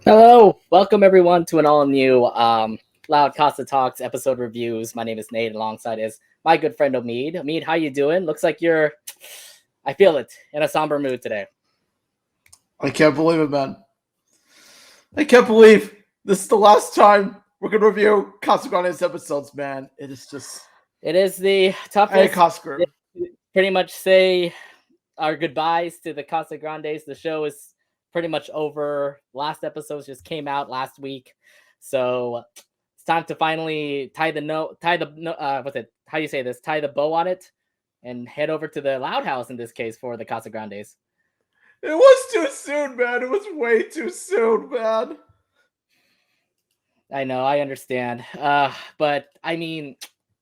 Hello, welcome everyone to an all-new Loud Casa Talks episode reviews. My name is Nate, alongside is my good friend Omid. Omid, how you doing? Looks like you're, I feel it, in a somber mood today. I can't believe it, man. I can't believe this is the last time we're gonna review Casagrandes episodes, man. It is just It is the hey toughest. Casper. Pretty much say our goodbyes to the Casagrandes. The show is pretty much over. Last episodes just came out last week, so it's time to finally what's it? How do you say this? Tie the bow on it, and head over to the Loud House in this case for the Casagrandes. It was too soon, man. It was way too soon, man. I know, I understand, but I mean,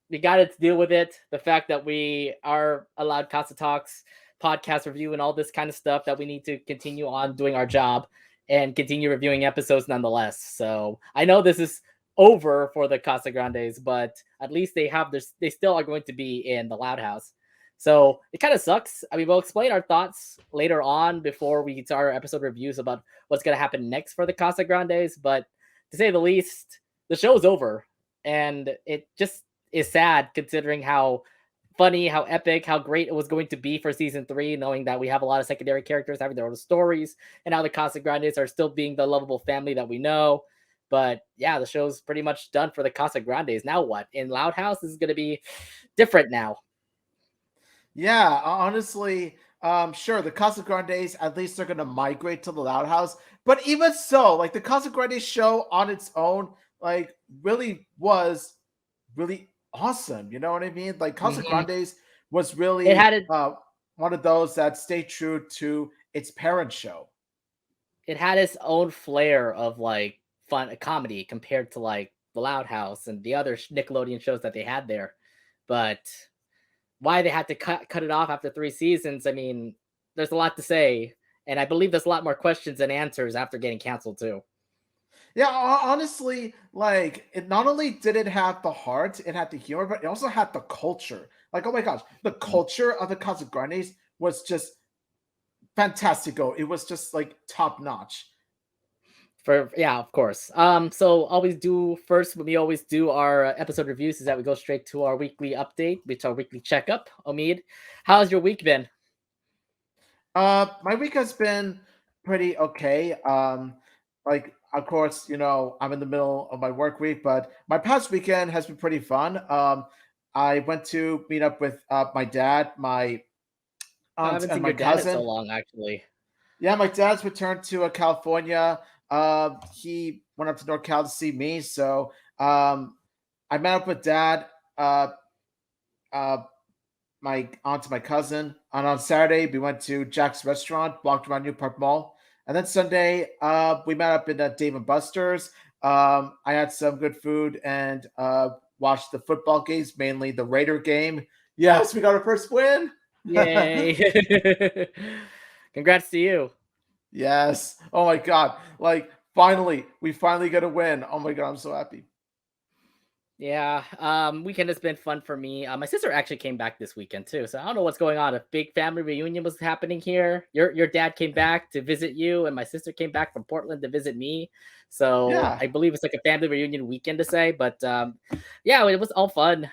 we got to deal with it. The fact that we are allowed Casa Talks podcast review and all this kind of stuff, that we need to continue on doing our job and continue reviewing episodes nonetheless. So I know this is over for the Casagrandes, but at least they have this. They still are going to be in the Loud House. So it kind of sucks. I mean, we'll explain our thoughts later on before we start our episode reviews about what's going to happen next for the Casagrandes. But to say the least, the show's over, and it just is sad considering how funny, how epic, how great it was going to be for season 3, knowing that we have a lot of secondary characters having their own stories, and how the Casagrandes are still being the lovable family that we know. But yeah, the show's pretty much done for the Casagrandes. Now what? In Loud House, this is going to be different now. Yeah, honestly, sure, the Casagrandes, at least they're gonna migrate to the Loud House. But even so, like the Casagrandes show on its own, like really was really awesome. You know what I mean? Like Mhm. Casagrandes was It really had it. one of those that stayed true to its parent show. It had its own flair of like fun comedy compared to like the Loud House and the other Nickelodeon shows that they had there. But why they had to cut it off after 3 seasons, I mean, there's a lot to say, and I believe there's a lot more questions than answers after getting canceled too. Yeah, honestly, like it not only did it have the heart, it had the humor, but it also had the culture. Like, oh my gosh, the Mhm. culture of the Casagrandes was just fantastical. It was just like top notch. For yeah, of course. So always do first when we always do our episode reviews is that we go straight to our weekly update, which is our weekly checkup. Omid, how's your week been? My week has been pretty okay. Like of course, I'm in the middle of my work week, but my past weekend has been pretty fun. I went to meet up with my dad, my I aunt, haven't and seen my your dad in so cousin. long, actually. Yeah, my dad's returned to California. He went up to NorCal to see me, so I met up with dad, uh, uh, my aunt, and my cousin, and on Saturday we went to Jack's restaurant, walked around New Park Mall, and then Sunday we met up in Dave and Buster's. I had some good food and watched the football games, mainly the Raider game. Yes, we got our first win. Yay! Congrats to you. Yes. Oh my god. Like finally, we finally get a win. Oh my god, I'm so happy. Yeah, weekend has been fun for me. My sister actually came back this weekend too, so I don't know what's going on. A big family reunion was happening here. Your dad came back to visit you, and my sister came back from Portland to visit me. So Yeah. I believe it's like a family reunion weekend to say, but yeah, it was all fun.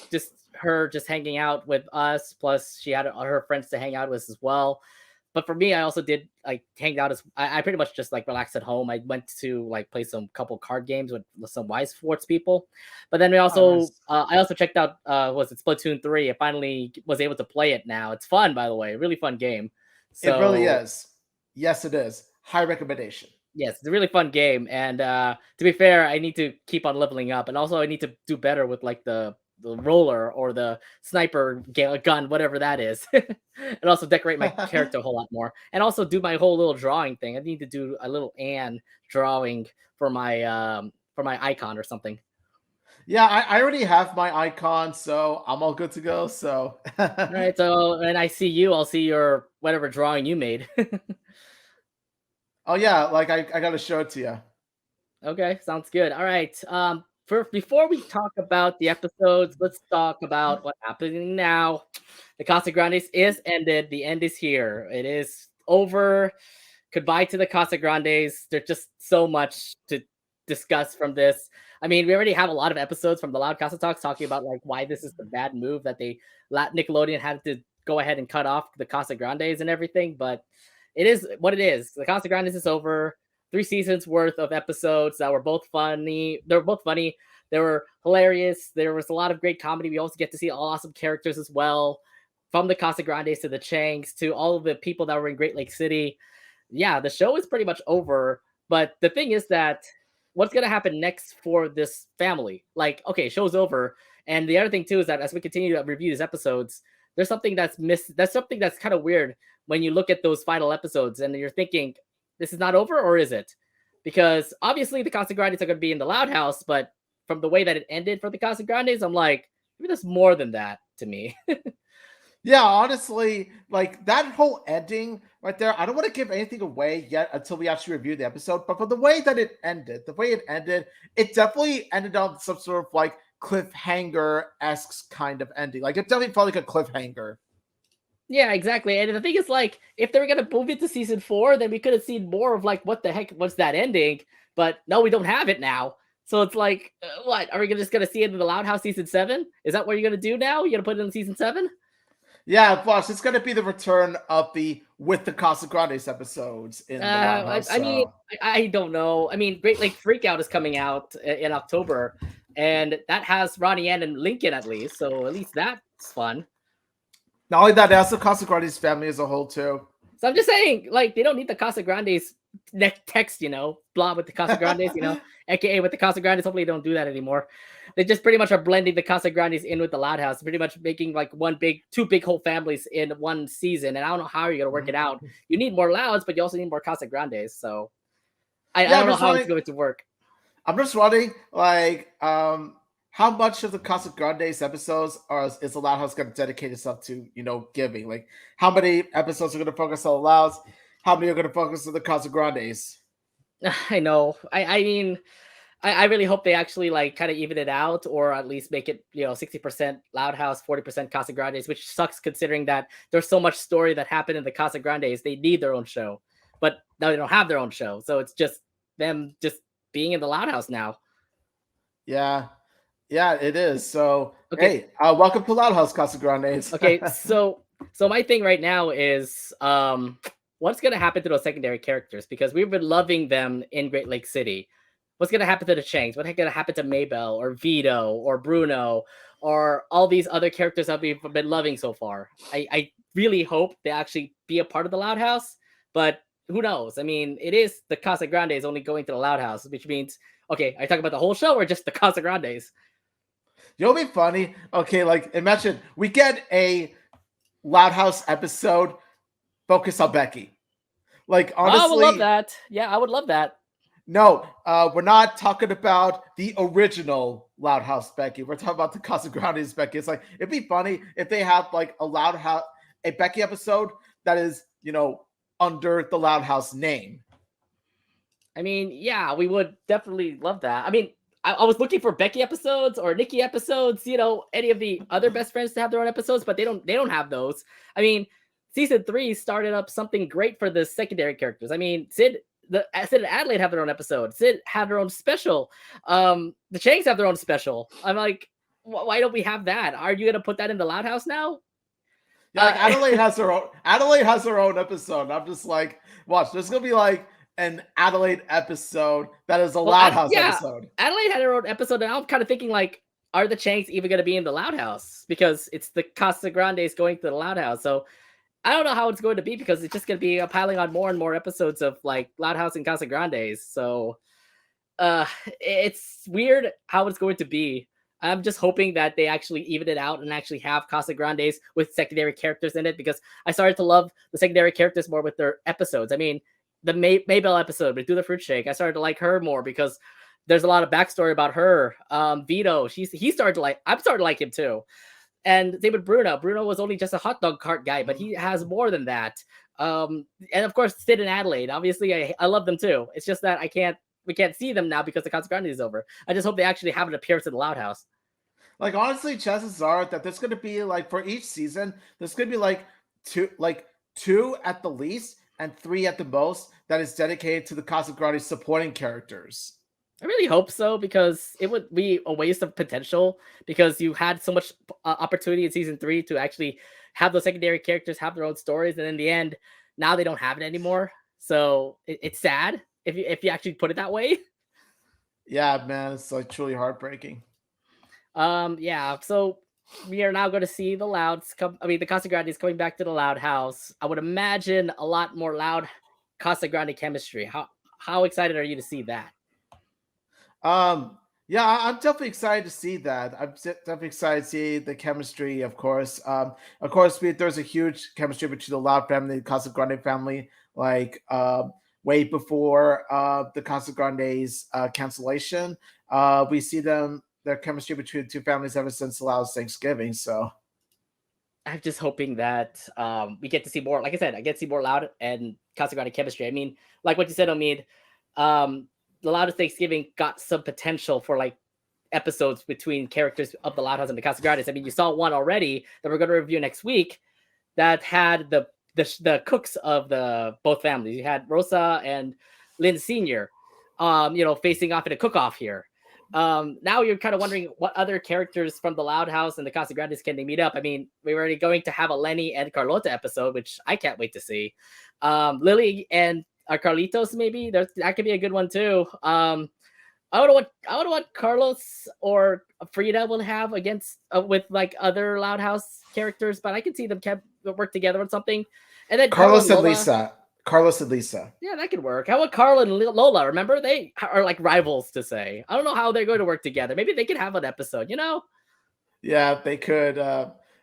Just her just hanging out with us, plus she had her friends to hang out with as well. But for me, I also did like hang out as I pretty much just like relaxed at home. I went to like play some couple card games with some Y Sports people, but then we Oh, also nice. I also checked out was it Splatoon 3. I finally was able to play it now. It's fun, by the way, really fun game. It really So is. Yes, it is. High recommendation. yes, it's a really fun game. And to be fair, I need to keep on leveling up, and also I need to do better with like the roller or the sniper gun, whatever that is, and also decorate my character a whole lot more, and also do my whole little drawing thing. I need to do a little Anne drawing for my icon or something. Yeah, I already have my icon, so I'm all good to go. So All right, so and I see you, I'll see your whatever drawing you made. oh yeah, like I gotta show it to you. Okay, sounds good. All right. For before we talk about the episodes, let's talk about what's happening now. The Casa Grandes is ended. The end is here. It is over. goodbye to the Casagrandes. There's just so much to discuss from this. I mean, we already have a lot of episodes from the Loud Casa Talks talking about like why this is the bad move that Nickelodeon had to go ahead and cut off the Casagrandes and everything. But it is what it is. The Casagrandes is over. 3 seasons worth of episodes that were both funny. They were both funny. They were hilarious. There was a lot of great comedy. We also get to see awesome characters as well, from the Casagrandes to the Changs to all of the people that were in Great Lake City. Yeah, the show is pretty much over. But the thing is that what's going to happen next for this family? Like, okay, show's over. And the other thing too is that as we continue to review these episodes, there's something that's missed. That's something that's kind of weird when you look at those final episodes and you're thinking, this is not over, or is it? Because obviously the Casagrandes are going to be in the Loud House, but from the way that it ended for the Casagrandes, I'm like, maybe there's more than that to me. Yeah, honestly, like that whole ending right there, I don't want to give anything away yet until we actually review the episode, but for the way that it ended, it definitely ended on some sort of like cliffhanger-esque kind of ending. Like it definitely felt like a cliffhanger. Yeah, exactly. And the thing is, like, if they were gonna move it to season 4, then we could have seen more of like, what the heck was that ending? But no, we don't have it now. So it's like, what are we just gonna see it in the Loud House season 7? Is that what you're gonna do now? You're gonna put it in season 7? Yeah, plus it's gonna be the return of the With the Casagrandes episodes in the Loud House. I mean, I don't know. I mean, Great Lake Freakout is coming out in October, and that has Ronnie Ann and Lincoln at least. So at least that's fun. Not only that, it has the Casagrandes family as a whole too. So I'm just saying, like, they don't need the Casagrandes text, blah with the Casagrandes, aka with the Casagrandes. Hopefully they don't do that anymore. They just pretty much are blending the Casagrandes in with the Loud House, pretty much making like two big whole families in one season. And I don't know how you're gonna work it out. You need more Louds, but you also need more Casagrandes. So I don't know how it's going to work. I'm just wondering, like, how much of the Casagrandes episodes is the Loud House going to dedicate itself to, giving? Like, how many episodes are going to focus on the Louds? How many are going to focus on the Casagrandes? I know. I mean, I really hope they actually like kind of even it out, or at least make it 60% Loud House, 40% Casagrandes, which sucks considering that there's so much story that happened in the Casagrandes. They need their own show, but now they don't have their own show, so it's just them just being in the Loud House now. Yeah, it is. So, okay. Hey, welcome to Loud House, Casagrandes. Okay, so my thing right now is what's going to happen to those secondary characters? Because we've been loving them in Great Lake City. What's going to happen to the Changs? What's going to happen to Maybell or Vito or Bruno or all these other characters that we've been loving so far? I really hope they actually be a part of the Loud House, but who knows? I mean, it is the Casagrandes only going to the Loud House, which means, okay, are you talking about the whole show or just the Casagrandes? You'll be funny. Okay, like imagine we get a Loud House episode focused on Becky. Like honestly, I would love that. Yeah, I would love that. No, we're not talking about the original Loud House Becky. We're talking about the Casagrandes Becky. It's like it'd be funny if they have like a Becky episode that is under the Loud House name. I mean, yeah, we would definitely love that. I mean, I was looking for Becky episodes or Nikki episodes, any of the other best friends to have their own episodes, but they don't have those. I mean, season 3 started up something great for the secondary characters. I mean, Sid and Adelaide have their own episode. Sid had their own special. The Changs have their own special. I'm like, why don't we have that? Are you gonna put that in the Loud House now? Yeah, like Adelaide has her own. Adelaide has her own episode. I'm just like, watch. There's gonna be like an Adelaide episode that is a Loud House episode. Adelaide had her own episode, and I'm kind of thinking like, are the Changs even going to be in the Loud House? Because it's the Casagrandes going to the Loud House. So I don't know how it's going to be because it's just going to be piling on more and more episodes of like Loud House and Casagrandes. So it's weird how it's going to be. I'm just hoping that they actually even it out and actually have Casagrandes with secondary characters in it, because I started to love the secondary characters more with their episodes. I mean, the Maybell episode with Do the Fruit Shake, I started to like her more because there's a lot of backstory about her. Vito, I'm starting to like him too. And same with Bruno. Bruno was only just a hot dog cart guy, but he has more than that. And of course, Sid and Adelaide. Obviously, I love them too. It's just that we can't see them now because the Casagrandes is over. I just hope they actually have an appearance in the Loud House. Like honestly, chances are that there's going to be like for each season, there's going to be like two at the least, and 3 at the most that is dedicated to the Casagrandes supporting characters. I really hope so, because it would be a waste of potential, because you had so much opportunity in season 3 to actually have those secondary characters have their own stories, and in the end, now they don't have it anymore. So it's sad if you actually put it that way. Yeah, man, it's like truly heartbreaking. Yeah. So we are now going to see the Louds come. I mean, the Casagrandes coming back to the Loud House. I would imagine a lot more Loud Casagrande chemistry. How excited are you to see that? Um, yeah, I'm definitely excited to see that. Definitely excited to see the chemistry, of course. Of course, there's a huge chemistry between the Loud family, the Casagrande family, like way before the Casagrandes cancellation. We see their chemistry between the two families ever since the Loud's Thanksgiving. So I'm just hoping that we get to see more. Like I said, I get to see more Loud and Casagrande chemistry. I mean, like what you said, Omid, the Loudest Thanksgiving got some potential for like episodes between characters of the Loud House and the Casagrandes. I mean, you saw one already that we're going to review next week that had the cooks of the both families. You had Rosa and Lynn Senior, facing off in a cook-off here. Now you're kind of wondering what other characters from the Loud House and the Casagrandes can they meet up. I mean, we're already going to have a Lenny and Carlota episode, which I can't wait to see. Lily and Carlitos, maybe that could be a good one too. I don't know what Carlos or Frida will have against with like other Loud House characters, but I can see them work together on something. And then Carlos and Lisa. Carlos and Lisa. Yeah, that could work. How about Carl and Lola? Remember, they are like rivals to say. I don't know how they're going to work together. Maybe they could have an episode, Yeah, they could.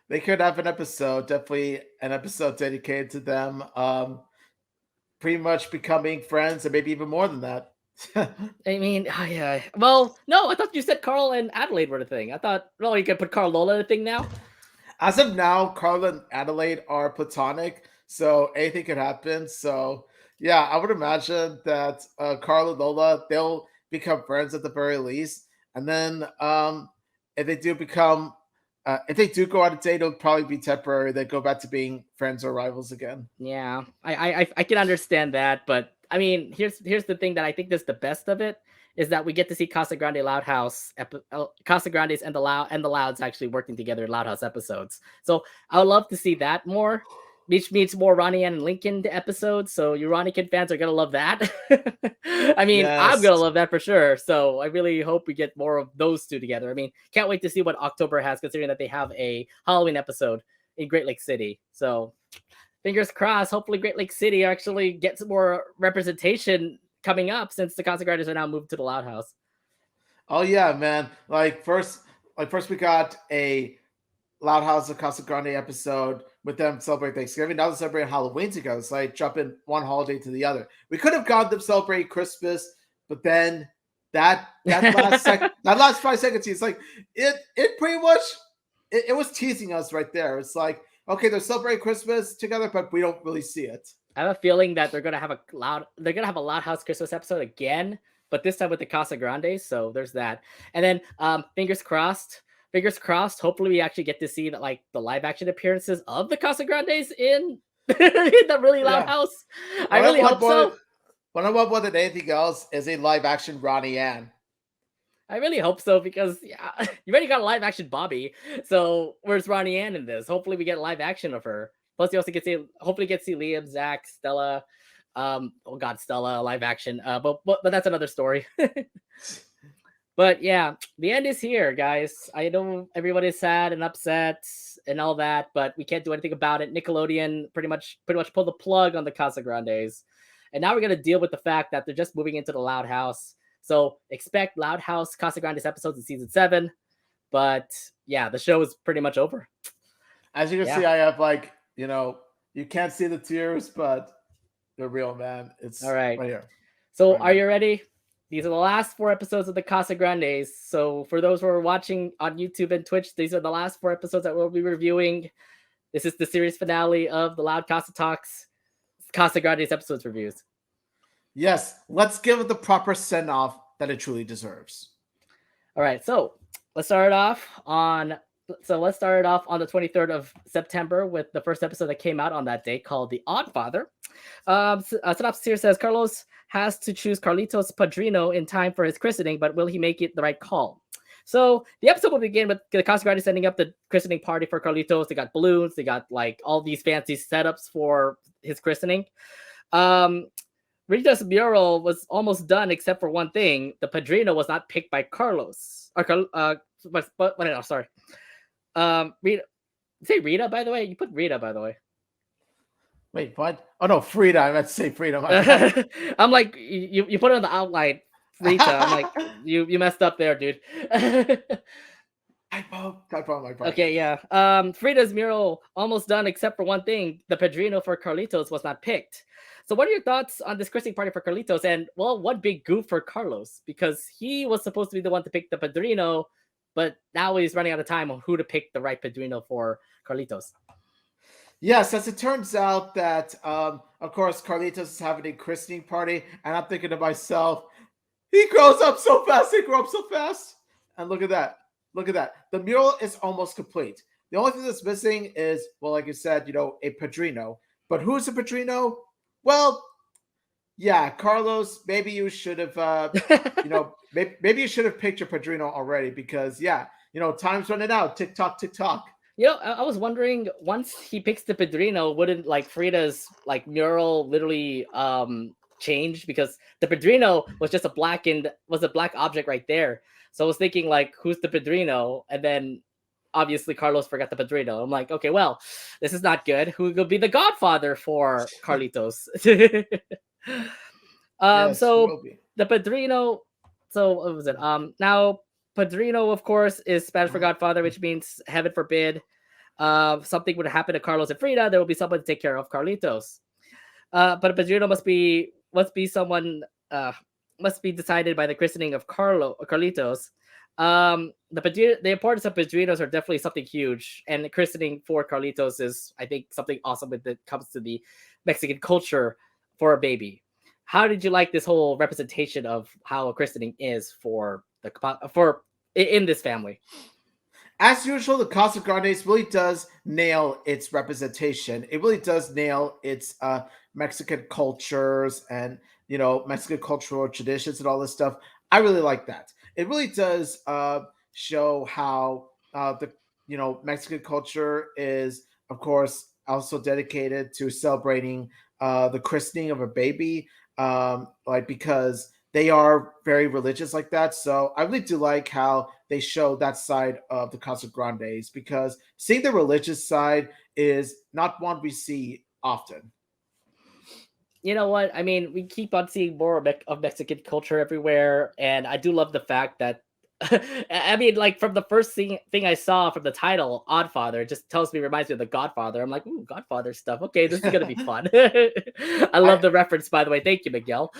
They could have an episode. Definitely an episode dedicated to them. Pretty much becoming friends, and maybe even more than that. I mean, yeah. Well, no, I thought you said Carl and Adelaide were the thing. I thought, well, you could put Carl Lola in the thing now. As of now, Carl and Adelaide are platonic, so anything could happen. So yeah, I would imagine that Carl and Lola, they'll become friends at the very least, and then if they do become if they do go on a date, it'll probably be temporary. They go back to being friends or rivals again. Yeah, I can understand that, but I mean, here's the thing that I think is the best of it is that we get to see Casagrande Loud House, Casagrandes and the Louds actually working together in Loud House episodes. So I would love to see that more. Which means more Ronnie and Lincoln episodes. So you Ronnie Kid fans are gonna love that. I mean, Yes. I'm gonna love that for sure. So I really hope we get more of those two together. I mean, can't wait to see what October has, considering that they have a Halloween episode in Great Lake City. So fingers crossed. Hopefully, Great Lake City actually gets more representation coming up, since the Casagrandes are now moved to the Loud House. Oh yeah, man! First we got a Loud House of Casagrande episode with them celebrating Thanksgiving. Now they're celebrating Halloween together. It's like jumping one holiday to the other. We could have got them celebrating Christmas, but then that last 5 seconds, it's like it pretty much it was teasing us right there. It's like, okay, they're celebrating Christmas together, but we don't really see it. I have a feeling that they're gonna have a Loud House Christmas episode again, but this time with the Casagrandes. So there's that. And then fingers crossed. Hopefully, we actually get to see that like the live action appearances of the Casagrandes in the really Loud House. I really hope so. What I want more than anything else is a live action Ronnie Ann. I really hope so, because you already got a live action Bobby. So where's Ronnie Ann in this? Hopefully, we get live action of her. Plus, you also hopefully get to see Liam, Zach, Stella. Stella live action. But that's another story. But yeah, the end is here, guys. I know everyone is sad and upset and all that, but we can't do anything about it. Nickelodeon pretty much pulled the plug on the Casagrandes, and now we're gonna deal with the fact that they're just moving into the Loud House. So expect Loud House Casagrandes episodes in season 7. But yeah, the show is pretty much over. As you can see, I have you can't see the tears, but they're real, man. It's all right here. So are you ready? These are the last 4 episodes of the Casagrandes. So for those who are watching on YouTube and Twitch, these are the last 4 episodes that we'll be reviewing. This is the series finale of the Loud Casa Talks Casagrandes episodes reviews. Yes, let's give it the proper send-off that it truly deserves. All right, so let's start off on So let's start it off on the 23rd of September with the first episode that came out on that day called The Oddfather. Synopsis here says Carlos has to choose Carlitos Padrino in time for his christening, but will he make it the right call? So the episode will begin with the Casagrandes setting up the christening party for Carlitos. They got balloons, they got like all these fancy setups for his christening. Rita's mural was almost done except for one thing: the Padrino was not picked by Carlos. No, sorry. Rita, say Rita, by the way. You put Rita, by the way. Wait, what? Oh no, Frida. I meant to say Frida. I'm like, you put it on the outline, Rita. I'm like, you messed up there, dude. Typo, my part. Okay, yeah. Frida's mural almost done except for one thing: the Padrino for Carlitos was not picked. So, what are your thoughts on this christening party for Carlitos? And well, what big goof for Carlos, because he was supposed to be the one to pick the Padrino, but now he's running out of time on who to pick the right Padrino for Carlitos. Yes, as it turns out that, of course, Carlitos is having a christening party, and I'm thinking to myself, he grows up so fast. He grew up so fast. And look at that. Look at that. The mural is almost complete. The only thing that's missing is, well, like you said, a Padrino. But who's a Padrino? Well, yeah, Carlos, maybe you should have, maybe you should have picked your Padrino already because, yeah, time's running out. Tick tock, tick tock. I was wondering, once he picks the Padrino, wouldn't like Frida's like mural literally change, because the Padrino was just a black object right there. So I was thinking like, who's the Padrino? And then obviously Carlos forgot the Padrino. I'm like, okay, well, this is not good. Who will be the godfather for Carlitos? Yes, so the Padrino. So what was it? Now Padrino, of course, is Spanish for godfather, which means heaven forbid something would happen to Carlos and Frida, there will be someone to take care of Carlitos. But a Padrino must be decided by the christening of Carlitos. The importance of Padrinos are definitely something huge, and the christening for Carlitos is, I think, something awesome when it comes to the Mexican culture for a baby. How did you like this whole representation of how a christening is in this family? As usual, the Casagrandes really does nail its representation. It really does nail its Mexican cultures and Mexican cultural traditions and all this stuff. I really like that. It really does show how the Mexican culture is, of course, also dedicated to celebrating the christening of a baby, because they are very religious like that. So I really do like how they show that side of the Casagrandes, because seeing the religious side is not one we see often. You know what? I mean, we keep on seeing more of Mexican culture everywhere, and I do love the fact that I mean, like, from the first thing I saw from the title, Oddfather, it just reminds me of The Godfather. I'm like, ooh, Godfather stuff. Okay, this is gonna be fun. I love the reference, by the way. Thank you, Miguel.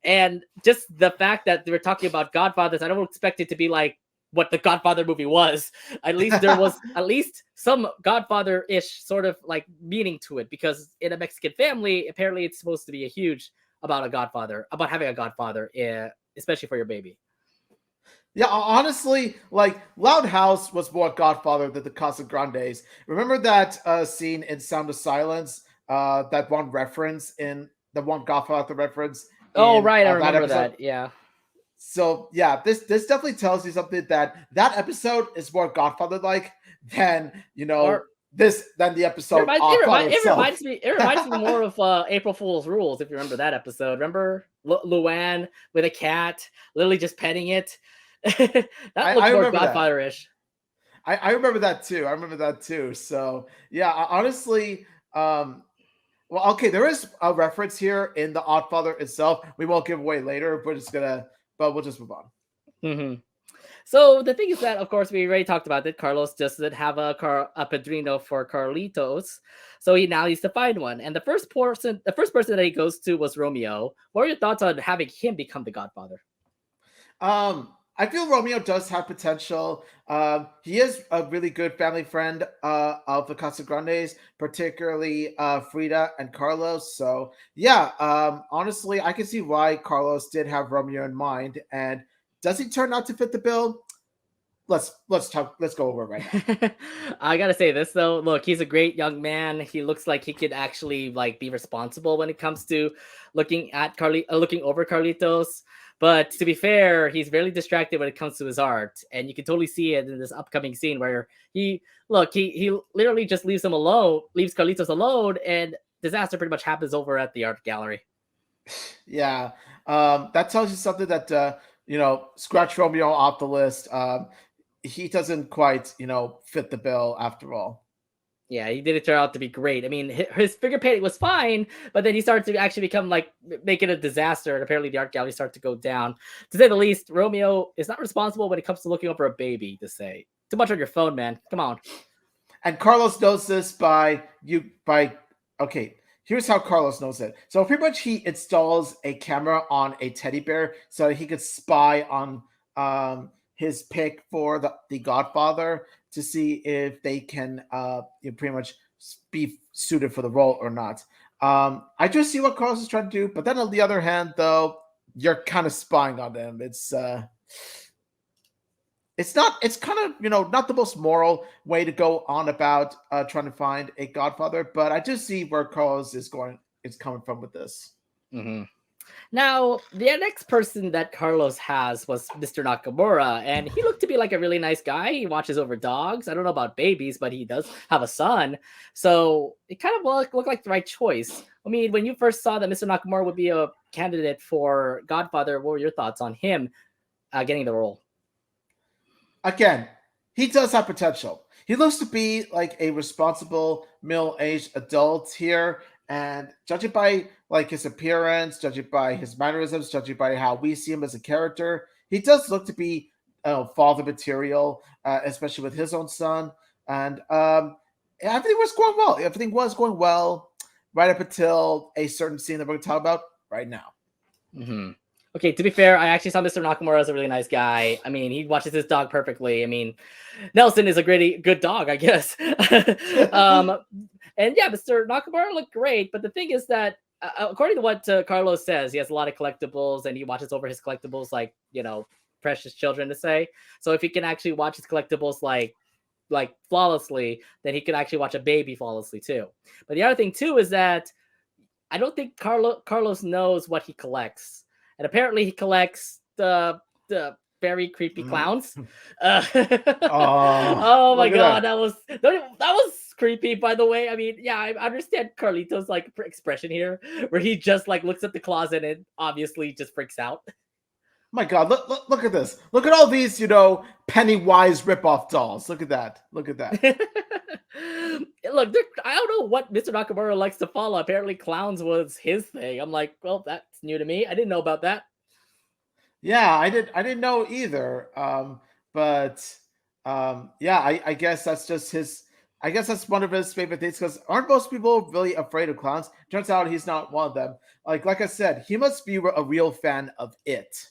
And just the fact that we're talking about Godfathers, I don't expect it to be like what the Godfather movie was. At least there was at least some Godfather-ish sort of like meaning to it, because in a Mexican family, apparently it's supposed to be a huge about having a Godfather, especially for your baby. Yeah, honestly, like, Loud House was more Godfather than the Casagrandes. Remember that scene in Sound of Silence? That one reference in the one Godfather reference. Oh, right, I remember that. Yeah. So yeah, this definitely tells you something, that episode is more Godfather-like than than the episode. It reminds me more of April Fool's Rules, if you remember that episode. Remember Luann with a cat, Lily just petting it. That looks more Godfather-ish. I remember that too. So yeah, honestly, well, okay, there is a reference here in the Oddfather itself. We won't give away later, but we'll just move on. Mm-hmm. So the thing is that, of course, we already talked about it. Carlos just didn't have a Padrino for Carlitos, so he now needs to find one. And the first person that he goes to was Romeo. What are your thoughts on having him become the Godfather? I feel Romeo does have potential. He is a really good family friend of the Casagrandes, particularly Frida and Carlos. So yeah, honestly, I can see why Carlos did have Romeo in mind. And does he turn out to fit the bill? let's talk. Let's go over it right now. I gotta say this though. Look, he's a great young man. He looks like he could actually like be responsible when it comes to looking over Carlitos. But to be fair, he's very distracted when it comes to his art, and you can totally see it in this upcoming scene where he literally just leaves Carlitos alone, and disaster pretty much happens over at the art gallery. Yeah, that tells you something that scratch Romeo off the list. He doesn't quite fit the bill after all. Yeah, he didn't turn out to be great. I mean, his figure painting was fine, but then he started to actually become like make it a disaster, and apparently the art gallery started to go down. To say the least, Romeo is not responsible when it comes to looking over a baby. To say too much on your phone, man. Come on. And Carlos knows this by okay. Here's how Carlos knows it. So pretty much he installs a camera on a teddy bear so he could spy on his pick for the Godfather to see if they can pretty much be suited for the role or not. I just see what Carlos is trying to do, but then on the other hand, though, you're kind of spying on them. It's kind of not the most moral way to go on about trying to find a Godfather, but I just see where Carlos is coming from with this. Mm-hmm. Now, the next person that Carlos has was Mr. Nakamura, and he looked to be like a really nice guy. He watches over dogs. I don't know about babies, but he does have a son. So it kind of looked like the right choice. I mean, when you first saw that Mr. Nakamura would be a candidate for Godfather, what were your thoughts on him getting the role? Again, he does have potential. He looks to be like a responsible middle-aged adult here, and judging by like his appearance, judging by his mannerisms, judging by how we see him as a character, he does look to be father material, especially with his own son. And everything was going well. Everything was going well right up until a certain scene that we're going to talk about right now. Mm-hmm. Okay, to be fair, I actually saw Mr. Nakamura as a really nice guy. I mean, he watches his dog perfectly. I mean, Nelson is a good dog, I guess. And yeah, Mr. Nakamura looked great. But the thing is that, according to what Carlos says, he has a lot of collectibles and he watches over his collectibles like, precious children to say. So if he can actually watch his collectibles like flawlessly, then he can actually watch a baby flawlessly too. But the other thing too is that I don't think Carlos knows what he collects. And apparently he collects the very creepy clowns. Oh my god, that was creepy, by the way. I mean, yeah, I understand Carlitos' like expression here, where he just like looks at the closet and obviously just freaks out. My god, look at this. Look at all these, Pennywise ripoff dolls. Look at that. Look, I don't know what Mr. Nakamura likes to follow. Apparently clowns was his thing. I'm like, well, that's new to me. I didn't know about that. Yeah, I didn't know either. Yeah, I guess that's just his. I guess that's one of his favorite things, because aren't most people really afraid of clowns? Turns out he's not one of them. Like I said, he must be a real fan of it.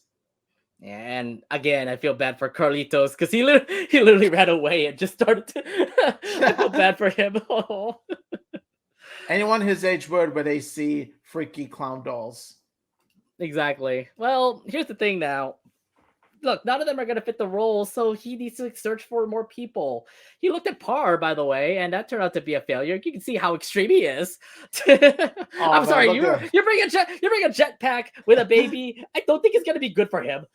And again, I feel bad for Carlitos because he literally ran away and just started to. I feel bad for him. Oh. Anyone his age would when they see freaky clown dolls. Exactly. Well, here's the thing now. Look, none of them are going to fit the role, so he needs to search for more people. He looked at Par, by the way, and that turned out to be a failure. You can see how extreme he is. I'm sorry, you bring a jetpack with a baby. I don't think it's going to be good for him.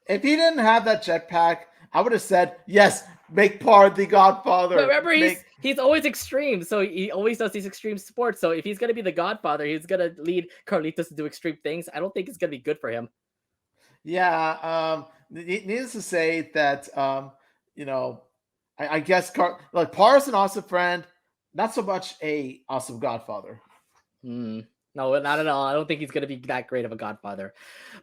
If he didn't have that jetpack, I would have said, yes, make Par the Godfather. But remember, he's always extreme, so he always does these extreme sports. So if he's going to be the Godfather, he's going to lead Carlitos to do extreme things. I don't think it's going to be good for him. Yeah, needless to say that, I guess Par is an awesome friend, not so much a awesome Godfather. No, not at all. I don't think he's going to be that great of a Godfather.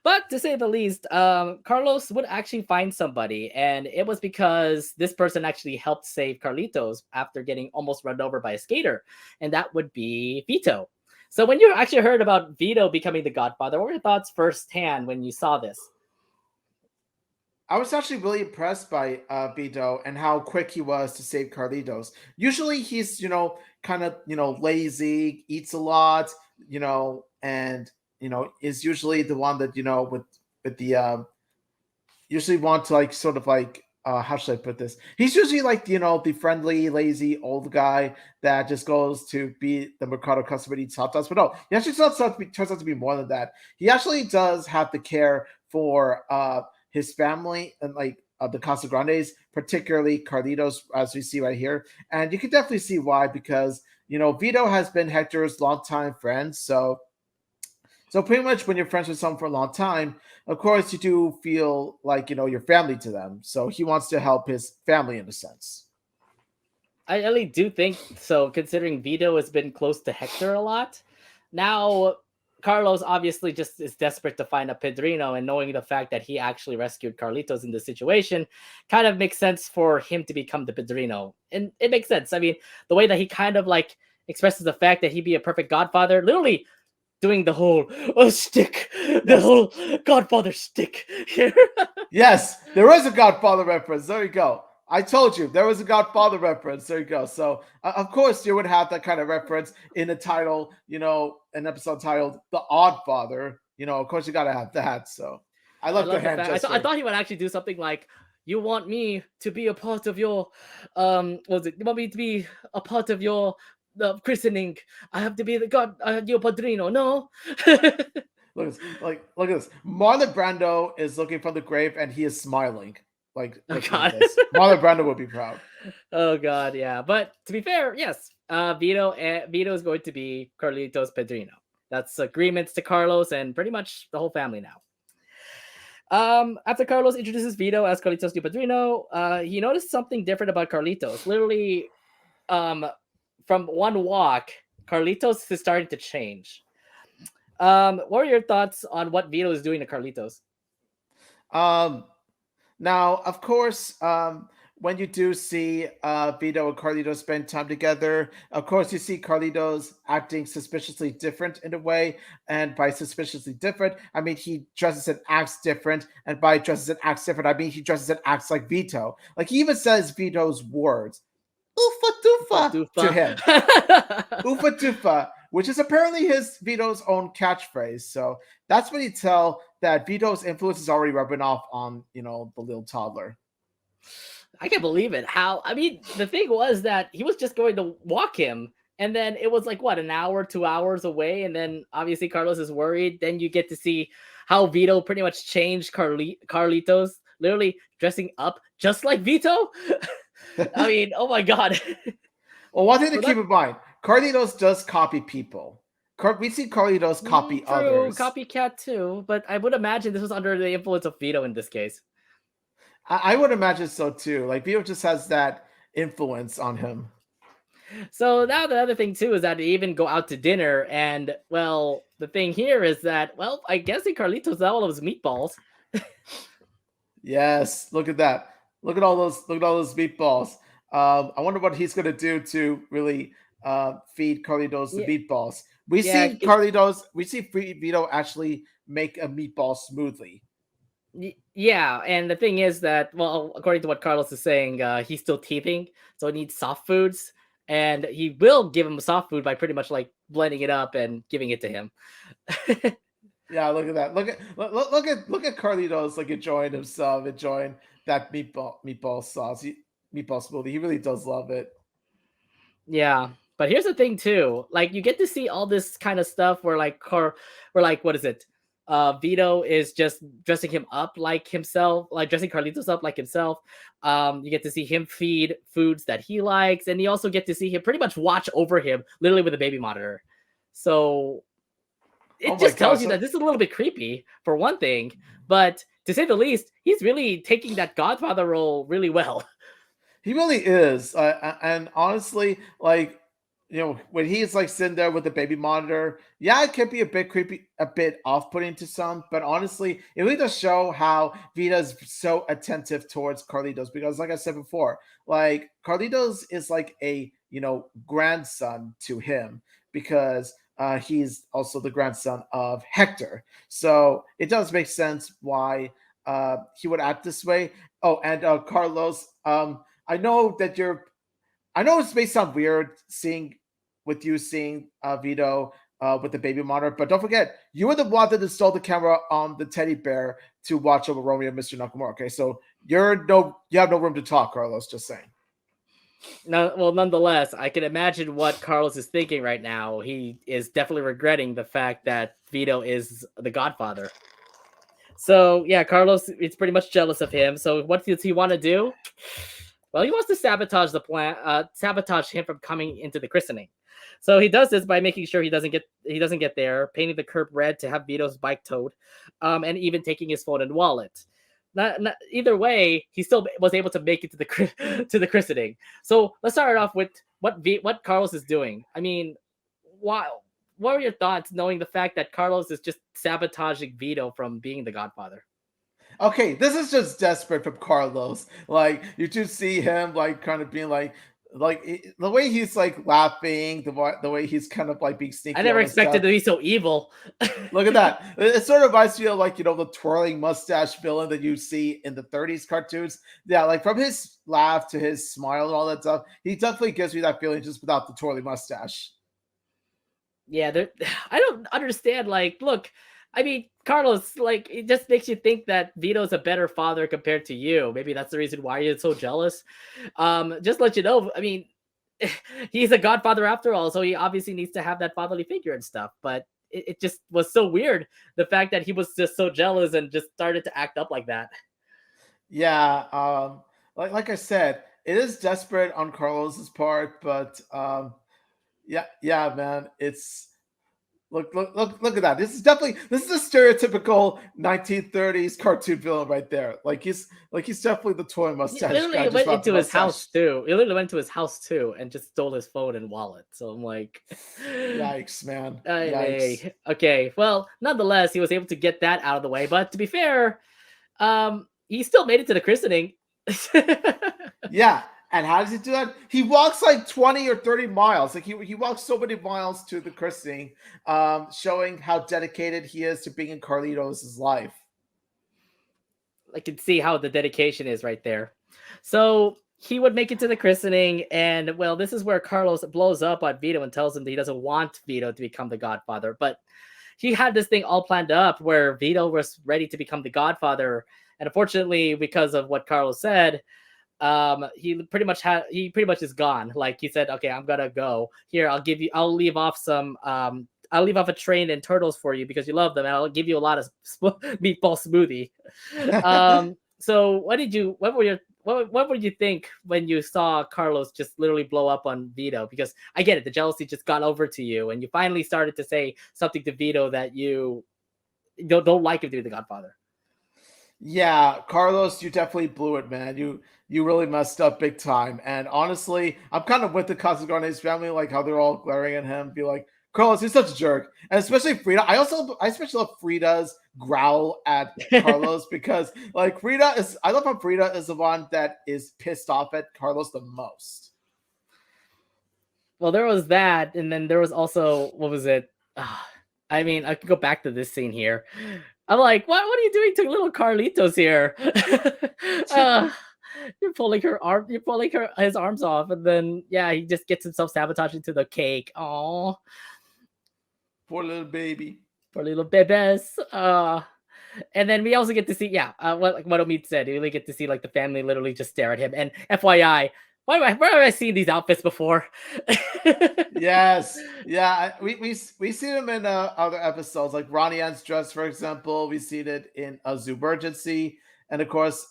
But to say the least, Carlos would actually find somebody, and it was because this person actually helped save Carlitos after getting almost run over by a skater, and that would be Vito. So when you actually heard about Vito becoming the Godfather, what were your thoughts firsthand when you saw this? I was actually really impressed by Vito and how quick he was to save Carlitos. Usually he's, kind of, lazy, eats a lot, and, is usually the one that, with the, usually want to sort of how should I put this? He's usually like, the friendly, lazy old guy that just goes to be the Mercado customer and eats hot dogs. But no, he actually turns out to be more than that. He actually does have the care for his family and like the Casagrandes, particularly Carlitos, as we see right here. And you can definitely see why, because Vito has been Hector's longtime friend. So pretty much when you're friends with someone for a long time, of course you do feel like you're family to them. So he wants to help his family in a sense. I really do think so, considering Vito has been close to Hector a lot. Now, Carlos obviously just is desperate to find a Pedrino, and knowing the fact that he actually rescued Carlitos in this situation kind of makes sense for him to become the Pedrino. And it makes sense. I mean, the way that he kind of like expresses the fact that he'd be a perfect godfather, literally doing the whole stick, the whole Godfather stick here. Yes, there is a Godfather reference. There you go. I told you there was a Godfather reference. There you go. So of course you would have that kind of reference in the title, an episode titled "The Oddfather." Of course you got to have that. So I I love the love the hand fact. gesture. I thought he would actually do something like, "You want me to be a part of your, what was it? You want me to be a part of your the christening? I have to be the god, your padrino." No. Look at this. Marlon Brando is looking from the grave and he is smiling. Like, Oh looking God. at this. Marlon Brando would be proud. Oh God, yeah. But to be fair, yes, Vito is going to be Carlitos Pedrino. That's agreements to Carlos and pretty much the whole family now. After Carlos introduces Vito as Carlitos Di Padrino, he noticed something different about Carlitos. Literally, um, from one walk, Carlitos is starting to change. What are your thoughts on what Vito is doing to Carlitos? Um, Now, of course, when you do see Vito and Carlitos spend time together, of course, you see Carlitos acting suspiciously different in a way. And by suspiciously different, I mean he dresses and acts different. And by dresses and acts different, I mean he dresses and acts like Vito. Like he even says Vito's words, "Oofa doofa," to Dufa. him. "Oofa doofa," which is apparently his Vito's own catchphrase. So that's when you tell that Vito's influence is already rubbing off on, the little toddler. I can't believe it. How? I mean, the thing was that he was just going to walk him, and then it was like what, an hour, 2 hours away, and then obviously Carlos is worried. Then you get to see how Vito pretty much changed Carlitos, literally dressing up just like Vito. I mean, oh my god. Well, one thing to So keep that in mind, Carlitos does copy people. We see Carlitos copy true others. copycat too, but I would imagine this was under the influence of Vito in this case. I would imagine so too. Like Vito just has that influence on him. So now the other thing too is that they even go out to dinner, and well, the thing here is that I guess Carlitos got all those meatballs. Yes, look at that. Look at all those meatballs. I wonder what he's gonna do to really feed Carlitos the Yeah, meatballs. We yeah, see Carlitos. We see Vito actually make a meatball smoothly. yeah. And the thing is that, well, according to what Carlos is saying, he's still teething, so he needs soft foods, and he will give him soft food by pretty much like blending it up and giving it to him. Yeah, look at that. Look at Carlitos like enjoying himself, enjoying that meatball sauce, meatball smoothie. He really does love it. Yeah, but here's the thing too. Like you get to see all this kind of stuff where what is it? Vito is just dressing him up like himself, like dressing Carlitos up like himself. You get to see him feed foods that he likes, and you also get to see him pretty much watch over him, literally with a baby monitor. So Oh it my just tells gosh. you that this is a little bit creepy for one thing, but to say the least, he's really taking that Godfather role really well. He really is. And honestly, like, when he's like sitting there with the baby monitor, yeah, it can be a bit creepy, a bit off putting to some, but honestly, it really does show how Vita's so attentive towards Carlitos because, like I said before, like, Carlitos is like a, grandson to him because he's also the grandson of Hector. So it does make sense why he would act this way. Oh, and Carlos, I know that I know this may sound weird seeing Vito with the baby monitor. But don't forget, you were the one that installed the camera on the teddy bear to watch over Romeo and Mr. Nakamura. Okay, so you have no room to talk, Carlos. Just saying. No, well, nonetheless, I can imagine what Carlos is thinking right now. He is definitely regretting the fact that Vito is the Godfather. So yeah, Carlos is pretty much jealous of him. So what does he want to do? Well, he wants to sabotage the plan, sabotage him from coming into the christening. So he does this by making sure he doesn't get there, painting the curb red to have Vito's bike towed, and even taking his phone and wallet. Either way, he still was able to make it to the to the christening. So let's start off with what Carlos is doing. I mean, wow. What are your thoughts knowing the fact that Carlos is just sabotaging Vito from being the Godfather? Okay, this is just desperate from Carlos. Like you just see him like kind of being the way he's like laughing, the way he's kind of like being sneaky. I never expected to be so evil. Look at that. It sort of reminds me of like, the twirling mustache villain that you see in the 30s cartoons. Yeah, like from his laugh to his smile and all that stuff, he definitely gives me that feeling just without the twirling mustache. Yeah, I don't understand. Like, look, I mean, Carlos, like, it just makes you think that Vito's a better father compared to you. Maybe that's the reason why you're so jealous. Just let you know, I mean, he's a godfather after all, so he obviously needs to have that fatherly figure and stuff. But it just was so weird, the fact that he was just so jealous and just started to act up like that. Yeah, like I said, it is desperate on Carlos's part, but yeah, man, it's look at that. This is a stereotypical 1930s cartoon villain right there. Like he's definitely the toy mustache He literally guy. went into his house too. He literally went to his house too and just stole his phone and wallet. So I'm like, yikes, man. Yikes. Okay, well, nonetheless, he was able to get that out of the way. But to be fair, he still made it to the christening. Yeah. And how does he do that? He walks like 20 or 30 miles. Like he walks so many miles to the christening, showing how dedicated he is to being in Carlitos' life. I can see how the dedication is right there. So he would make it to the christening, and well, this is where Carlos blows up on Vito and tells him that he doesn't want Vito to become the Godfather. But he had this thing all planned up where Vito was ready to become the Godfather, and unfortunately, because of what Carlos said, he pretty much is gone. Like he said, okay, I'm gonna go here. I'll leave off a train and turtles for you because you love them, and I'll give you a lot of meatball smoothie. So what would you think when you saw Carlos just literally blow up on Vito? Because I get it, the jealousy just got over to you, and you finally started to say something to Vito that you don't like him to be the Godfather. Yeah, Carlos, you definitely blew it, man. You really messed up big time. And honestly, I'm kind of with the Casagrandes family, like how they're all glaring at him, be like, Carlos, you're such a jerk. And especially Frida. I especially love Frida's growl at Carlos because like I love how Frida is the one that is pissed off at Carlos the most. Well, there was that, and then there was also, what was it? I mean, I could go back to this scene here. I'm like, what are you doing to little Carlitos here? You're pulling his arms off, and then yeah, he just gets himself sabotaged into the cake. Oh, poor little baby. Poor little bebes. And then we also get to see, what Omid said. We really get to see like the family literally just stare at him. And FYI, where have I seen these outfits before? Yes, yeah, we see them in other episodes, like Ronnie Ann's dress, for example. We see it in a Zoomergency, and of course,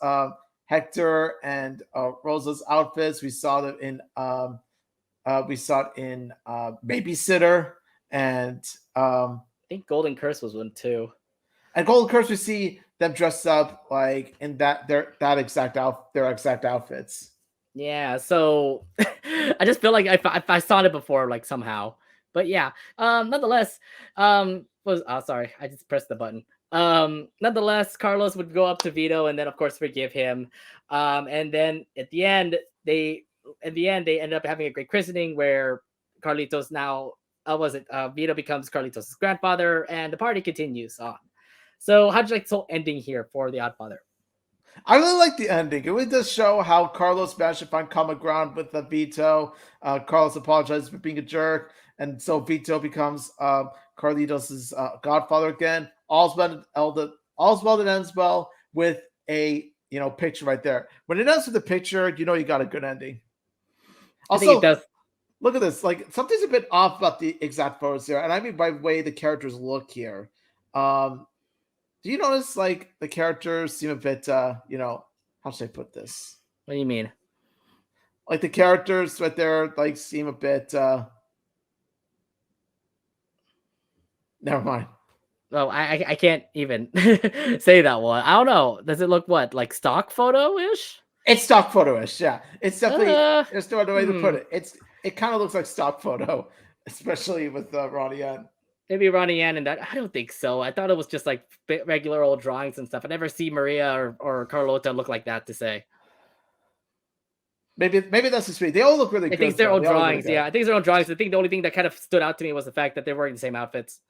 Hector and Rosa's outfits. We saw them in Babysitter, and I think Golden Curse was one too. And Golden Curse, we see them dressed up like in their exact outfits. Yeah, so I just feel like if I saw it before, like somehow. But yeah, nonetheless, sorry, I just pressed the button. Nonetheless, Carlos would go up to Vito and then of course forgive him. And then at the end, they ended up having a great christening where Carlitos now Vito becomes Carlitos' grandfather, and the party continues on. So how'd you like the whole ending here for the Oddfather? I really like the ending. It really does show how Carlos managed to find common ground with the Vito. Carlos apologizes for being a jerk, and so Vito becomes Carlitos' godfather again. All's well that ends well with a picture right there. When it ends with the picture, you got a good ending. I think it Also, does. look at this. Like something's a bit off about the exact photos here, and I mean by the way the characters look here. Do you notice like the characters seem a bit how should I put this? What do you mean? Like the characters right there like seem a bit never mind. Oh, I can't even say that one. I don't know. Does it look what, like stock photo ish? It's stock photo-ish, yeah. It's definitely there's no other way to put Hmm. it. It kind of looks like stock photo, especially with Ronnie Yen. Maybe Ronnie Yan and that. I don't think so. I thought it was just like regular old drawings and stuff. I never see Maria or Carlota look like that to say. Maybe that's just me. They all look really I think good. it's their Though. own They all look really drawings. good. Yeah, I think it's their own drawings. I think the only thing that kind of stood out to me was the fact that they're wearing the same outfits.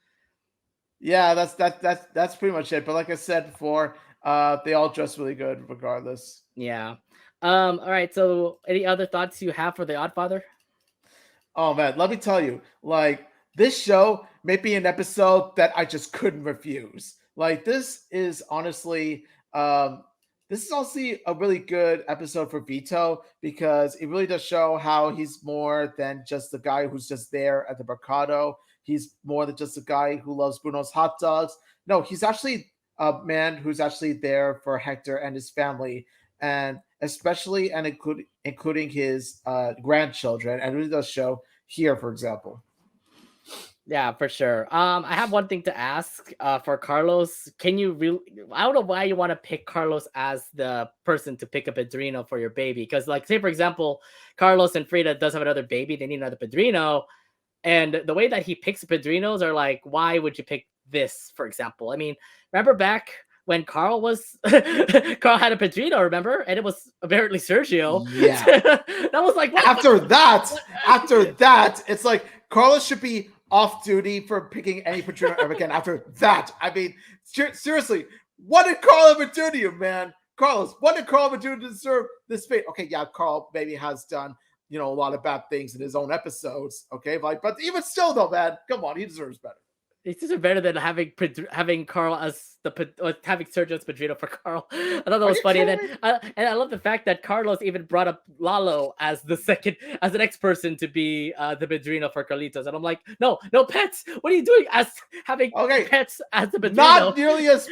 Yeah, that's pretty much it. But like I said before, they all dress really good regardless. Yeah. All right. So, any other thoughts you have for the Oddfather? Oh man, let me tell you, like this show may be an episode that I just couldn't refuse. Like this is honestly a really good episode for Vito because it really does show how he's more than just the guy who's just there at the Mercado. He's more than just a guy who loves Bruno's hot dogs. No, he's actually a man who's actually there for Hector and his family, and especially and including his grandchildren. And it really does show here, for example. Yeah, for sure. I have one thing to ask. For Carlos, can you really? I don't know why you want to pick Carlos as the person to pick a Padrino for your baby. Because, like, say for example, Carlos and Frida does have another baby. They need another Padrino, and the way that he picks Padrinos are like, why would you pick this? For example, I mean, remember back when Carl had a Padrino, remember, and it was apparently Sergio. Yeah. That was like what? After that, it's like Carlos should be off duty for picking any Padrino ever again. After that, I mean, seriously, what did Carl ever do to you, man? Carlos, what did Carl ever do to deserve this fate? Okay, yeah, Carl maybe has done a lot of bad things in his own episodes. Okay, but even still, though, man, come on, he deserves better. It's just better than having Carl as having Sergio as Padrino for Carl. I thought that was funny, and then I love the fact that Carlos even brought up Lalo as the next person to be the Padrino for Carlitos, and I'm like, no pets. What are you doing as having pets as the Padrino? Not nearly as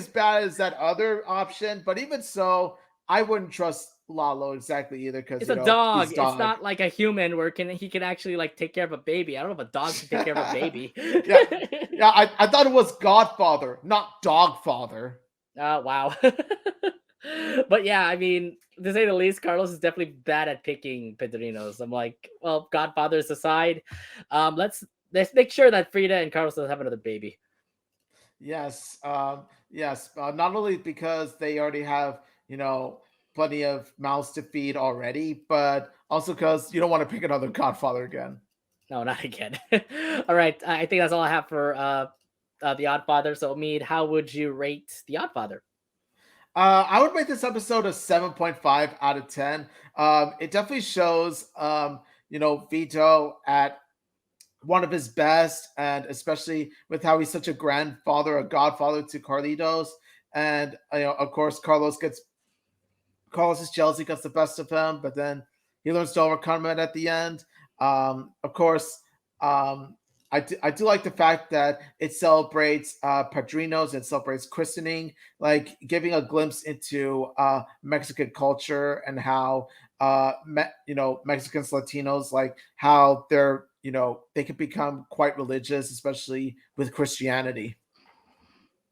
bad as that other option, but even so, I wouldn't trust Lalo exactly either because it's a dog. It's not like a human where he can actually like take care of a baby. I don't know if a dog can take care of a baby. yeah. I thought it was Godfather, not Dogfather. Oh wow. But yeah, I mean, to say the least, Carlos is definitely bad at picking Padrinos. I'm like, well, Godfathers aside, let's make sure that Frida and Carlos doesn't have another baby. Yes, yes. Not only because they already have plenty of mouths to feed already, but also because you don't want to pick another Godfather again. No, not again. All right, I think that's all I have for the Oddfather. So, Mead, how would you rate the Oddfather? I would rate this episode a 7.5 out of 10. It definitely shows, Vito at one of his best, and especially with how he's such a grandfather, a godfather to Carlitos. And, of course, Carlos's jealousy gets the best of him, but then he learns to overcome it at the end. Of course, I do like the fact that it celebrates padrinos and celebrates christening, like giving a glimpse into Mexican culture and how Mexicans, Latinos, like how they're they can become quite religious, especially with Christianity.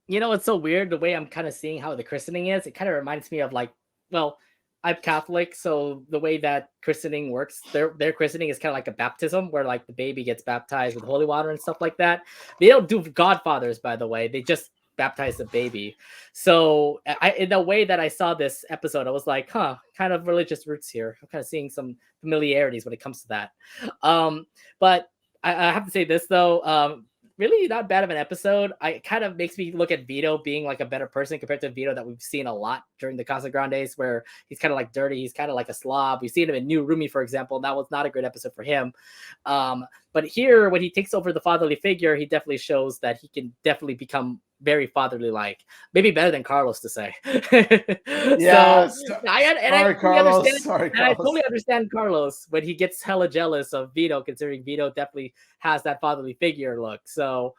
It's so weird the way I'm kind of seeing how the christening is. It kind of reminds me of like, well, I'm Catholic, so the way that christening works, their christening is kind of like a baptism, where like the baby gets baptized with holy water and stuff like that. They don't do godfathers, by the way. They just baptize the baby. So in the way that I saw this episode, I was like, kind of religious roots here. I'm kind of seeing some familiarities when it comes to that. But I have to say this though. really not bad of an episode. It kind of makes me look at Vito being like a better person compared to Vito that we've seen a lot during the Casagrandes, where he's kind of like dirty, he's kind of like a slob. We've seen him in New Rumi, for example. That was not a great episode for him. But here, when he takes over the fatherly figure, he definitely shows that he can definitely become very fatherly like, maybe better than Carlos to say. Yeah, I Carlos. Sorry, and I Carlos. totally understand Carlos when he gets hella jealous of Vito, considering Vito definitely has that fatherly figure look. So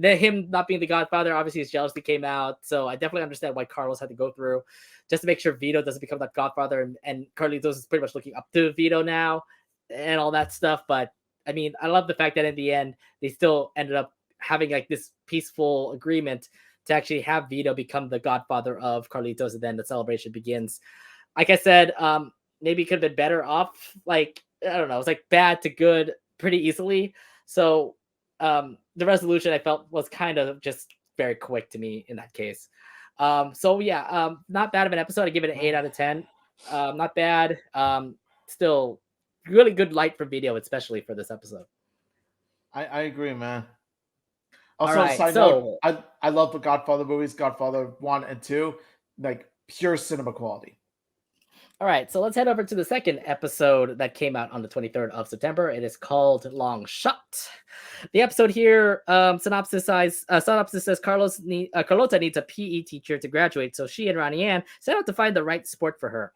him not being the godfather, obviously his jealousy came out. So I definitely understand why Carlos had to go through just to make sure Vito doesn't become that godfather, and Carlitos is pretty much looking up to Vito now and all that stuff. But I mean, I love the fact that in the end they still ended up having like this peaceful agreement to actually have Vito become the godfather of Carlitos, and then the celebration begins. Like I said, maybe it could have been better off. Like, I don't know, it's like bad to good pretty easily. So the resolution I felt was kind of just very quick to me in that case. So yeah, not bad of an episode. I give it an 8 out of 10. Not bad. Still really good light for Video, especially for this episode. I agree, man. All Also, right, side note, so I love the Godfather movies, Godfather 1 and 2, like pure cinema quality. all right, so let's head over to the second episode that came out on the 23rd of September. It is called Long Shot. The episode here, synopsis says Carlota needs a PE teacher to graduate, so she and Ronnie Ann set out to find the right sport for her.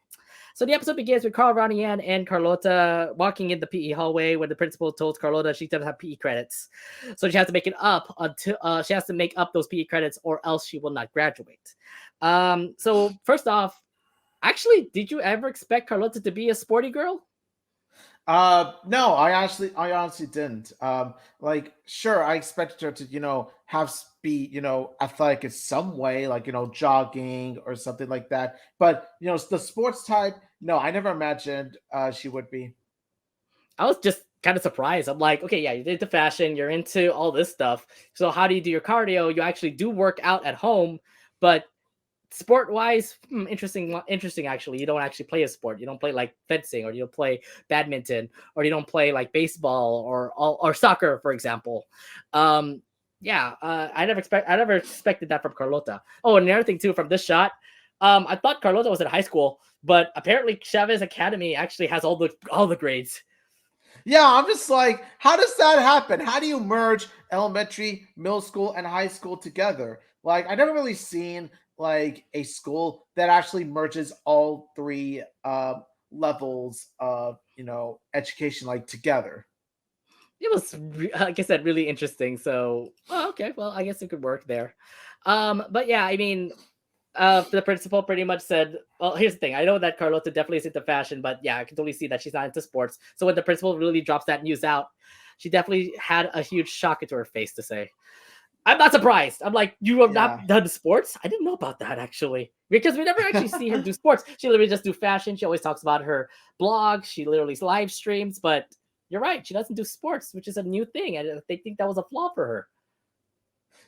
So the episode begins with Carl, Ronnie Ann, and Carlota walking in the PE hallway when the principal told Carlota she doesn't have PE credits. So she has to make it up until she has to make up those PE credits, or else she will not graduate. So first off, actually, did you ever expect Carlota to be a sporty girl? No, I honestly didn't. Like, sure, I expected her to, have be, athletic in some way, like, jogging or something like that. But, the sports type, no, I never imagined she would be. I was just kind of surprised. I'm like, okay, yeah, you're into fashion, you're into all this stuff. So how do you do your cardio? You actually do work out at home, but sport wise, interesting actually. You don't actually play a sport. You don't play like fencing, or you don't play badminton, or you don't play like baseball or soccer, for example. I never expected that from Carlota. Oh, and another thing too, from this shot, I thought Carlota was in high school, but apparently Chavez Academy actually has all the grades. Yeah, I'm just like, how does that happen? How do you merge elementary, middle school, and high school together? Like, I never really seen like a school that actually merges all three levels of education like together. It was, like I said, really interesting. So, okay, well, I guess it could work there. But yeah, I mean, the principal pretty much said, well, here's the thing. I know that Carlota definitely is into fashion, but yeah, I can totally see that she's not into sports. So when the principal really drops that news out, she definitely had a huge shock into her face to say, I'm not surprised. I'm like, you have not done sports? I didn't know about that, actually. Because we never actually see her do sports. She literally just do fashion. She always talks about her blog. She literally live streams. But you're right. She doesn't do sports, which is a new thing. And they think that was a flaw for her.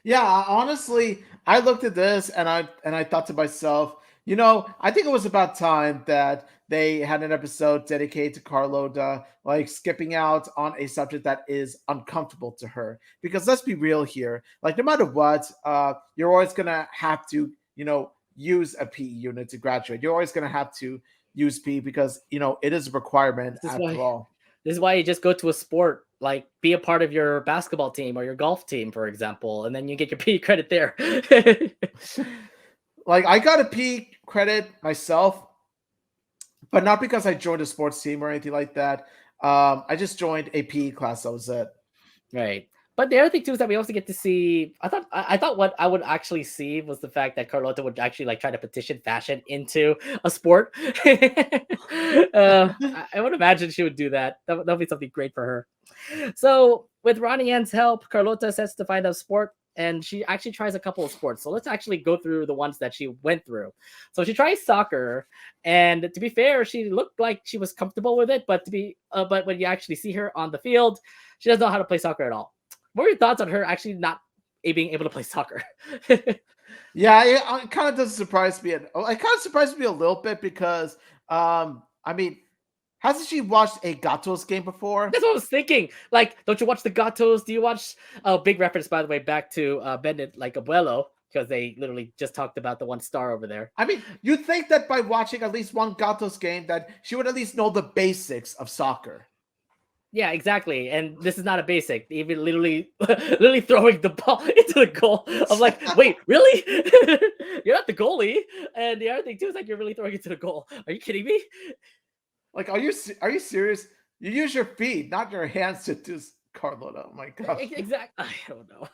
Yeah, honestly, I looked at this and I thought to myself, I think it was about time that they had an episode dedicated to Carlota, like skipping out on a subject that is uncomfortable to her. Because let's be real here, like no matter what, you're always gonna have to, use a PE unit to graduate. You're always gonna have to use PE because it is a requirement after all. This is why you just go to a sport, like be a part of your basketball team or your golf team, for example, and then you get your PE credit there. Like I got a PE credit myself, but not because I joined a sports team or anything like that. I just joined a PE class. That was it. Right. But the other thing too is that we also get to see. I thought what I would actually see was the fact that Carlota would actually like try to petition fashion into a sport. I would imagine she would do that. That would be something great for her. So with Ronnie Ann's help, Carlota sets to find a sport, and she actually tries a couple of sports. So let's actually go through the ones that she went through. So she tries soccer, and to be fair, she looked like she was comfortable with it. But but when you actually see her on the field, she doesn't know how to play soccer at all. What are your thoughts on her actually not being able to play soccer? Yeah, it kind of does surprise me. It kind of surprised me a little bit because, I mean, hasn't she watched a Gatos game before? That's what I was thinking. Like, don't you watch the Gatos? Do you watch? Oh, big reference, by the way, back to Bennett like Abuelo, because they literally just talked about the one star over there. I mean, you'd think that by watching at least one Gatos game that she would at least know the basics of soccer. Yeah, exactly. And this is not a basic. Even literally throwing the ball into the goal. I'm like, wait, really? You're not the goalie. And the other thing too is like you're really throwing it to the goal. Are you kidding me? Like, are you serious? You use your feet, not your hands to do Carlota. Oh my gosh. Exactly. I don't know.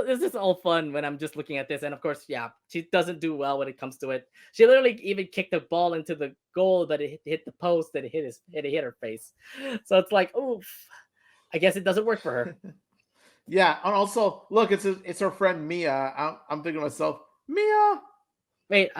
This is all fun when I'm just looking at this, and of course, yeah, she doesn't do well when it comes to it. She literally even kicked the ball into the goal, but it hit the post, and it hit her face. So it's like, oof. I guess it doesn't work for her. Yeah, and also look, it's her friend Mia. I'm thinking to myself, Mia. Wait,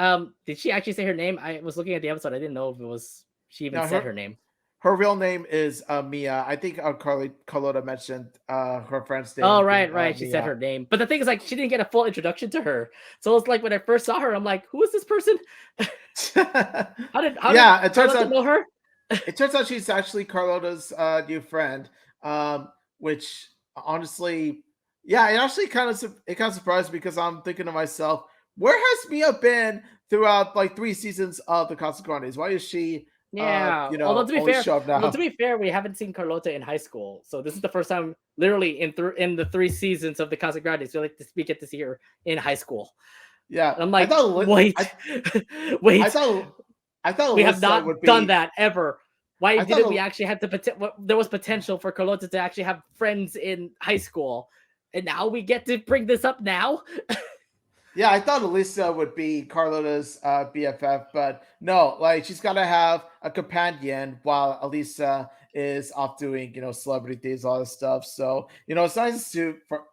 did she actually say her name? I was looking at the episode. I didn't know if it was she even said her name. Her real name is Mia. I think Carlota mentioned her friend's name. Oh, right. She said her name. But the thing is, like, she didn't get a full introduction to her. So it's like when I first saw her, I'm like, who is this person? How did it turns out know her? It turns out she's actually Carlota's new friend. Which honestly, yeah, it actually kind of surprised me because I'm thinking to myself, where has Mia been throughout like 3 seasons of the Casagrandes? Why is she? Yeah, although to be fair, we haven't seen Carlota in high school, so this is the first time, literally in the 3 seasons of the Casagrandes, we get to see her in high school. Yeah, I'm like, wait. I thought we have not done that ever. Why didn't we actually have there was potential for Carlota to actually have friends in high school, and now we get to bring this up now? Yeah, I thought Elisa would be Carlota's BFF, but no, like she's got to have a companion while Elisa is off doing, celebrity things, all this stuff. So, it's nice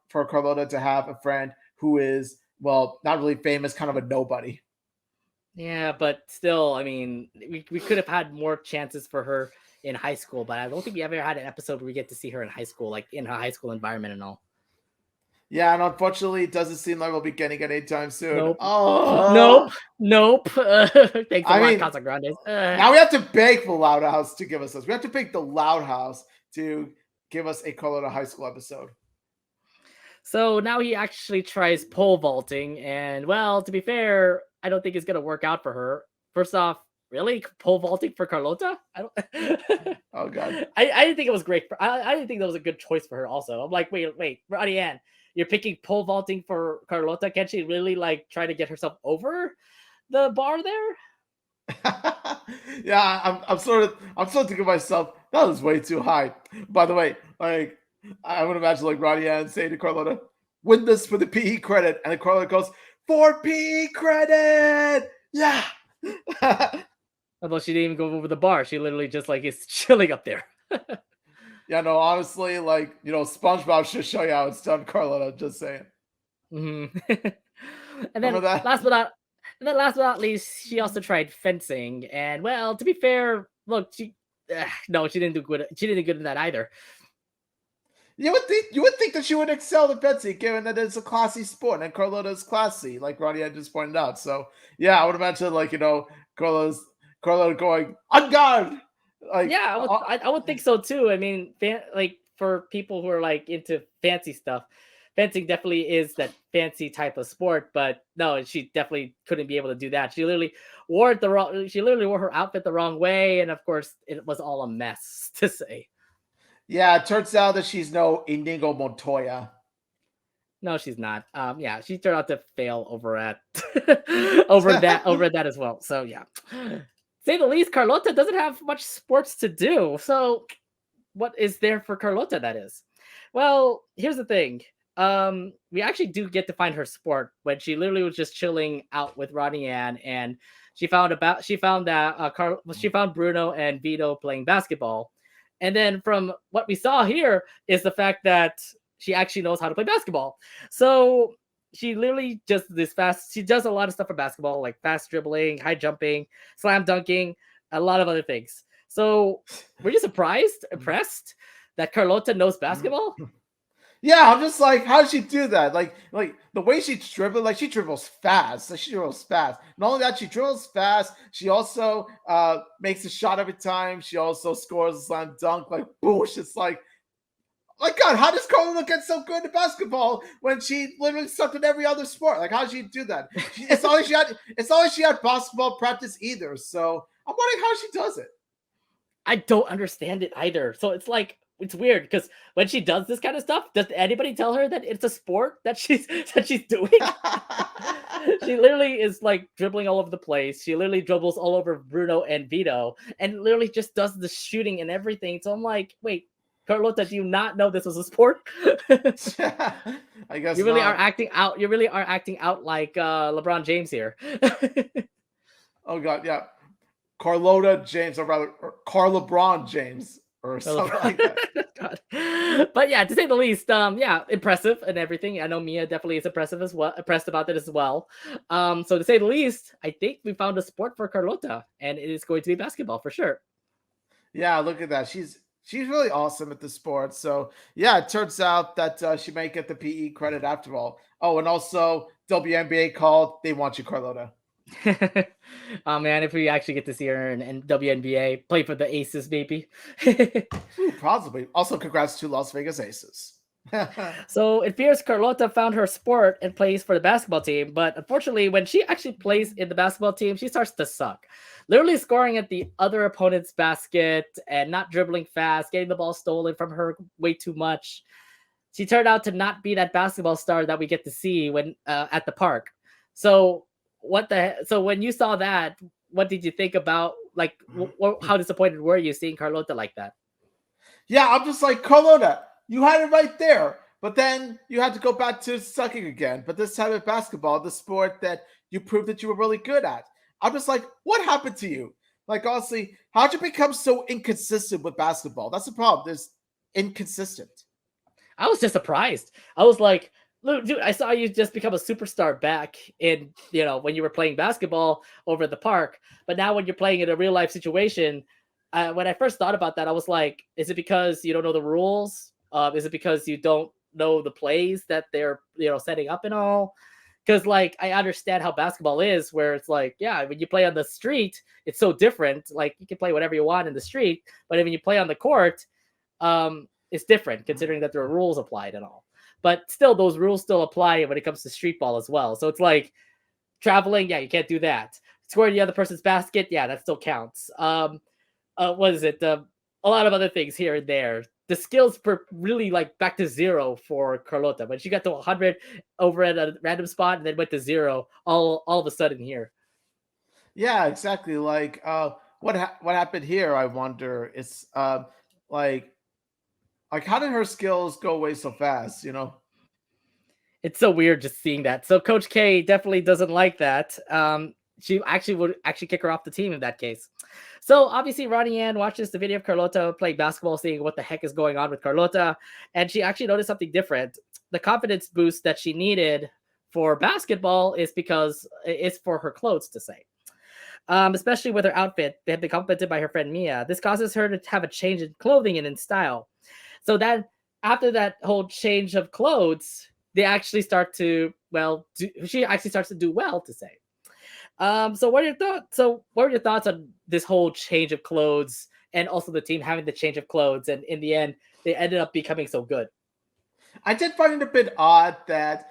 for Carlota to have a friend who is, well, not really famous, kind of a nobody. Yeah, but still, I mean, we could have had more chances for her in high school, but I don't think we ever had an episode where we get to see her in high school, like in her high school environment and all. Yeah, and unfortunately, it doesn't seem like we'll be getting it anytime soon. Nope. Oh, nope. Thanks a lot, Casagrandes. Now we have to beg the Loud House to give us this. We have to beg the Loud House to give us a Carlota high school episode. So now he actually tries pole vaulting, and well, to be fair, I don't think it's gonna work out for her. First off, really pole vaulting for Carlota? I don't. Oh god. I didn't think it was great. I didn't think that was a good choice for her. Also, I'm like, wait, Ronnie Ann, you're picking pole vaulting for Carlota? Can't she really like try to get herself over the bar there? Yeah, I'm sort of thinking to myself, that was way too high. By the way, like I would imagine like Ronnie Ann saying to Carlota, win this for the PE credit, and then Carlota goes, for PE credit, yeah. Although she didn't even go over the bar, she literally just like is chilling up there. Yeah, no, honestly, like, SpongeBob should show you how it's done, Carlota. Just saying. Mm-hmm. And then last but not least, she also tried fencing. And well, to be fair, look, she didn't do good. She didn't do good in that either. You would think that she would excel in fencing, given that it's a classy sport, and Carlota is classy, like Ronnie had just pointed out. So yeah, I would imagine like Carlota going on guard. Like, yeah, I would think so too. I mean, like for people who are like into fancy stuff, fencing definitely is that fancy type of sport. But no, she definitely couldn't be able to do that. She literally wore her outfit the wrong way, and of course, it was all a mess to say. Yeah, it turns out that she's no Inigo Montoya. No, she's not. Yeah, she turned out to fail over that as well. So yeah. Say the least, Carlota doesn't have much sports to do. So what is there for Carlota, that is? Well, here's the thing. We actually do get to find her sport when she literally was just chilling out with Ronnie Ann, and she found Bruno and Vito playing basketball. And then from what we saw here is the fact that she actually knows how to play basketball. So she literally she does a lot of stuff for basketball, like fast dribbling, high jumping, slam dunking, a lot of other things. So were you impressed that Carlota knows basketball? Yeah, I'm just like, how does she do that? Like the way she dribbles, like she dribbles fast. Like she dribbles fast. Not only that, she dribbles fast. She also makes a shot every time. She also scores a slam dunk. Like boosh. It's like, my God, how does Carlota get so good at basketball when she literally sucked at every other sport? Like, how did she do that? It's not like she had. It's not like she had basketball practice either. So I'm wondering how she does it. I don't understand it either. So it's like it's weird because when she does this kind of stuff, does anybody tell her that it's a sport that she's doing? She literally is like dribbling all over the place. She literally dribbles all over Bruno and Vito, and literally just does the shooting and everything. So I'm like, wait, Carlota, do you not know this was a sport? I guess You really are not. acting out. You really are acting out like LeBron James here. Oh God, yeah. Carlota James, or rather, or Carla Braun James, or something like that. God. But yeah, to say the least, yeah, impressive and everything. I know Mia definitely is impressive as well, impressed about it as well. So to say the least, I think we found a sport for Carlota, and it is going to be basketball for sure. Yeah, look at that. She's really awesome at the sport. So yeah, it turns out that she might get the PE credit after all. Oh, and also WNBA called. They want you, Carlota. Oh man, if we actually get to see her in WNBA play for the Aces, maybe. Ooh, possibly. Also, congrats to Las Vegas Aces. So it appears Carlota found her sport and plays for the basketball team, but unfortunately, when she actually plays in the basketball team, she starts to suck. Literally scoring at the other opponent's basket and not dribbling fast, getting the ball stolen from her way too much. She turned out to not be that basketball star that we get to see when at the park. So so when you saw that, what did you think about like how disappointed were you seeing Carlota like that? Yeah, I'm just like, Carlota, you had it right there. But then you had to go back to sucking again. But this time at basketball, the sport that you proved that you were really good at. I'm just like, what happened to you? Like, honestly, how'd you become so inconsistent with basketball? That's the problem. There's inconsistent. I was just surprised. I was like, "Look, dude, I saw you just become a superstar back in, when you were playing basketball over at the park. But now when you're playing in a real life situation, when I first thought about that, I was like, is it because you don't know the rules? Is it because you don't know the plays that they're, setting up and all? Because like I understand how basketball is, where it's like, yeah, when you play on the street, it's so different. Like you can play whatever you want in the street, but when you play on the court, it's different considering that there are rules applied and all. But still, those rules still apply when it comes to street ball as well. So it's like traveling, yeah, you can't do that. Scoring the other person's basket, yeah, that still counts. What is it? A lot of other things here and there. The skills were really like back to zero for Carlota. When she got to 100 over at a random spot and then went to zero all of a sudden here. Yeah, exactly. Like, what happened here? I wonder. It's like like how did her skills go away so fast? You know? It's so weird just seeing that. So Coach K definitely doesn't like that. She actually would actually kick her off the team in that case. So obviously Ronnie Ann watches the video of Carlota playing basketball, seeing what the heck is going on with Carlota, and she actually noticed something different. The confidence boost that she needed for basketball is because it's for her clothes to say. Especially with her outfit, they have been complimented by her friend Mia. This causes her to have a change in clothing and in style. So that after that whole change of clothes, they actually start to she actually starts to do well to say. So what are your thoughts? So what are your thoughts on this whole change of clothes and also the team having the change of clothes and in the end they ended up becoming so good? I did find it a bit odd that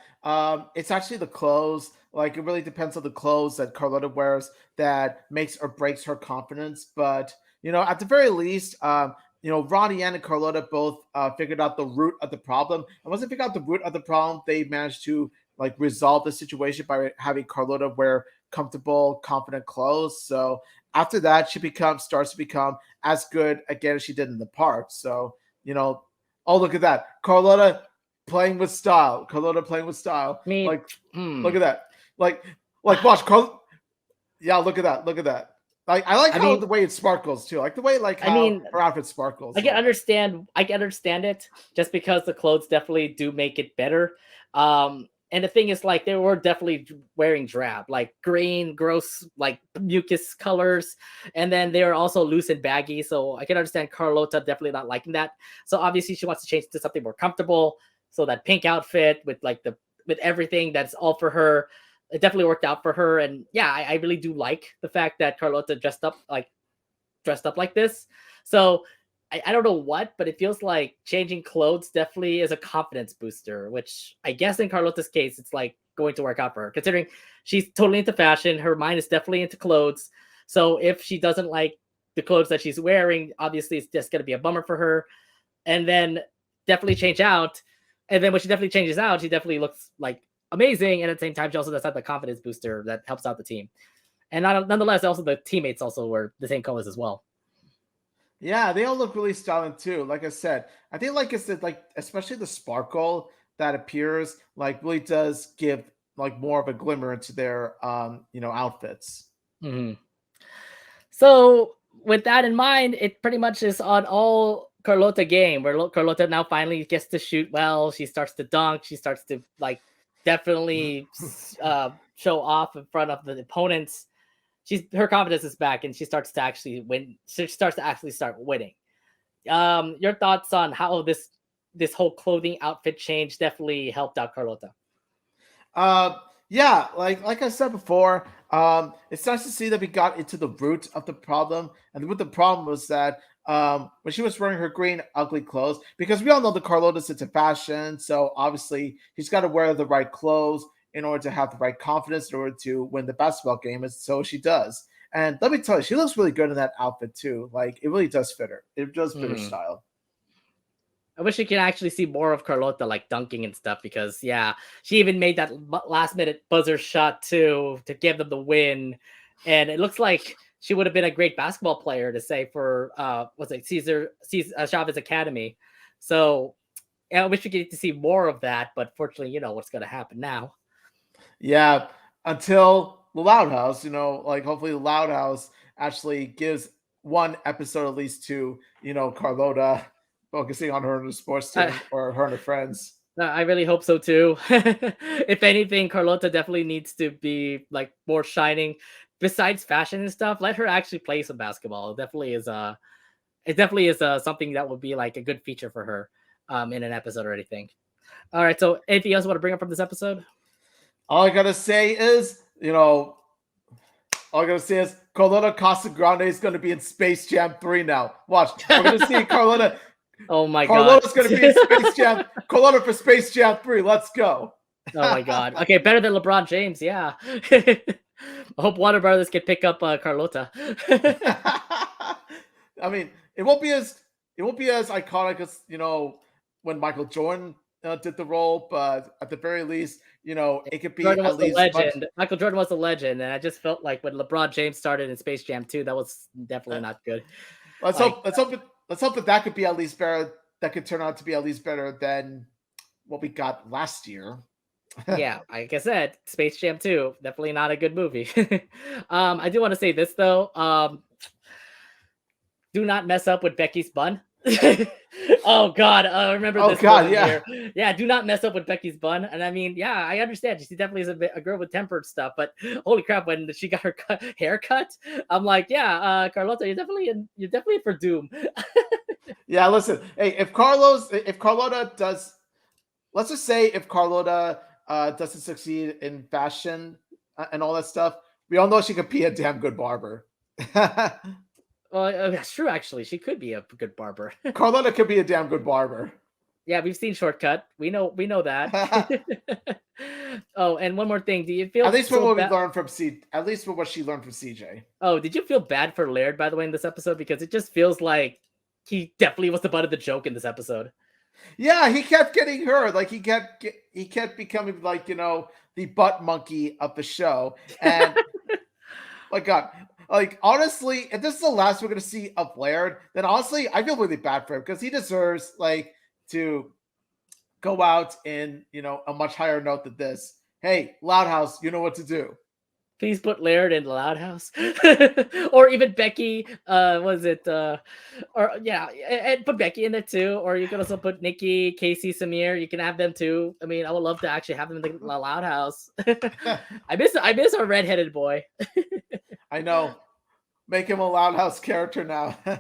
it's actually the clothes. Like it really depends on the clothes that Carlota wears that makes or breaks her confidence. But at the very least, Ronnie Ann and Carlota both figured out the root of the problem. And once they figured out the root of the problem, they managed to like resolve the situation by having Carlota wear comfortable, confident clothes. So after that, she starts to become as good again as she did in the park. So oh, look at that, Carlota playing with style. Carlota playing with style. I mean, Like, look at that. Like watch Carl. Yeah, look at that. Look at that. Like I like the way it sparkles too. Like the way how her outfit sparkles. I can understand it just because the clothes definitely do make it better. And the thing is, like, they were definitely wearing drab, like green, gross, like mucus colors. And then they were also loose and baggy. So I can understand Carlota definitely not liking that. So obviously she wants to change to something more comfortable. So that pink outfit with like with everything that's all for her, it definitely worked out for her. And yeah, I really do like the fact that Carlota dressed up like this. So I don't know what, but it feels like changing clothes definitely is a confidence booster, which I guess in Carlota's case, it's like going to work out for her, considering she's totally into fashion. Her mind is definitely into clothes. So if she doesn't like the clothes that she's wearing, obviously it's just going to be a bummer for her. And then definitely change out. And then when she definitely changes out, she definitely looks like amazing. And at the same time, she also does have the confidence booster that helps out the team. And nonetheless, also the teammates also were the same colors as well. Yeah, they all look really styling too. Like I said, I think like it's like especially the sparkle that appears like really does give like more of a glimmer into their outfits. Mm-hmm. So with that in mind, it pretty much is on all Carlota game where Carlota now finally gets to shoot well. She starts to dunk. She starts to like definitely show off in front of the opponents. Her confidence is back and she starts to actually win. She starts to actually start winning. Your thoughts on how this whole clothing outfit change definitely helped out Carlota? Yeah, like I said before, it's nice to see that we got into the root of the problem. And what the problem was that when she was wearing her green ugly clothes, because we all know the Carlota's into fashion, so obviously she's got to wear the right clothes in order to have the right confidence in order to win the basketball game, and so she does. And let me tell you, she looks really good in that outfit too. Like it really does fit her. It does fit her style. I wish you could actually see more of Carlota like dunking and stuff because yeah, she even made that last minute buzzer shot too to give them the win, and it looks like she would have been a great basketball player to say for what's it Caesar Chavez Academy. So yeah, I wish we could get to see more of that, but fortunately, you know what's going to happen now. Yeah, until the Loud House, like hopefully the Loud House actually gives one episode at least to, Carlota focusing on her in the sports team or her and her friends. I really hope so too. If anything, Carlota definitely needs to be like more shining. Besides fashion and stuff, let her actually play some basketball. It definitely is something that would be like a good feature for her in an episode or anything. All right, so anything else you want to bring up from this episode? All I gotta say is, Carlota Casagrande is going to be in Space Jam 3 now. Watch. We're going to see Carlota. Oh my God. Carlota's going to be in Space Jam. Carlota for Space Jam 3. Let's go. Oh my God. Okay, better than LeBron James. Yeah. I hope Warner Brothers can pick up Carlota. I mean, it won't be as iconic as, when Michael Jordan did the role, but at the very least, it could be Jordan was at least the legend. Michael Jordan was a legend, and I just felt like when LeBron James started in Space Jam 2, that was definitely not good. Let's hope that could be at least better. That could turn out to be at least better than what we got last year. Yeah, like I said, Space Jam 2, definitely not a good movie. I do want to say this though. Do not mess up with Becky's bun. Oh God, I remember this. Oh God, yeah, here. Yeah. Do not mess up with Becky's bun. And I mean, yeah, I understand. She definitely is a girl with tempered stuff. But holy crap, when she got her haircut, I'm like, yeah, Carlota, you're definitely for doom. Yeah, listen, hey, if Carlota does, let's just say if Carlota doesn't succeed in fashion and all that stuff, we all know she could be a damn good barber. That's true. Actually, she could be a good barber. Carlota could be a damn good barber. Yeah, we've seen Shortcut. We know that. Oh, and one more thing. Do you feel at least from what we learned from at least from what she learned from CJ? Oh, did you feel bad for Laird, by the way, in this episode? Because it just feels like he definitely was the butt of the joke in this episode. Yeah, he kept getting hurt. Like he kept becoming like the butt monkey of the show. And my God. Like, honestly, if this is the last we're going to see of Laird, then honestly, I feel really bad for him because he deserves, like, to go out in, a much higher note than this. Hey, Loud House, you know what to do. Please put Laird in the Loud House. Or even Becky, and put Becky in there too. Or you can also put Nikki, Casey, Samir. You can have them too. I mean, I would love to actually have them in the Loud House. I miss our redheaded boy. I know. Make him a Loud House character now. All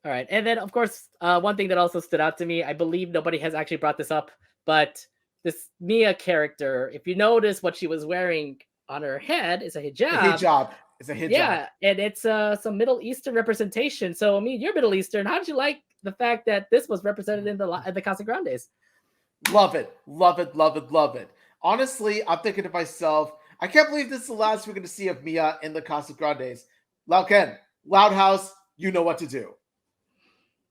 right. And then, of course, one thing that also stood out to me, I believe nobody has actually brought this up, But this Mia character, if you notice what she was wearing on her head is a hijab. A hijab. It's a hijab. Yeah, and it's some Middle Eastern representation. So I mean, you're Middle Eastern. How did you like the fact that this was represented in the Casagrandes? Love it, love it, love it, love it. Honestly, I'm thinking to myself, I can't believe this is the last we're going to see of Mia in the Casagrandes. Ken, Loud House, you know what to do.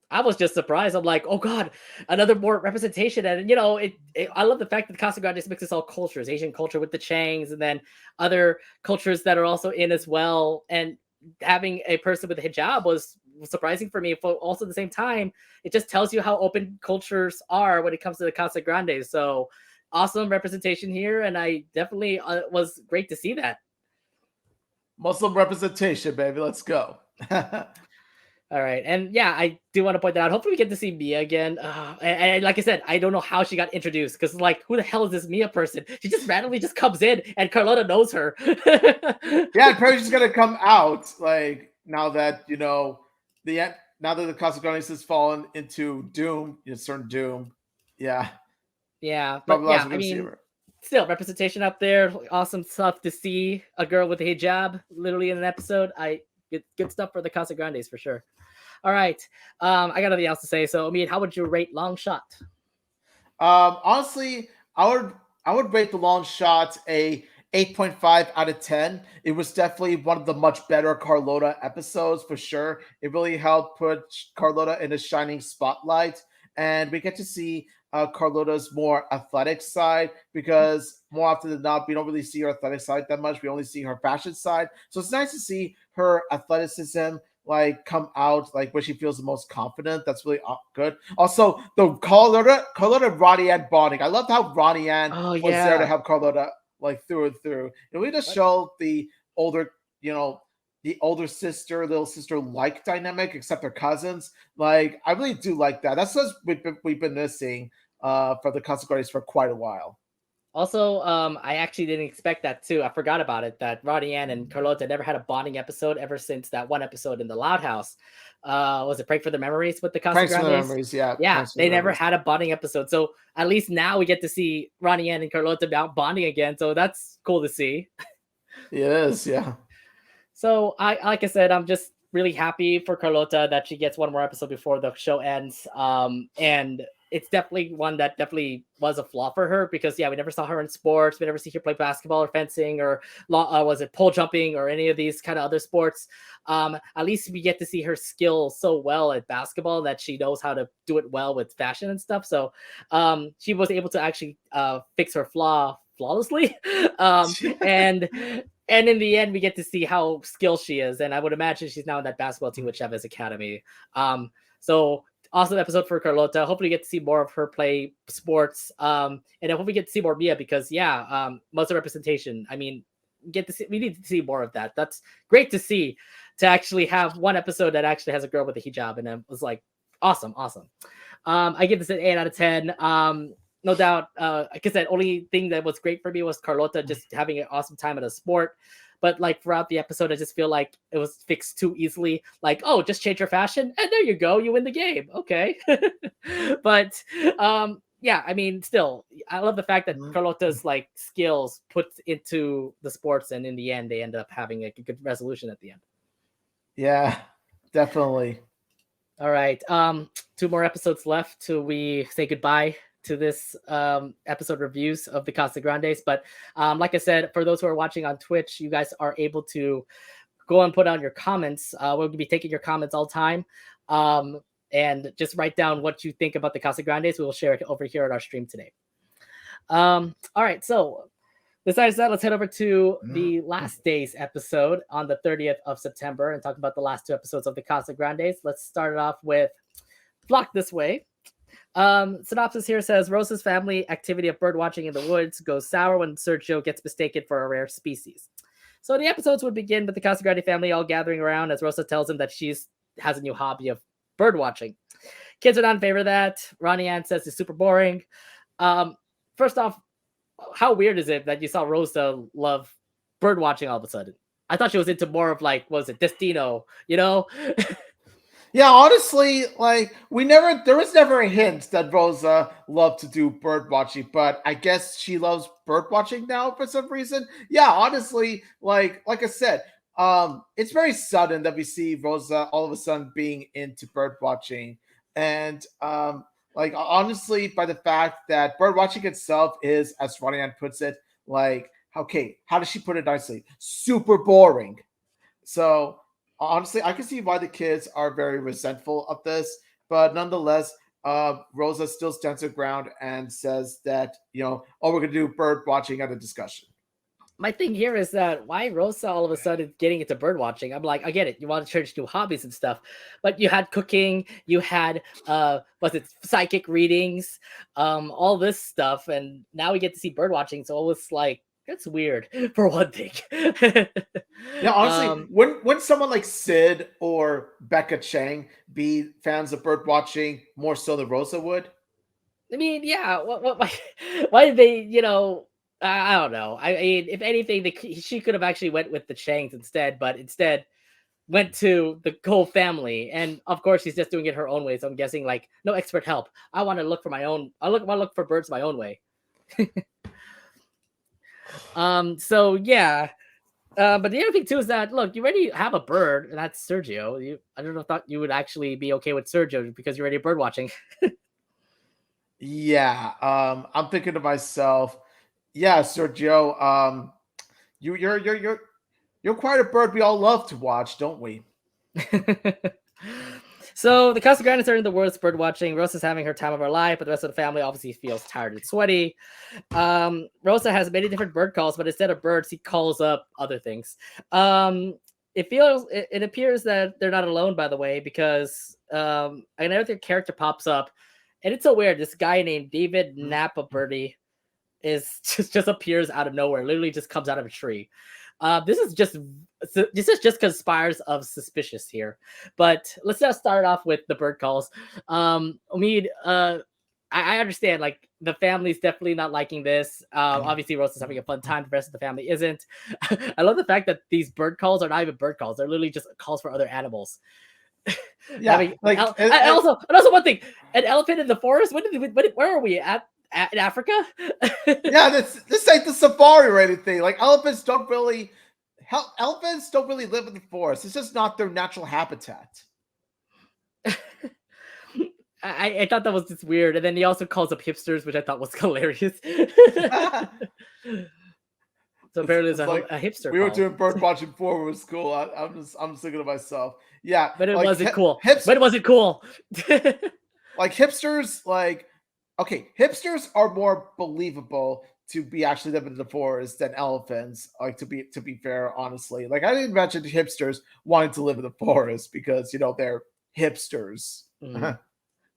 I was just surprised. I'm like, oh god, another more representation. And you know, I love the fact that the Casagrandes mixes all cultures, Asian culture with the Changs, and then other cultures that are also in as well. And having a person with a hijab was surprising for me. But also at the same time, it just tells you how open cultures are when it comes to the Casagrandes. So awesome representation here, and I definitely was great to see that. Muslim representation, baby. Let's go. All right. And yeah, I do want to point that out. Hopefully we get to see Mia again. And like I said, I don't know how she got introduced because like, who the hell is this Mia person? She just randomly just comes in and Carlota knows her. Yeah, apparently she's going to come out like now that, you know, now that the Casagrandes has fallen into doom, certain doom. Yeah. Yeah. But yeah, I mean, still representation up there. Awesome stuff to see a girl with a hijab literally in an episode. Good stuff for the Casagrandes for sure. All right. I got nothing else to say. So, I mean, how would you rate Long Shot? Honestly, I would rate the Long Shot a 8.5 out of 10. It was definitely one of the much better Carlota episodes for sure. It really helped put Carlota in a shining spotlight. And we get to see Carlota's more athletic side because more often than not, we don't really see her athletic side that much. We only see her fashion side. So it's nice to see her athleticism like come out like where she feels the most confident. That's really good. Also, the Carlota Ronnie Ann bonding. I loved how Ronnie Ann was there to help Carlota like through and through. And we just show the older, the older sister, little sister like dynamic, except they're cousins. Like I really do like that. That's what we've been missing for the Casagrandes for quite a while. Also, I actually didn't expect that too. I forgot about it that Ronnie Ann and Carlota never had a bonding episode ever since that one episode in the Loud House. Was it Prank for the Memories with the Casagrandes? Pranks for the Memories, yeah. Yeah, they never had a bonding episode. So at least now we get to see Ronnie Ann and Carlota out bonding again. So that's cool to see. It is, yeah. So like I said, I'm just really happy for Carlota that she gets one more episode before the show ends. And it's definitely one that definitely was a flaw for her because we never saw her in sports. We never see her play basketball or fencing or was it pole jumping or any of these kind of other sports. At least we get to see her skill so well at basketball that she knows how to do it well with fashion and stuff. So she was able to actually fix her flaw flawlessly. And in the end, we get to see how skilled she is. And I would imagine she's now in that basketball team with Chavez Academy. So awesome episode for Carlota. Hopefully, we get to see more of her play sports. And I hope we get to see more Mia because, Muslim representation. I mean, we need to see more of that. That's great to see to actually have one episode that actually has a girl with a hijab. And it was like, awesome. I give this an 8 out of 10. No doubt. Like I said, only thing that was great for me was Carlota just having an awesome time at a sport. But like throughout the episode, I just feel like it was fixed too easily. Like, oh, just change your fashion, and there you go, you win the game. Okay. But I mean, still, I love the fact that Carlota's like skills put into the sports, and in the end, they end up having a good resolution at the end. Yeah, definitely. All right. 2 more episodes left till we say goodbye to this episode reviews of the Casagrandes. But like I said, for those who are watching on Twitch, you guys are able to go and put on your comments. We'll be taking your comments all time. And just write down what you think about the Casagrandes. We will share it over here at our stream today. All right, so besides that, let's head over to the last day's episode on the 30th of September and talk about the last 2 episodes of the Casagrandes. Let's start it off with Flock This Way. Synopsis here says Rosa's family activity of bird watching in the woods goes sour when Sergio gets mistaken for a rare species. So the episodes would begin with the Casagrande family all gathering around as Rosa tells him that she's has a new hobby of bird watching. Kids are not in favor of that. Ronnie Ann says it's super boring. First off, how weird is it that you saw Rosa love bird watching all of a sudden? I thought she was into more of like, was it Destino, Yeah, honestly, like there was never a hint that Rosa loved to do bird watching, but I guess she loves bird watching now for some reason. Yeah, honestly, like I said, it's very sudden that we see Rosa all of a sudden being into bird watching, and like honestly, by the fact that bird watching itself is, as Ryan puts it, like okay, how does she put it nicely? Super boring. So honestly, I can see why the kids are very resentful of this, but nonetheless, Rosa still stands her ground and says that oh, we're gonna do bird watching at a discussion. My thing here is that why Rosa all of a sudden getting into bird watching? I'm like, I get it, you want to church do hobbies and stuff, but you had cooking, you had was it psychic readings, all this stuff, and now we get to see bird watching. So it was like it's weird for one thing. Yeah, honestly, um, when someone like Sid or Becca Chang be fans of bird watching more so than Rosa would. I mean, yeah. Why did they? I don't know. I mean, if anything, she could have actually went with the Changs instead, but instead went to the whole family. And of course, she's just doing it her own way. So I'm guessing like no expert help. I want to look for my own. Want to look for birds my own way. So yeah. But the other thing too is that look, you already have a bird, and that's Sergio. I don't know, thought you would actually be okay with Sergio because you're already bird watching. Yeah, I'm thinking to myself, yeah, Sergio, you're quite a bird we all love to watch, don't we? So the Casagrandes are in the woods bird watching. Rosa's having her time of her life, but the rest of the family obviously feels tired and sweaty. Rosa has many different bird calls, but instead of birds, he calls up other things. It appears that they're not alone, by the way, because another character pops up, and it's so weird. This guy named David Napa Birdie is just appears out of nowhere. Literally, just comes out of a tree. This is just conspires of suspicious here, but let's just start off with the bird calls. Omid, I understand like the family's definitely not liking this. Obviously, Rosa's having a fun time. The rest of the family isn't. I love the fact that these bird calls are not even bird calls; they're literally just calls for other animals. Yeah, like and also one thing: an elephant in the forest. Where are we at? In Africa? Yeah, this ain't the safari or anything. Like elephants don't really live in the forest. It's just not their natural habitat. I thought that was just weird, and then he also calls up hipsters, which I thought was hilarious. So apparently, there's like, a hipster. We were doing bird watching before we were school. I'm thinking to myself, yeah, but it like, wasn't cool. But it wasn't cool. Like hipsters, like okay, hipsters are more believable to be actually living in the forest than elephants. Like to be fair, honestly, like I didn't imagine hipsters wanting to live in the forest because they're hipsters. Well,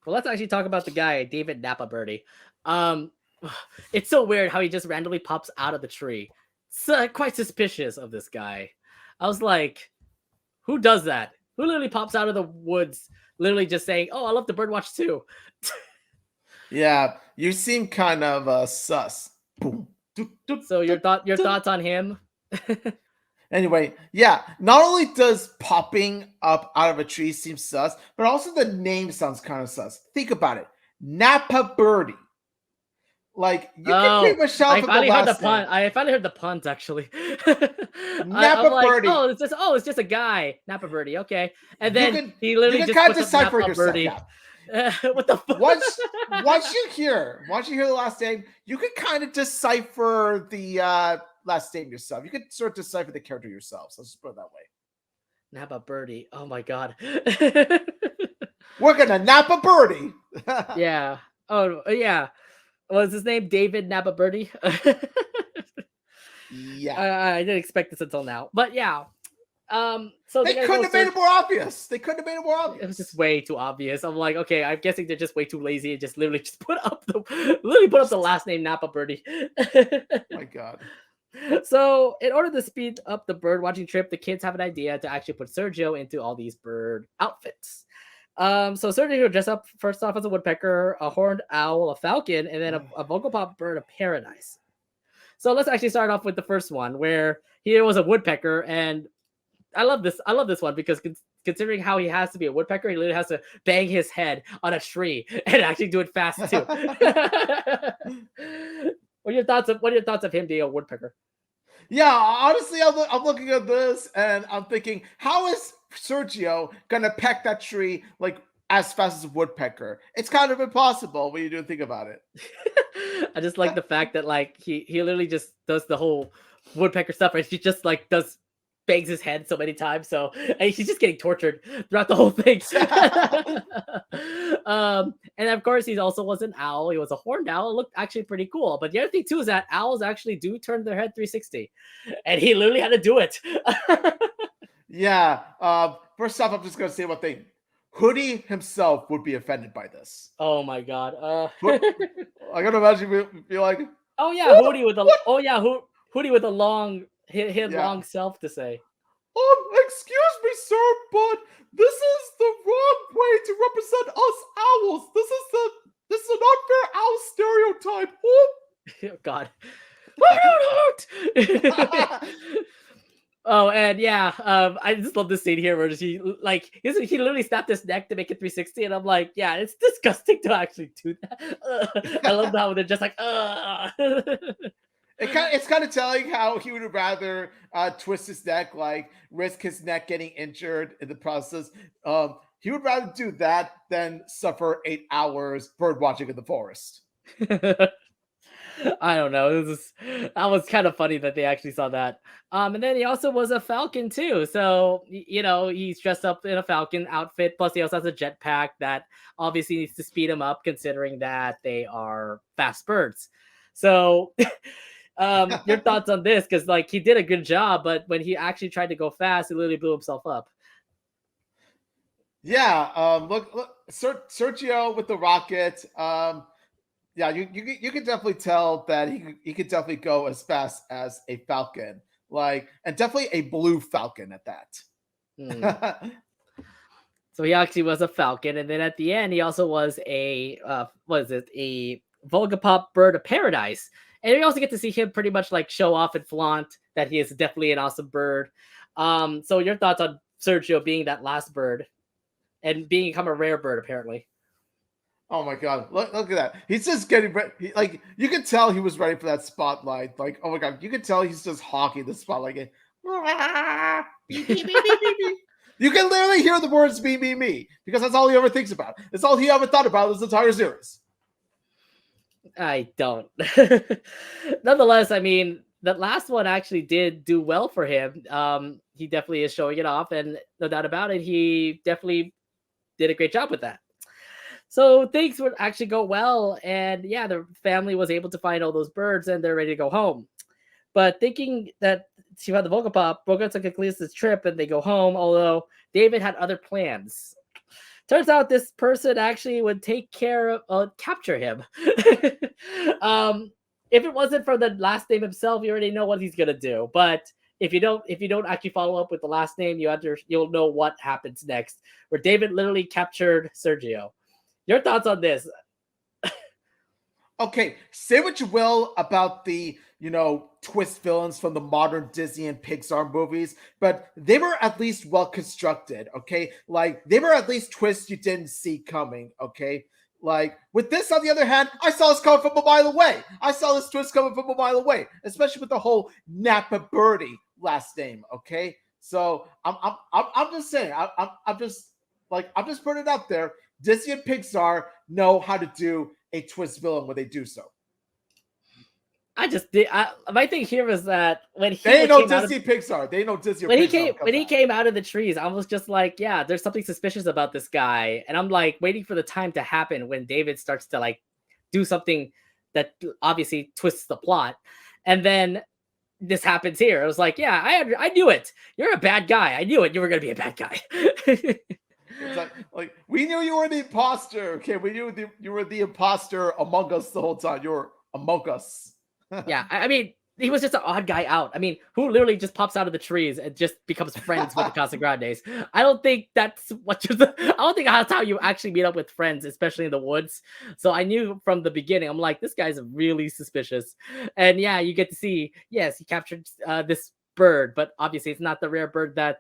let's actually talk about the guy, David Napa Birdie. It's so weird how he just randomly pops out of the tree. So quite suspicious of this guy. I was like, who does that? Who literally pops out of the woods, literally just saying, "Oh, I love to birdwatch too." Yeah, you seem kind of sus. So your thoughts on him? Anyway, yeah, not only does popping up out of a tree seem sus, but also the name sounds kind of sus. Think about it. Napa Birdie. Like you can pretty much shout I finally heard the pun. I finally heard the puns actually. Napa like, Birdie. It's just a guy, Napa Birdie. Okay, and then he literally just kind of puts up decipher Napa yourself. Birdie. Yeah. What the fuck? Once you hear the last name, you can kind of decipher the last name yourself. You can sort of decipher the character yourself. So let's just put it that way. Napa Birdie. Oh my god. We're gonna Napa Birdie. Yeah. Oh yeah. Was his name David Napa Birdie? Yeah. I didn't expect this until now, but yeah. So they couldn't have made it more obvious. It was just way too obvious. I'm like, okay, I'm guessing they're just way too lazy and just literally just put up the last name Napa Birdie. My God. So in order to speed up the bird watching trip, the kids have an idea to actually put Sergio into all these bird outfits. So Sergio will dress up first off as a woodpecker, a horned owl, a falcon, and then a vocal pop bird of paradise. So let's actually start off with the first one, where he was a woodpecker, and I love this. I love this one because considering how he has to be a woodpecker, he literally has to bang his head on a tree and actually do it fast too. What are your thoughts of him being a woodpecker? Yeah, honestly, I'm looking at this and I'm thinking, how is Sergio gonna peck that tree like as fast as a woodpecker? It's kind of impossible when you do think about it. I just like the fact that like he literally just does the whole woodpecker stuff, and he just like does bangs his head so many times. So and he's just getting tortured throughout the whole thing. And of course, he also was an owl. He was a horned owl. It looked actually pretty cool. But the other thing too is that owls actually do turn their head 360, and he literally had to do it. Yeah. First off, I'm just gonna say one thing. Hoodie himself would be offended by this. Oh my god. I gotta imagine be like, oh yeah, Hootie with a Hootie with a long long self to say. Excuse me, sir, but this is the wrong way to represent us owls. This is an unfair owl stereotype. Oh god. Oh, and yeah, I just love this scene here where he literally snapped his neck to make it 360, and I'm like, yeah, it's disgusting to actually do that. I love how they're just like, It's kind of telling how he would rather twist his neck, like risk his neck getting injured in the process. He would rather do that than suffer 8 hours bird watching in the forest. I don't know. That was kind of funny that they actually saw that. And then he also was a falcon too. So he's dressed up in a falcon outfit. Plus, he also has a jetpack that obviously needs to speed him up, considering that they are fast birds. So, your thoughts on this? Because like he did a good job, but when he actually tried to go fast, he literally blew himself up. Yeah. Look, Sergio with the rocket. Yeah, you can definitely tell that he could definitely go as fast as a falcon, and definitely a blue falcon at that. So he actually was a falcon, and then at the end he also was a a Volgapop bird of paradise, and we also get to see him pretty much like show off and flaunt that he is definitely an awesome bird. So your thoughts on Sergio being that last bird and become a rare bird apparently? Oh my god, look at that. He's just getting ready. You can tell he was ready for that spotlight. Like, oh my god, you can tell he's just hawking the spotlight. You can literally hear the words "me, me, me" because that's all he ever thinks about. It's all he ever thought about this entire series. I don't. Nonetheless, I mean, that last one actually did do well for him. He definitely is showing it off, and no doubt about it, he definitely did a great job with that. So things would actually go well, and yeah, the family was able to find all those birds, and they're ready to go home. But thinking that she had the Volgapop, Boga completes this trip, and they go home. Although David had other plans. Turns out this person actually would take care of capture him. If it wasn't for the last name himself, you already know what he's gonna do. But if you don't actually follow up with the last name, you'll know what happens next. Where David literally captured Sergio. Your thoughts on this? Okay, say what you will about the twist villains from the modern Disney and Pixar movies, but they were at least well constructed. Okay, like they were at least twists you didn't see coming. Okay, like with this, on the other hand, I saw this coming from a mile away. I saw this twist coming from a mile away, especially with the whole Napa Birdie last name. Okay, so I'm just saying, I'm just putting it out there. Disney and Pixar know how to do a twist villain when they do so. My thing here is that when they know Disney Pixar, they know Disney. When he came out of the trees, I was just like, yeah, there's something suspicious about this guy, and I'm like waiting for the time to happen when David starts to like do something that obviously twists the plot, and then this happens here. I was like, yeah, I knew it. You're a bad guy. I knew it. You were gonna be a bad guy. It's like we knew you were the imposter. Okay, we knew you were the imposter among us the whole time. You were among us. Yeah, I mean, he was just an odd guy out. I mean, who literally just pops out of the trees and just becomes friends with the Casagrandes. I don't think that's how you actually meet up with friends, especially in the woods. So I knew from the beginning, I'm like, this guy's really suspicious. And yeah, you get to see, yes, he captured this bird, but obviously it's not the rare bird that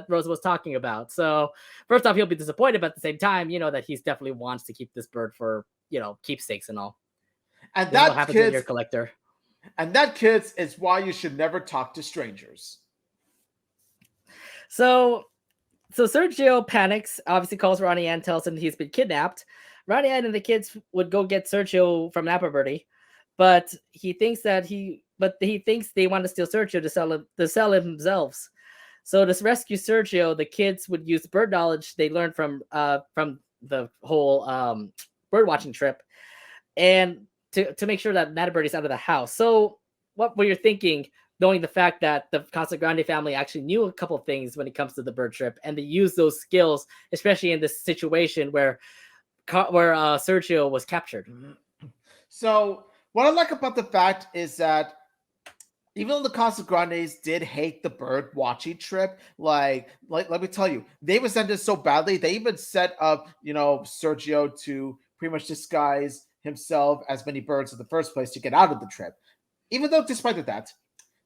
Rosa was talking about. So first off, he'll be disappointed, but at the same time, that he's definitely wants to keep this bird for keepsakes and all. And This is what that, happens when you're kids, a collector. is why you should never talk to strangers. So Sergio panics, obviously calls Ronnie Ann, tells him he's been kidnapped. Ronnie Ann and the kids would go get Sergio from Napa Birdie, but he thinks they want to steal Sergio to sell him themselves. So to rescue Sergio, the kids would use bird knowledge they learned from the whole bird watching trip, and to make sure that Napa Birdie's out of the house. So what were you thinking, knowing the fact that the Casagrande family actually knew a couple of things when it comes to the bird trip, and they used those skills, especially in this situation where Sergio was captured? So what I like about the fact is that even though the Casagrandes did hate the bird watching trip, like let me tell you, they resented it so badly. They even set up, Sergio to pretty much disguise himself as many birds in the first place to get out of the trip. Even though, despite that,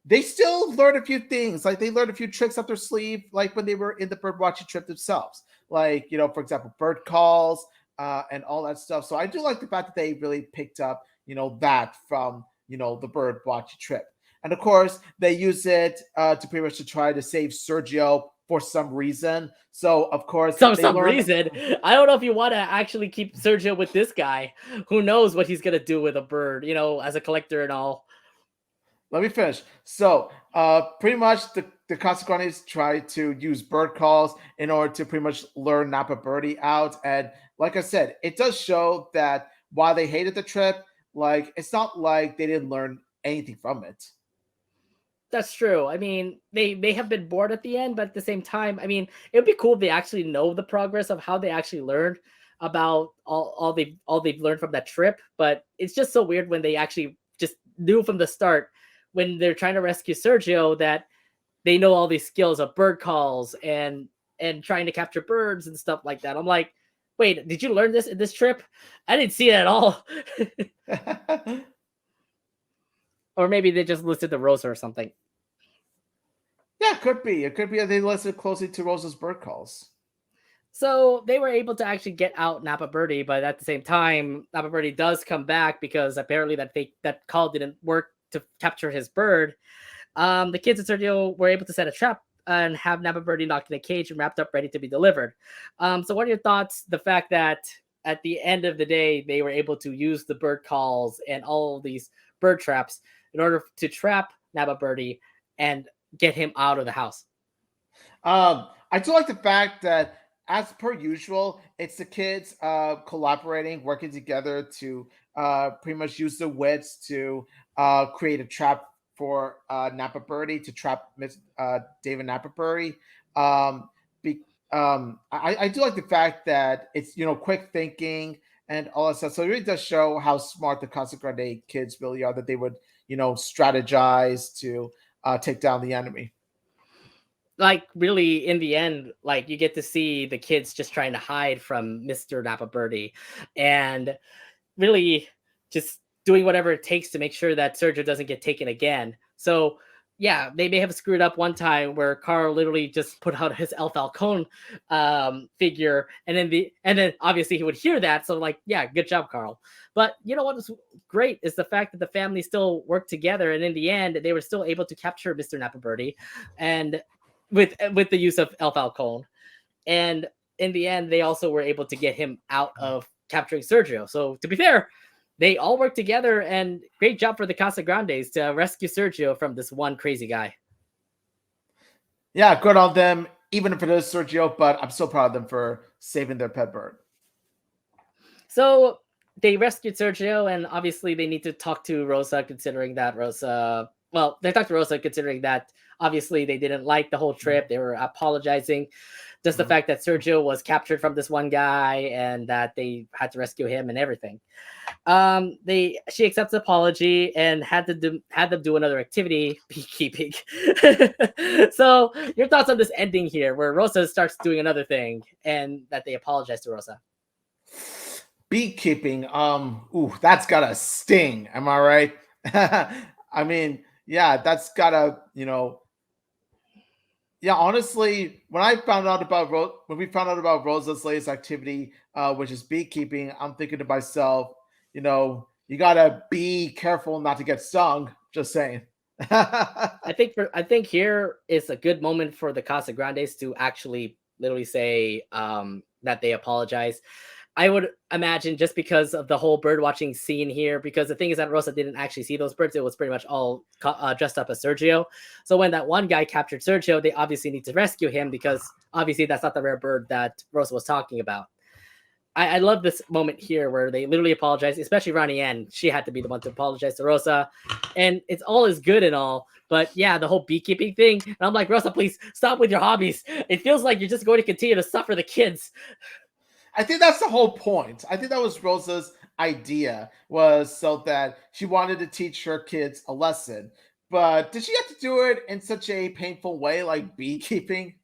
they still learned a few things. Like they learned a few tricks up their sleeve, like when they were in the bird watching trip themselves. Like, for example, bird calls and all that stuff. So I do like the fact that they really picked up, that from, the bird watching trip. And of course, they use it to pretty much to try to save Sergio for some reason. So of course, some reason. I don't know if you want to actually keep Sergio with this guy. Who knows what he's gonna do with a bird, as a collector and all. Let me finish. So pretty much the Casagrandes try to use bird calls in order to pretty much lure Napa Birdie out. And like I said, it does show that while they hated the trip, like it's not like they didn't learn anything from it. That's true. I mean, they may have been bored at the end, but at the same time, I mean, it would be cool if they actually know the progress of how they actually learned about all they've learned from that trip. But it's just so weird when they actually just knew from the start, when they're trying to rescue Sergio, that they know all these skills of bird calls and trying to capture birds and stuff like that. I'm like, wait, did you learn this in this trip? I didn't see it at all. Or maybe they just listened to Rosa or something. Yeah, it could be. It could be that they listened closely to Rosa's bird calls. So they were able to actually get out Napa Birdie, but at the same time, Napa Birdie does come back because apparently that call didn't work to capture his bird. The kids at Sergio were able to set a trap and have Napa Birdie locked in a cage and wrapped up, ready to be delivered. So what are your thoughts? The fact that at the end of the day, they were able to use the bird calls and all of these bird traps in order to trap Napa Birdie and get him out of the house. I do like the fact that, as per usual, it's the kids collaborating, working together to pretty much use the wits to create a trap for Napa Birdie, to trap David Napa Birdie. I do like the fact that it's quick thinking and all that stuff. So it really does show how smart the Casagrande kids really are, that they would strategize to take down the enemy. Like, really, in the end, like, you get to see the kids just trying to hide from Mr. Napa Birdie and really just doing whatever it takes to make sure that Sergio doesn't get taken again. So yeah, they may have screwed up one time where Carl literally just put out his El Falcone figure, and then obviously he would hear that. So like, yeah, good job, Carl. But you know what was great is the fact that the family still worked together, and in the end, they were still able to capture Mr. Napa Birdie, and with the use of El Falcone, and in the end, they also were able to get him out of capturing Sergio. So to be fair, they all worked together, and great job for the Casagrandes to rescue Sergio from this one crazy guy. Yeah, good on them, even if it is Sergio, but I'm so proud of them for saving their pet bird. So they rescued Sergio, and obviously they need to talk to Rosa, considering that they talked to Rosa considering that obviously they didn't like the whole trip. They were apologizing. Just the fact that Sergio was captured from this one guy and that they had to rescue him and everything. She accepts the apology and had them do another activity, beekeeping. So your thoughts on this ending here, where Rosa starts doing another thing and that they apologize to Rosa? Beekeeping, that's gotta sting. Am I right? I mean, yeah, that's gotta, yeah, honestly, when I found out about when we found out about Rosa's latest activity, which is beekeeping, I'm thinking to myself, you gotta be careful not to get stung. Just saying. I think here is a good moment for the Casagrandes to actually literally say that they apologize. I would imagine just because of the whole bird watching scene here, because the thing is that Rosa didn't actually see those birds. It was pretty much all dressed up as Sergio. So when that one guy captured Sergio, they obviously need to rescue him because obviously that's not the rare bird that Rosa was talking about. I love this moment here where they literally apologize, especially Ronnie Ann. She had to be the one to apologize to Rosa. And it's all is good and all. But yeah, the whole beekeeping thing. And I'm like, Rosa, please stop with your hobbies. It feels like you're just going to continue to suffer the kids. I think that's the whole point. I think that was Rosa's idea, was so that she wanted to teach her kids a lesson. But did she have to do it in such a painful way, like beekeeping?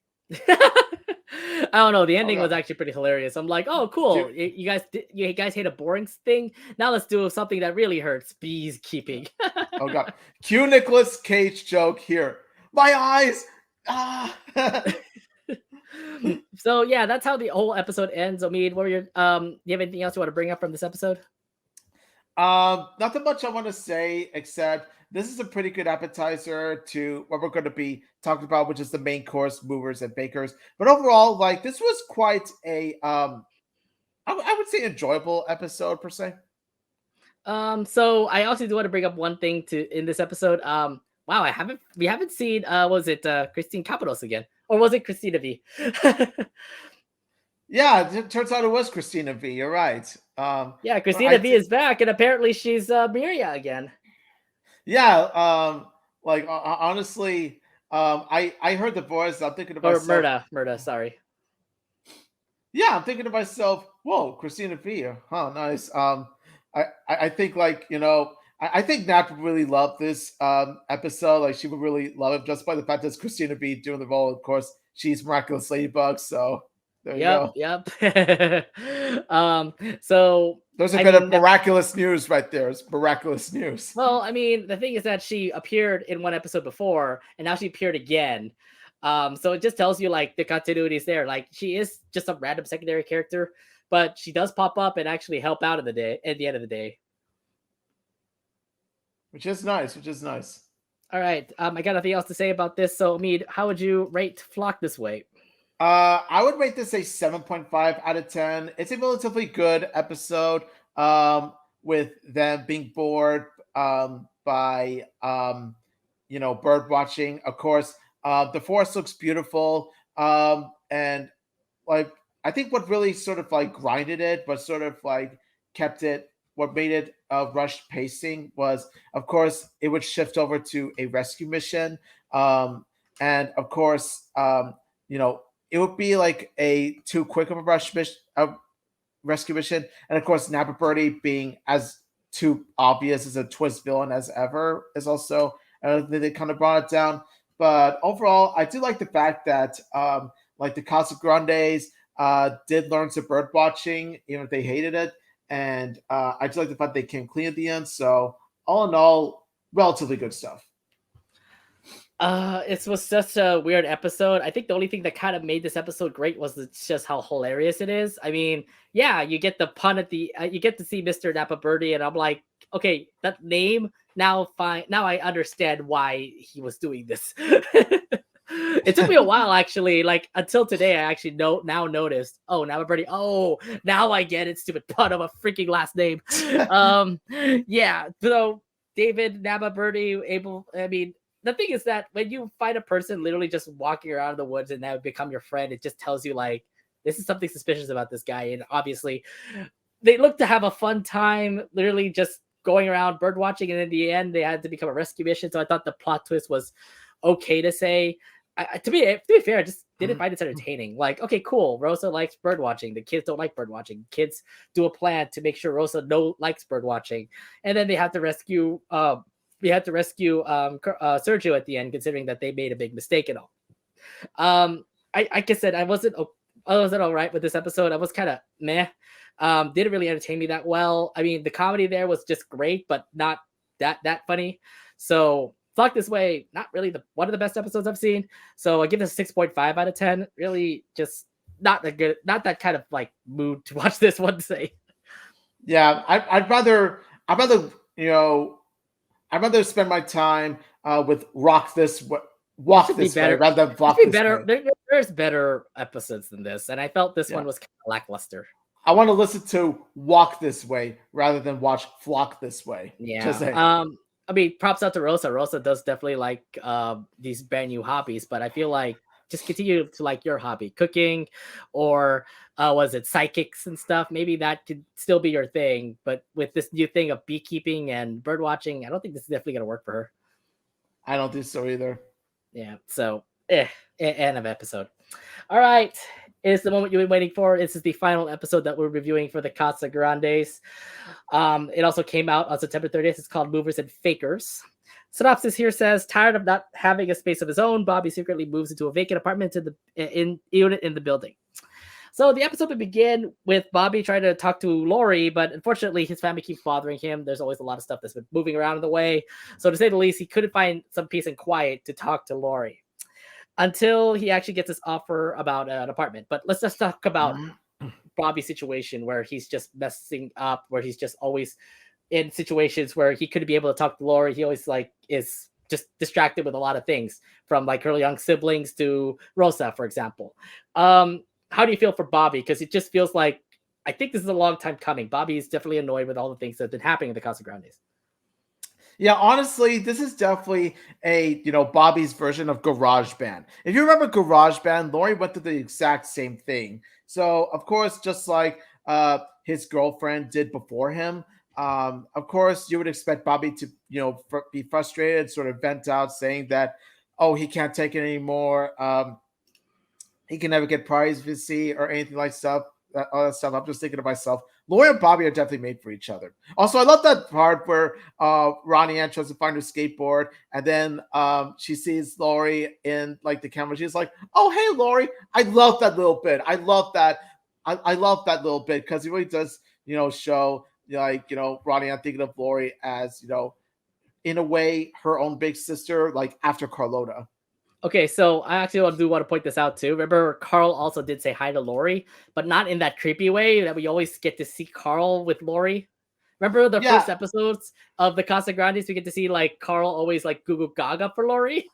I don't know. The Oh ending was god. actually pretty hilarious. I'm like, oh, Do, cool. You guys hate a boring thing. Now let's do something that really hurts: bees keeping. oh god. Cue Nicolas Cage joke here. My eyes. Ah. So yeah, that's how the whole episode ends. Omid, what were your do you have anything else you want to bring up from this episode? Nothing much I want to say except this is a pretty good appetizer to what we're going to be talking about, which is the main course, movers and bakers. But overall, like this was quite a I would say enjoyable episode per se. So I also do want to bring up one thing to in this episode. Wow, we haven't seen was it Christine Capados again? Or was it Christina V? Yeah, it turns out it was Christina V. You're right. Yeah, But Christina V is back, and apparently she's Miria again. yeah, like honestly, I heard the voice. I'm thinking to Or myself, Murda, sorry. yeah, I'm thinking to myself, whoa, Christina V. Huh, nice. I think like I think Nat would really love this episode. Like she would really love it just by the fact that it's Christina V doing the role. Of course, she's Miraculous Ladybug, so there you Yep, go. yep. So There's a I bit of mean, miraculous news right there. It's miraculous news. well, I mean, the thing is that she appeared in one episode before, and now she appeared again. So it just tells you like the continuity is there. Like she is just a random secondary character, but she does pop up and actually help out at the end of the day. Which is nice. Which is nice. All right. I got nothing else to say about this. So, Mead, how would you rate Flock this way? I would rate this a 7.5 out of 10. It's a relatively good episode. With them being bored by bird watching. Of course, the forest looks beautiful. And like I think what really sort of like grinded it, but sort of like kept it. What made it rushed pacing was, of course, it would shift over to a rescue mission, and of course, you know, it would be like a too quick of a rescue mission, and of course, Napa Birdie being as too obvious as a twist villain as ever is also they kind of brought it down. But overall, I do like the fact that like the Casagrandes did learn some bird watching, even if they hated it, and I just like the fact they came clean at the end. So all in all, relatively good stuff. It was such a weird episode. I think the only thing that kind of made this episode great was just how hilarious it is. I mean, yeah, you get the pun at the, you get to see Mr. Napa Birdie, and I'm like, okay, that name now fine. Now I understand why he was doing this. It took me a while actually, like until today. I actually now noticed. Oh, Napa Birdie. Oh, now I get it. Stupid pun of a freaking last name. Yeah. So David Napa Birdie able. I mean, the thing is that when you find a person literally just walking around in the woods and that would become your friend, it just tells you like this is something suspicious about this guy. And obviously, they look to have a fun time, literally just going around bird watching, and in the end, they had to become a rescue mission. So I thought the plot twist was okay to say. To be fair, I just didn't find it entertaining. Like, okay, cool. Rosa likes bird watching. The kids don't like bird watching. Kids do a plan to make sure Rosa likes bird watching, and then they have to rescue. We had to rescue Sergio at the end, considering that they made a big mistake and all. Like I said, I wasn't all right with this episode. I was kind of meh. Didn't really entertain me that well. I mean, the comedy there was just great, but not that funny. So Flock This Way, not really one of the best episodes I've seen. So I give this a 6.5 out of 10. Really, just not that good, not that kind of like mood to watch this one. Say, Yeah, I'd rather I'd rather spend my time with it Walk should be This Way better. rather than It should Flock be This better. Way. There's better episodes than this, and I felt this Yeah, one was kind of lackluster. I want to listen to Walk This Way rather than watch Flock This Way. Just Yeah. saying. I mean, props out to Rosa. Rosa does definitely like these brand new hobbies, but I feel like just continue to like your hobby, cooking, or was it psychics and stuff? Maybe that could still be your thing. But with this new thing of beekeeping and bird watching, I don't think this is definitely gonna work for her. I don't think so either. Yeah. So, end of episode. All right. It's the moment you've been waiting for. This is the final episode that we're reviewing for the Casagrandes. It also came out on September 30th. It's called Movers and Fakers. Synopsis here says, tired of not having a space of his own, Bobby secretly moves into a vacant apartment in the building. So the episode would begin with Bobby trying to talk to Lori, but unfortunately his family keeps bothering him. There's always a lot of stuff that's been moving around in the way. So to say the least, he couldn't find some peace and quiet to talk to Lori until he actually gets this offer about an apartment. But let's just talk about Bobby's situation where he's just messing up, where he's just always in situations where he couldn't be able to talk to Lori. He always like is just distracted with a lot of things, from like her young siblings to Rosa, for example. How do you feel for Bobby? Because it just feels like, I think this is a long time coming. Bobby is definitely annoyed with all the things that have been happening in the Casagrandes. Yeah, honestly, this is definitely a Bobby's version of Garage Band. If you remember Garage Band, Lori went through the exact same thing. So of course, just like his girlfriend did before him, of course you would expect Bobby to be frustrated, sort of vent out, saying that he can't take it anymore. He can never get privacy or anything like all that stuff. I'm just thinking to myself, Lori and Bobby are definitely made for each other. Also, I love that part where Ronnie Ann tries to find her skateboard, and then she sees Lori in like the camera. She's like, "Oh, hey, Lori!" I love that little bit. I love that. I love that little bit because it really does, show Ronnie Ann thinking of Lori as in a way her own big sister, like after Carlota. Okay, so I actually do want to point this out too. Remember, Carl also did say hi to Lori, but not in that creepy way that we always get to see Carl with Lori. Remember the Yeah, first episodes of the Casagrandes? We get to see like Carl always like Goo Goo Gaga for Lori.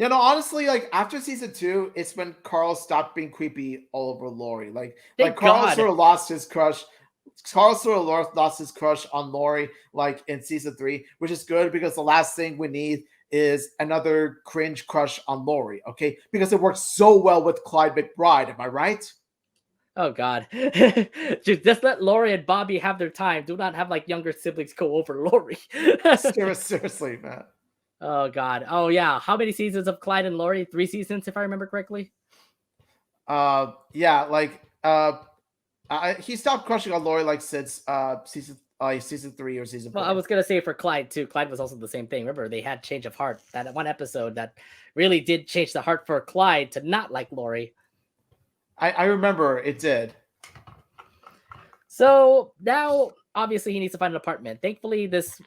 honestly, like after season 2, it's when Carl stopped being creepy all over Lori. Like Thank Carl God. sort of lost his crush. Carl sort of lost his crush on Lori, like in season 3, which is good because the last thing we need is another cringe crush on Lori. Okay, because it works so well with Clyde McBride. Am I right? Oh God. Just let Lori and Bobby have their time. Do not have like younger siblings go over Lori. Seriously, man. Oh God. Oh yeah. How many seasons of Clyde and Lori? 3 seasons, if I remember correctly. Yeah, like he stopped crushing on Lori like since season 3 or season Well, 4. I was gonna say for Clyde too. Clyde was also the same thing. Remember, they had change of heart. That one episode that really did change the heart for Clyde to not like Lori. I remember it did. So now, obviously, he needs to find an apartment. Thankfully, this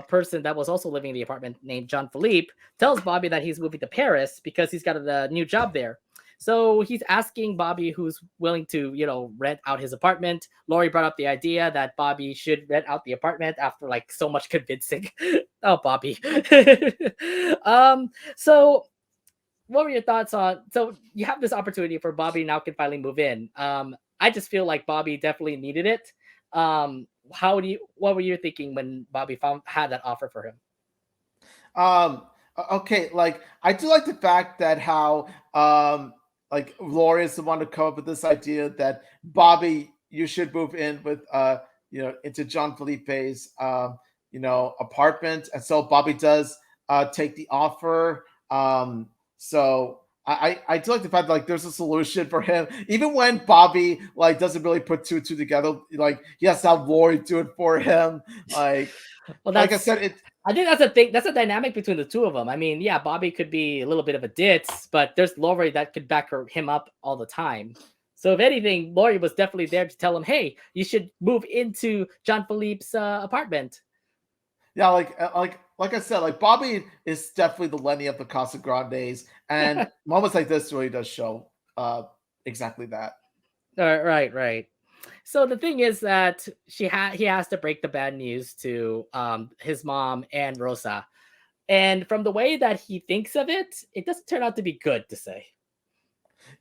person that was also living in the apartment, named John Philippe, tells Bobby that he's moving to Paris because he's got a new job there. So he's asking Bobby who's willing to, rent out his apartment. Lori brought up the idea that Bobby should rent out the apartment after like so much convincing. Oh, Bobby. So what were your thoughts on? So you have this opportunity for Bobby now can finally move in. I just feel like Bobby definitely needed it. What were you thinking when Bobby had that offer for him? Okay, like I do like the fact that how like Lori is the one to come up with this idea that Bobby, you should move in with into John Felipe's apartment, and so Bobby does take the offer. So I do like the fact that, like, there's a solution for him, even when Bobby like doesn't really put two and two together. Like he has to have Lori do it for him. Well, Like I said, it I think that's a thing. That's a dynamic between the two of them. I mean, yeah, Bobby could be a little bit of a ditz, but there's Lori that could back him up all the time. So if anything, Lori was definitely there to tell him, "Hey, you should move into John Philippe's apartment." Yeah, like I said, like Bobby is definitely the Lenny of the Casagrandes, and moments like this really does show exactly that. Right. So the thing is that he has to break the bad news to his mom and Rosa. And from the way that he thinks of it, it doesn't turn out to be good to say.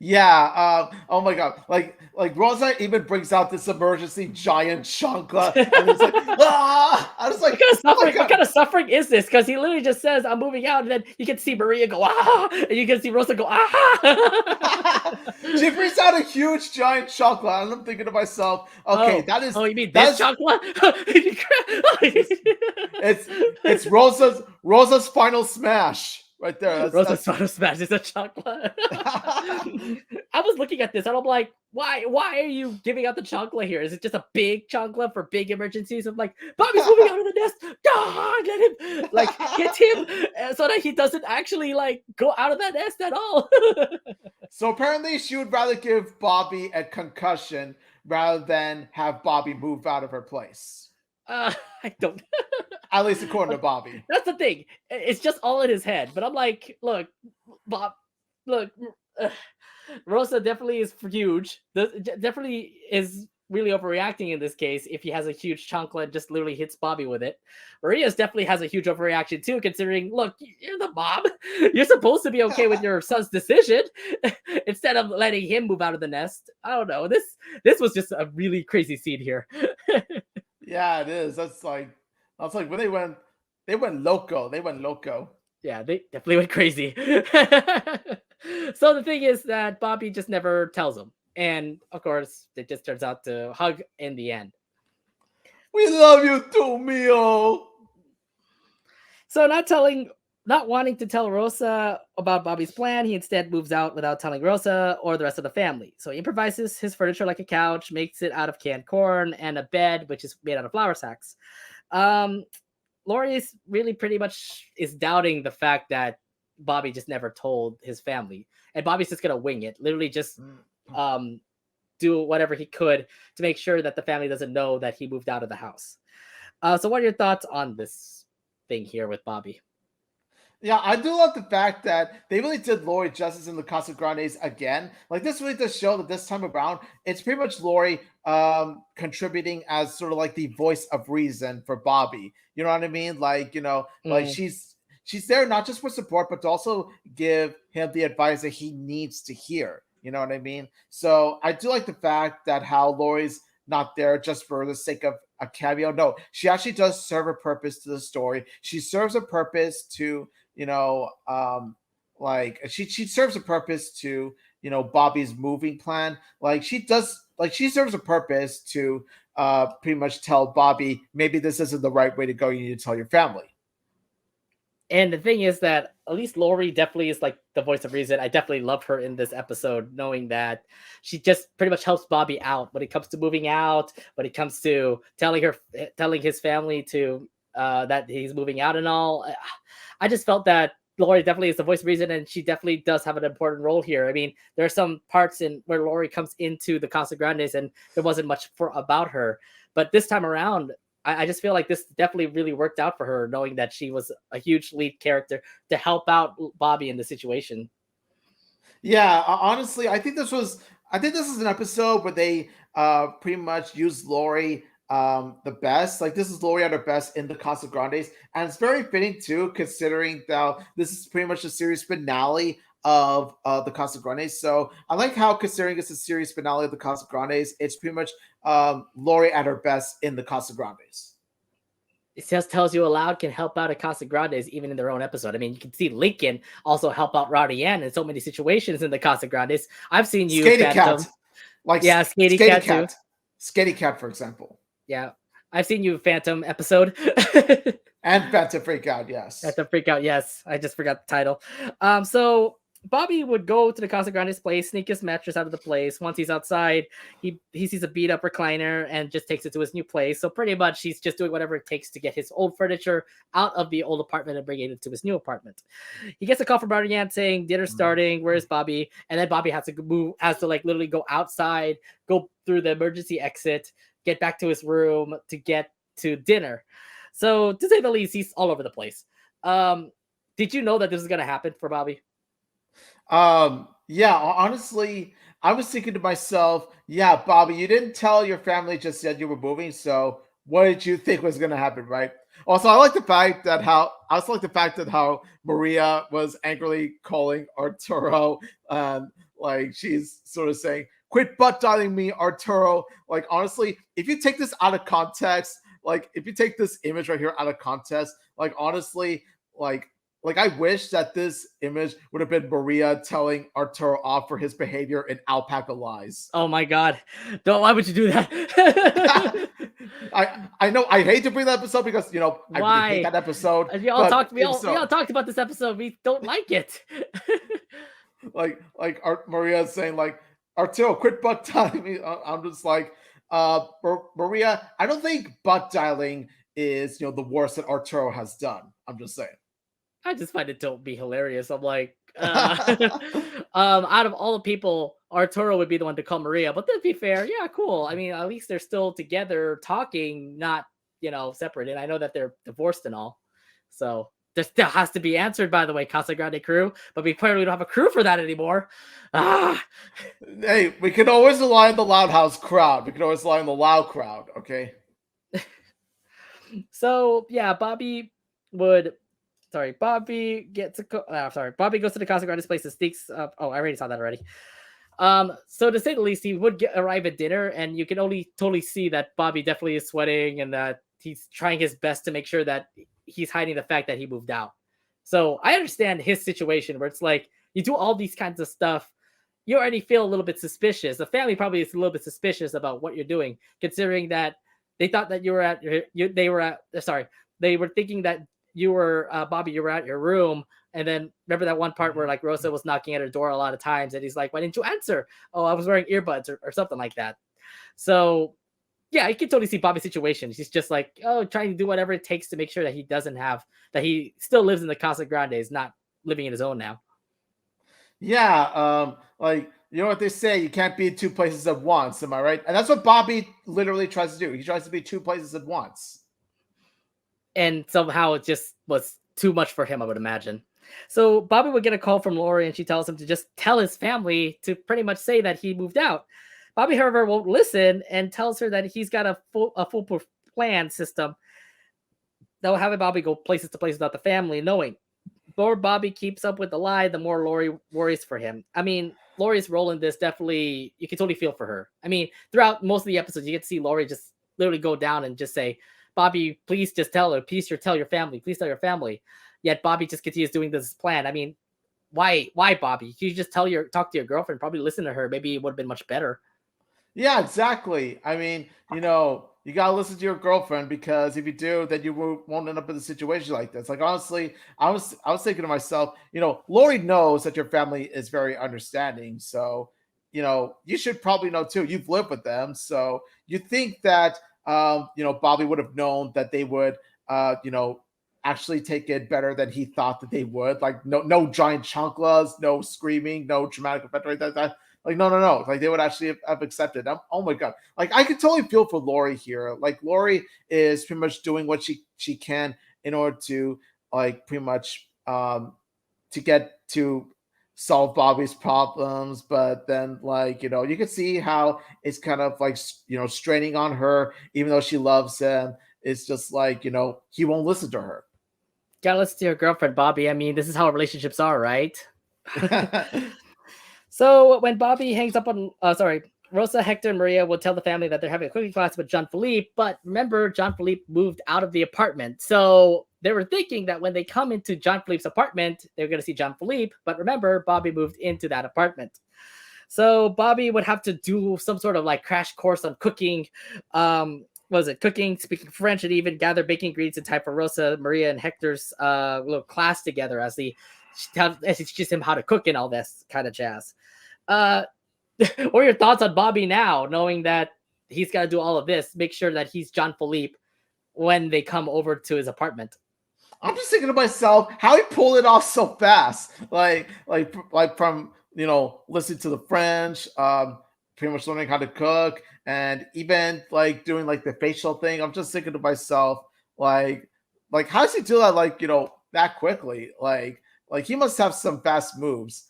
Yeah. Oh my God. Like Rosa even brings out this emergency giant chancla, and it's like ah. I was like, oh my What God. kind of suffering is this? Because he literally just says, "I'm moving out," and then you can see Maria go ah, and you can see Rosa go ah. She brings out a huge giant chancla, and I'm thinking to myself, okay, Oh, you mean this that's chocolate? it's Rosa's final smash right there. Rosa's final smash is a chocolate. I was looking at this and I'm like, why are you giving out the chocolate here? Is it just a big chocolate for big emergencies? I'm like, Bobby's moving out of the nest. God, let him hit him so that he doesn't actually go out of that nest at all. So apparently she would rather give Bobby a concussion rather than have Bobby move out of her place. I don't. At least according to Bobby. That's the thing. It's just all in his head. But I'm like, look, Bob, look, Rosa definitely is huge. Definitely is really overreacting in this case if he has a huge chocolate and just literally hits Bobby with it. Maria's definitely has a huge overreaction too, considering, look, you're the mom. You're supposed to be okay with your son's decision instead of letting him move out of the nest. I don't know. This was just a really crazy scene here. Yeah, it is. That's like when they went loco. They went loco. Yeah, they definitely went crazy. So the thing is that Bobby just never tells him. And of course, it just turns out to hug in the end. We love you too, Mio. So not wanting to tell Rosa about Bobby's plan, he instead moves out without telling Rosa or the rest of the family. So he improvises his furniture like a couch, makes it out of canned corn, and a bed, which is made out of flour sacks. Lori is really pretty much is doubting the fact that Bobby just never told his family, and Bobby's just gonna wing it, literally just do whatever he could to make sure that the family doesn't know that he moved out of the house. So what are your thoughts on this thing here with Bobby? Yeah, I do love the fact that they really did Lori justice in the Casagrandes again. Like this really does show that this time around, it's pretty much Lori contributing as sort of like the voice of reason for Bobby. You know what I mean? Like, like she's there not just for support, but to also give him the advice that he needs to hear. You know what I mean? So I do like the fact that how Lori's not there just for the sake of a cameo. No, she actually does serve a purpose to the story. She serves a purpose to like she serves a purpose to Bobby's moving plan. Like she serves a purpose to pretty much tell Bobby maybe this isn't the right way to go. You need to tell your family. And the thing is that at least Lori definitely is like the voice of reason. I definitely love her in this episode, knowing that she just pretty much helps Bobby out when it comes to moving out, when it comes to telling his family to that he's moving out and all. I just felt that Lori definitely is the voice of reason, and she definitely does have an important role here. I mean, there are some parts in where Lori comes into the Casagrandes and there wasn't much about her, but this time around, I just feel like this definitely really worked out for her, knowing that she was a huge lead character to help out Bobby in the situation. Yeah, honestly, I think this is an episode where they pretty much used Lori the best. Like this is Lori at her best in the Casagrandes, and it's very fitting too, considering that this is pretty much the series finale of the Casagrandes. So I like how, considering it's a series finale of the Casagrandes, it's pretty much Lori at her best in the Casagrandes. It just tells you Aloud can help out a Casagrandes even in their own episode. I mean, you can see Lincoln also help out Rowdy Ann in so many situations in the Casagrandes. I've seen you, Skatey Phantom. Cat, like yeah, Skatey Cat too. Skatey Cat, for example. Yeah, I've seen you, Phantom episode. And Phantom Freak Out, yes. Phantom Freak Out, yes. I just forgot the title. So Bobby would go to the Casagrandes place, sneak his mattress out of the place. Once he's outside, he sees a beat up recliner and just takes it to his new place. So pretty much he's just doing whatever it takes to get his old furniture out of the old apartment and bringing it to his new apartment. He gets a call from Rowdy Ann saying dinner's starting. Where's Bobby? And then Bobby has to like literally go outside, go through the emergency exit, get back to his room to get to dinner. So to say the least, he's all over the place. Did you know that this was gonna happen for Bobby? Yeah, honestly, I was thinking to myself, yeah, Bobby, you didn't tell your family just yet you were moving, so what did you think was gonna happen, right? Also, I also like the fact that how Maria was angrily calling Arturo, and like she's sort of saying, "Quit butt dialing me, Arturo." Like honestly, if you take this out of context, like if you take this image right here out of context, like honestly, like I wish that this image would have been Maria telling Arturo off for his behavior in Alpaca Lies. Oh my god. Don't why would you do that? I know I hate to bring that episode because I really hate Why? that episode. We all But talked we all talked about this episode. We don't like it. Maria is saying like Arturo, quit butt dialing me. I'm just like Maria. I don't think butt dialing is the worst that Arturo has done. I'm just saying. I just find it to be hilarious. I'm like, out of all the people, Arturo would be the one to call Maria. But to be fair, yeah, cool. I mean, at least they're still together, talking, not separate. And I know that they're divorced and all. So this still has to be answered, by the way, Casagrande crew. But we clearly don't have a crew for that anymore. Ah. Hey, we can always rely on the Loud House crowd. We can always rely on the loud crowd. Okay. So yeah, Bobby would. Sorry, Bobby gets a. Sorry, Bobby goes to the Casagrandes place and sneaks up. Oh, I already saw that already. So to say the least, he would arrive at dinner, and you can only totally see that Bobby definitely is sweating, and that he's trying his best to make sure that he's hiding the fact that he moved out. So I understand his situation, where it's like you do all these kinds of stuff, you already feel a little bit suspicious. The family probably is a little bit suspicious about what you're doing, considering that they thought that you were at they were at. Sorry, they were thinking that you were Bobby, you were at your room, and then remember that one part where like Rosa was knocking at her door a lot of times, and he's like, "Why didn't you answer?" "Oh, I was wearing earbuds," or something like that. So yeah, I can totally see Bobby's situation. He's just like, oh, trying to do whatever it takes to make sure that he still lives in the Casa Grandes, not living in his own now. Yeah, like you know what they say, you can't be in two places at once. Am I right? And that's what Bobby literally tries to do. He tries to be two places at once. And somehow it just was too much for him, I would imagine. So Bobby would get a call from Lori, and she tells him to just tell his family to pretty much say that he moved out. Bobby, however, won't listen and tells her that he's got a foolproof plan system that will have Bobby go places to places without the family knowing. The more Bobby keeps up with the lie, the more Lori worries for him. I mean, Lori's role in this definitely, you can totally feel for her. I mean, throughout most of the episodes, you get to see Lori just literally go down and just say, Bobby, please just tell her. Please tell your family. Please tell your family. Yet Bobby just continues doing this plan. I mean, why, Bobby? You just talk to your girlfriend, probably listen to her. Maybe it would have been much better. Yeah, exactly. I mean, you gotta listen to your girlfriend because if you do, then you won't end up in a situation like this. Like honestly, I was thinking to myself, Lori knows that your family is very understanding, so you should probably know too. You've lived with them, so you think that Bobby would have known that they would actually take it better than he thought that they would. Like no giant chanclas, no screaming, no dramatic effect like that. Like no. Like they would actually have accepted. Oh my god. Like I could totally feel for Lori here. Like Lori is pretty much doing what she can in order to like pretty much to get to solve Bobby's problems, but then like you can see how it's kind of like straining on her, even though she loves him. It's just like he won't listen to her. Gotta listen to your girlfriend, Bobby. I mean, this is how relationships are, right? So when Bobby hangs up on, Rosa, Hector, and Maria will tell the family that they're having a cooking class with John Philippe. But remember, John Philippe moved out of the apartment. So they were thinking that when they come into John Philippe's apartment, they're going to see John Philippe. But remember, Bobby moved into that apartment. So Bobby would have to do some sort of like crash course on cooking. Cooking, speaking French, and even gather baking ingredients in time for Rosa, Maria, and Hector's little class together as she teaches him how to cook and all this kind of jazz. What are your thoughts on Bobby now, knowing that he's got to do all of this, make sure that he's John Philippe when they come over to his apartment? I'm just thinking to myself, how he pulled it off so fast. Like from listening to the French, pretty much learning how to cook, and even like doing like the facial thing. I'm just thinking to myself, Like how does he do that? Like, that quickly? Like he must have some fast moves.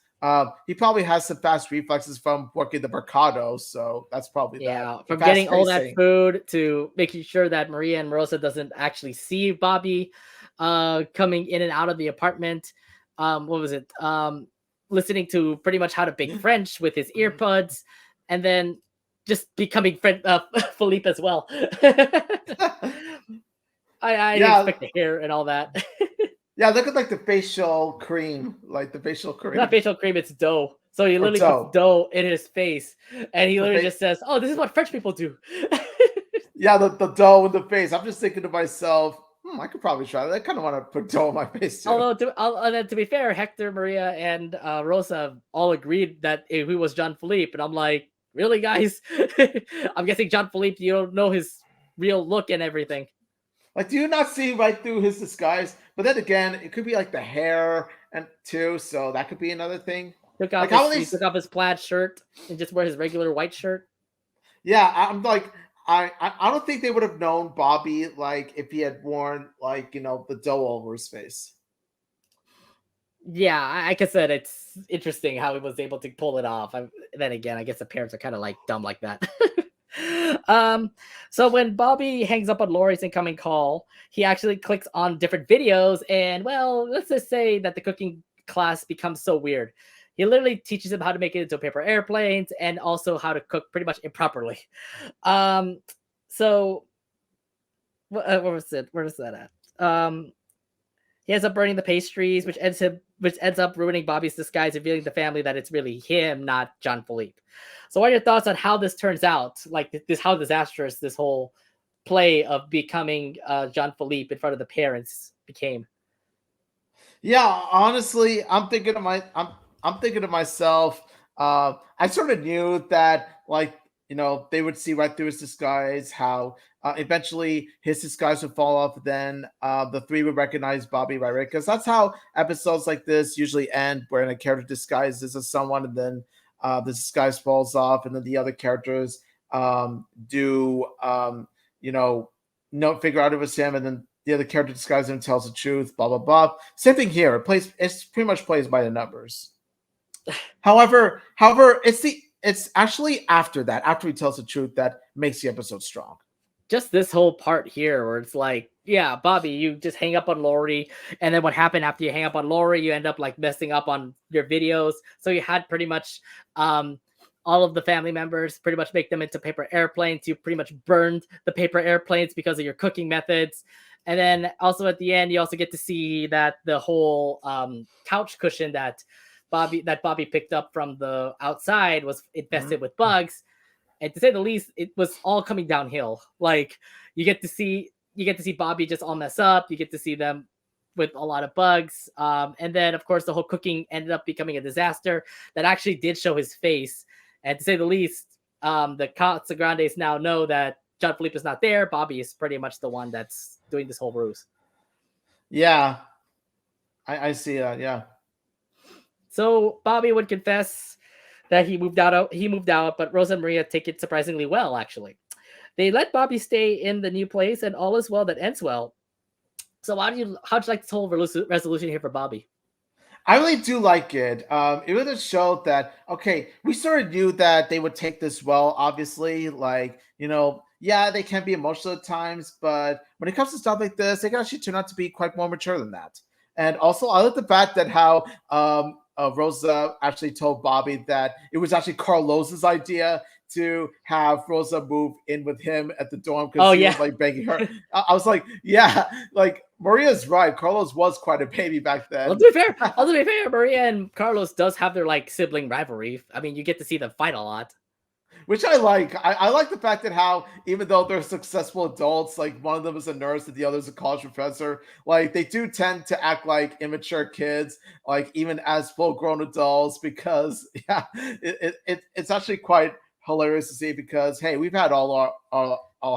He probably has some fast reflexes from working the mercado, so that's probably that. Yeah, The from fast getting all that pacing. food to making sure that Maria and Rosa doesn't actually see Bobby coming in and out of the apartment. What was it? Listening to pretty much how to bake French with his earbuds, and then just becoming friend Philippe as well. I didn't Yeah, expect the hair and all that. yeah. Look at like the facial cream, like the facial It's not cream facial cream, it's dough. So he or literally puts dough. dough in his face, and he The literally face. just says, "Oh, this is what French people do." Yeah, the dough in the face. I'm just thinking to myself, I could probably try that. I kind of want to put dough on my face too. Although, to be fair, Hector, Maria, and Rosa all agreed that he was John Philippe, and I'm like, really, guys? I'm guessing John Philippe, you don't know his real look and everything. Like, do you not see right through his disguise? But then again, it could be like the hair and too, so that could be another thing. Like how He they? took off his plaid shirt and just wear his regular white shirt. Yeah, I'm like, I don't think they would have known Bobby like if he had worn like the dough over his face. Yeah, like I said, it's interesting how he was able to pull it off. Then again, I guess the parents are kind of like dumb like that. um, so when Bobby hangs up on Lori's incoming call, he actually clicks on different videos, and well, let's just say that the cooking class becomes so weird. He literally teaches him how to make it into paper airplanes and also how to cook pretty much improperly. Um, so what was it? Where is that at? He ends up burning the pastries, which ends up ruining Bobby's disguise, revealing to the family that it's really him, not John Philippe. So, what are your thoughts on how this turns out? Like this, how disastrous this whole play of becoming John Philippe in front of the parents became? Yeah, honestly, I'm thinking to myself. I sort of knew that like they would see right through his disguise. How eventually his disguise would fall off. Then the three would recognize Bobby right, right? Because that's how episodes like this usually end, where a character disguises as someone, and then the disguise falls off, and then the other characters do no figure out it was him, and then the other character disguises him and tells the truth, blah blah blah. Same thing here. It's pretty much plays by the numbers. However, it's actually after that, after he tells the truth, that makes the episode strong. Just this whole part here where it's like, yeah, Bobby, you just hang up on Lori, and then what happened after you hang up on Lori, you end up like messing up on your videos. So you had pretty much all of the family members pretty much make them into paper airplanes. You pretty much burned the paper airplanes because of your cooking methods. And then also at the end, you also get to see that the whole couch cushion that Bobby picked up from the outside was infested with bugs. And to say the least, it was all coming downhill. Like you get to see Bobby just all mess up. You get to see them with a lot of bugs. And then of course the whole cooking ended up becoming a disaster that actually did show his face. And to say the least, the Casagrandes now know that John Philippe is not there. Bobby is pretty much the one that's doing this whole ruse. Yeah, I see that. Yeah. So Bobby would confess that he moved out, but Rosa and Maria take it surprisingly well, actually. They let Bobby stay in the new place, and all is well that ends well. So how'd you like this whole resolution here for Bobby? I really do like it. It really showed that okay, we sort of knew that they would take this well. Obviously, like yeah, they can be emotional at times, but when it comes to stuff like this, they can actually turn out to be quite more mature than that. And also, I like the fact that how Rosa actually told Bobby that it was actually Carlos's idea to have Rosa move in with him at the dorm because Oh he yeah. was like begging her. I was like, yeah, like Maria's right. Carlos was quite a baby back then. Well, to be fair, Maria and Carlos does have their like sibling rivalry. I mean, you get to see them fight a lot. Which I like. I like the fact that how even though they're successful adults, like one of them is a nurse and the other is a college professor, like they do tend to act like immature kids, like even as full-grown adults. Because yeah, it's actually quite hilarious to see because hey, we've had all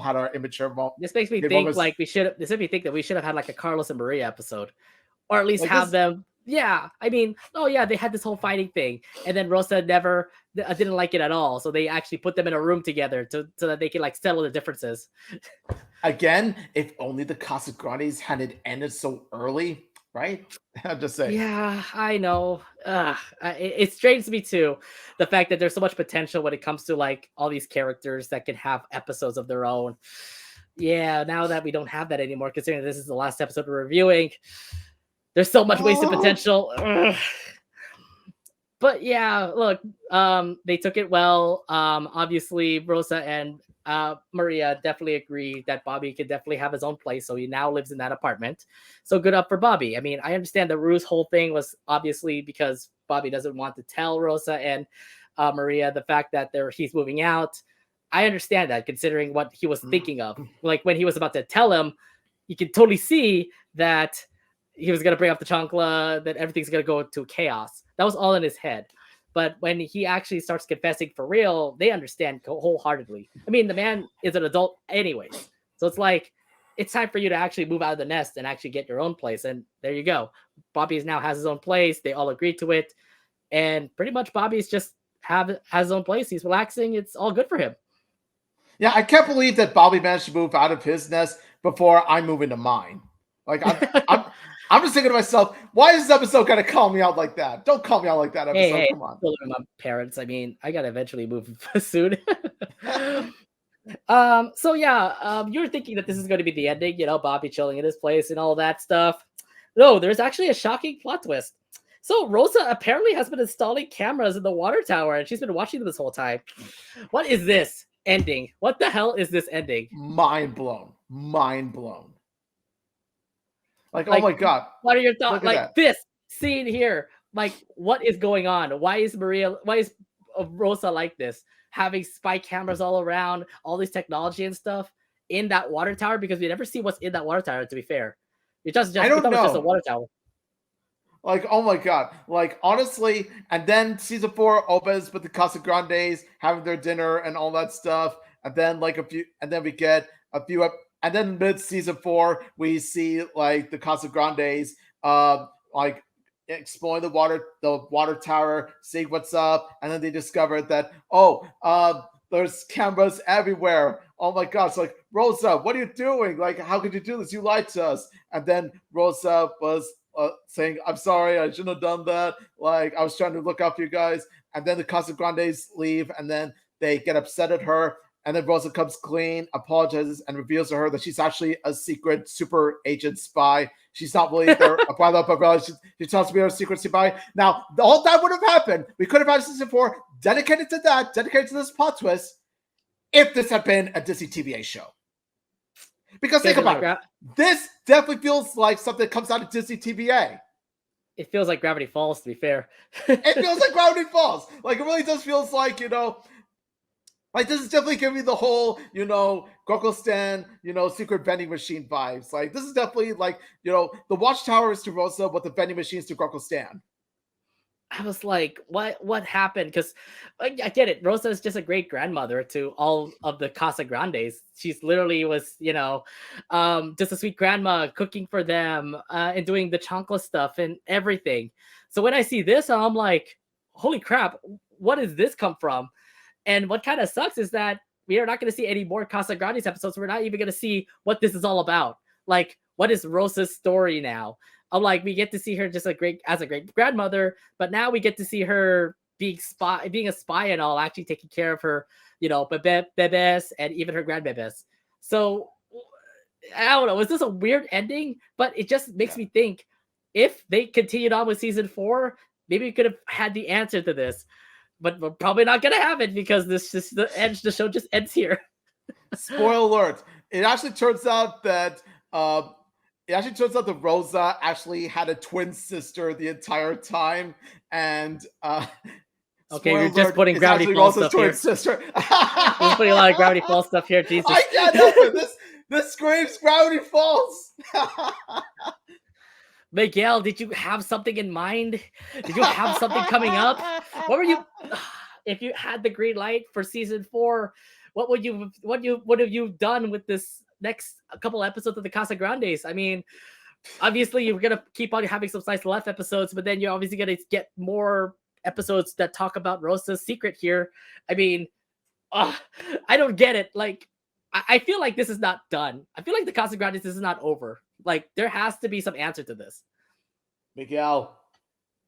had our immature moments. This makes me think like This makes me think that we should have had like a Carlos and Maria episode, or at least Like have this, them Yeah, I mean, oh yeah, they had this whole fighting thing, and then Rosa never didn't like it at all. So they actually put them in a room together so that they can like settle the differences. Again, if only the Casagrandes hadn't ended so early, right? I'm just saying. Yeah, I know. It strains me too, the fact that there's so much potential when it comes to like all these characters that can have episodes of their own. Yeah, now that we don't have that anymore, considering this is the last episode we're reviewing, there's so much wasted Oh, potential. Ugh. But yeah, look, they took it well. Obviously, Rosa and Maria definitely agree that Bobby could definitely have his own place, so he now lives in that apartment. So good up for Bobby. I mean, I understand the Rue's whole thing was obviously because Bobby doesn't want to tell Rosa and Maria the fact that he's moving out. I understand that, considering what he was thinking of. Like when he was about to tell him, you could totally see that he was gonna bring up the chancla, that everything's gonna go to chaos. That was all in his head. But when he actually starts confessing for real, they understand wholeheartedly. I mean, the man is an adult anyways. So it's like, it's time for you to actually move out of the nest and actually get your own place. And there you go. Bobby now has his own place. They all agreed to it. And pretty much Bobby's just has his own place. He's relaxing. It's all good for him. yeah, I can't believe that Bobby managed to move out of his nest before I move into mine. Like I'm just thinking to myself, why is this episode gonna call me out like that? Don't call me out like that episode. Hey, Come on. still live with my parents. I mean, I gotta eventually move soon. So yeah, you're thinking that this is going to be the ending, Bobby chilling in his place and all that stuff. No, there's actually a shocking plot twist. So Rosa apparently has been installing cameras in the water tower, and she's been watching them this whole time. What is this ending? What the hell is this ending? Mind blown. Mind blown. Like, oh Like, my god. what are your thoughts? Look at Like that. this scene here. Like, what is going on? Why is Rosa like this? Having spy cameras all around, all this technology and stuff in that water tower, because we never see what's in that water tower, to be fair. We I we thought don't it was just a know. water tower. Like, oh my god. Like, honestly, and then season 4 opens with the Casagrandes having their dinner and all that stuff. And then we get a few up, and then mid season 4, we see like the Casagrandes like exploring the water tower, seeing what's up, and then they discover that there's cameras everywhere. Oh my gosh, like Rosa, what are you doing? Like, how could you do this? You lied to us. And then Rosa was saying, I'm sorry, I shouldn't have done that. Like, I was trying to look out for you guys. And then the Casagrandes leave, and then they get upset at her. And then Rosa comes clean, apologizes, and reveals to her that she's actually a secret super agent spy. She's not really their brother, but she tells me her secret spy. Now, all that would have happened. We could have had season 4 dedicated to this plot twist, if this had been a Disney TVA show. Because think about it. This definitely feels like something that comes out of Disney TVA. It feels like Gravity Falls, to be fair. It feels like Gravity Falls. Like, it really does feels like, like, this is definitely giving me the whole, Grunkle Stan, secret vending machine vibes. Like, this is definitely like, the Watchtower is to Rosa, what the vending machine is to Grunkle Stan. I was like, what happened? Because I get it. Rosa is just a great grandmother to all of the Casagrandes. She's literally was, just a sweet grandma cooking for them and doing the chancla stuff and everything. So when I see this, I'm like, holy crap, what does this come from? And what kind of sucks is that we are not going to see any more Casagrandes episodes. We're not even going to see what this is all about. Like, what is Rosa's story now? I'm like, we get to see her just as a great grandmother, but now we get to see her being a spy and all, actually taking care of her, bebés and even her grandbebés. So I don't know. Is this a weird ending? But it just makes me think, if they continued on with season 4, maybe we could have had the answer to this. But we're probably not gonna have it, because the show just ends here. Spoiler alert! It actually turns out that Rosa actually had a twin sister the entire time, and okay, we're just putting Gravity Falls stuff here. Sister. We're putting a lot of Gravity Falls stuff here. Jesus, I can't help it. This screams Gravity Falls. Miguel, did you have something in mind? Did you have something coming up? What were you? If you had the green light for season 4, what have you done with this next couple episodes of the Casagrandes? I mean, obviously you're gonna keep on having some slice left episodes, but then you're obviously gonna get more episodes that talk about Rosa's secret here. I mean, I don't get it. Like, I feel like this is not done. I feel like the Casagrandes is not over. Like, there has to be some answer to this. Miguel,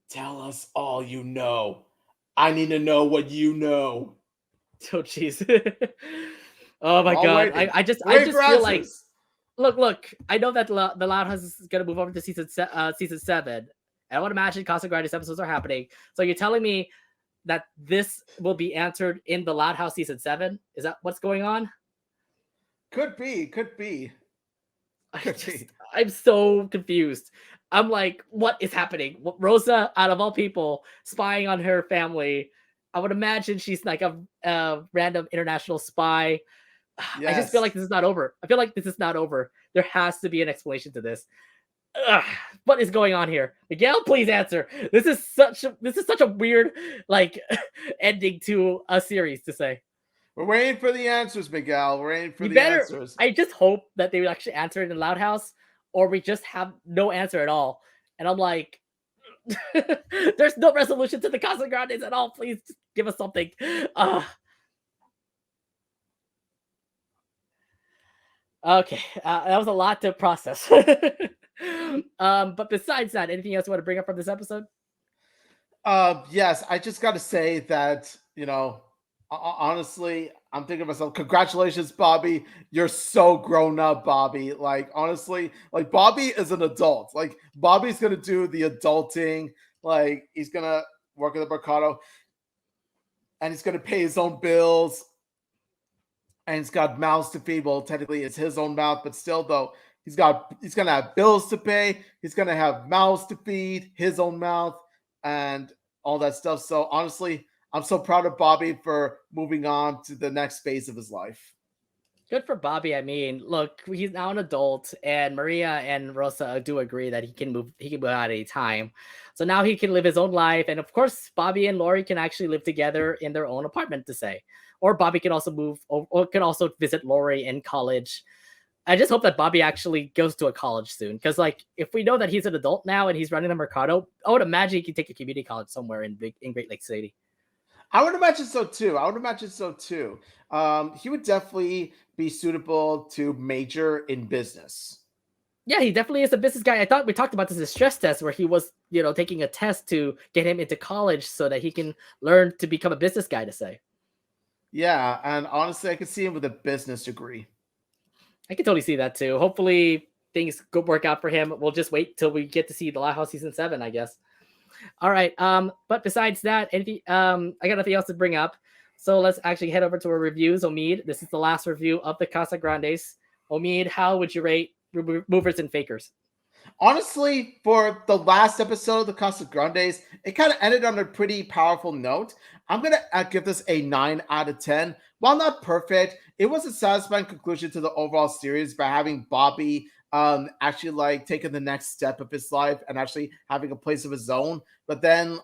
tell us all you know. I need to know what you know. Oh jeez. Oh my god. I just feel like look. I know that the Loud House is gonna move over to season 7. And I would imagine Casagrandes episodes are happening. So you're telling me that this will be answered in the Loud House season 7? Is that what's going on? Could be. I'm so confused. I'm like, what is happening? Rosa, out of all people, spying on her family. I would imagine she's like a random international spy. Yes. I just feel like this is not over. I feel like this is not over. There has to be an explanation to this. What is going on here? Miguel, please answer. This is such a weird like ending to a series to say. We're waiting for the answers, Miguel. We're waiting for the answers. I just hope that they would actually answer it in Loud House, or we just have no answer at all. And I'm like, there's no resolution to the Casagrandes at all. Please just give us something. Okay, that was a lot to process. But besides that, anything else you want to bring up from this episode? Yes, I just got to say that, honestly, I'm thinking to myself, congratulations, Bobby. You're so grown up, Bobby. Like, honestly, like Bobby is an adult. Like, Bobby's going to do the adulting. Like, he's going to work at the Mercado and he's going to pay his own bills. And he's got mouths to feed. Well, technically it's his own mouth, but still though, he's going to have bills to pay. He's going to have mouths to feed, his own mouth and all that stuff. So honestly, I'm so proud of Bobby for moving on to the next phase of his life. Good for Bobby. I mean, look, he's now an adult, and Maria and Rosa do agree that he can move out at any time. So now he can live his own life. And of course, Bobby and Lori can actually live together in their own apartment to say. Or Bobby can also move or can also visit Lori in college. I just hope that Bobby actually goes to a college soon. Because, like, if we know that he's an adult now and he's running the Mercado, I would imagine he can take a community college somewhere in Great Lake City. I would imagine so too. He would definitely be suitable to major in business. Yeah, he definitely is a business guy. I thought we talked about this in stress test where he was, taking a test to get him into college so that he can learn to become a business guy to say. Yeah, and honestly, I could see him with a business degree. I can totally see that too. Hopefully things could work out for him. We'll just wait till we get to see the Loud House season 7, I guess. All right. But besides that, I got nothing else to bring up. So let's actually head over to our reviews. Omid, this is the last review of the Casagrandes. Omid, how would you rate Movers and Fakers? Honestly, for the last episode of the Casagrandes, it kind of ended on a pretty powerful note. I'm going to give this a 9 out of 10. While not perfect, it was a satisfying conclusion to the overall series by having Bobby actually like taking the next step of his life and actually having a place of his own. But then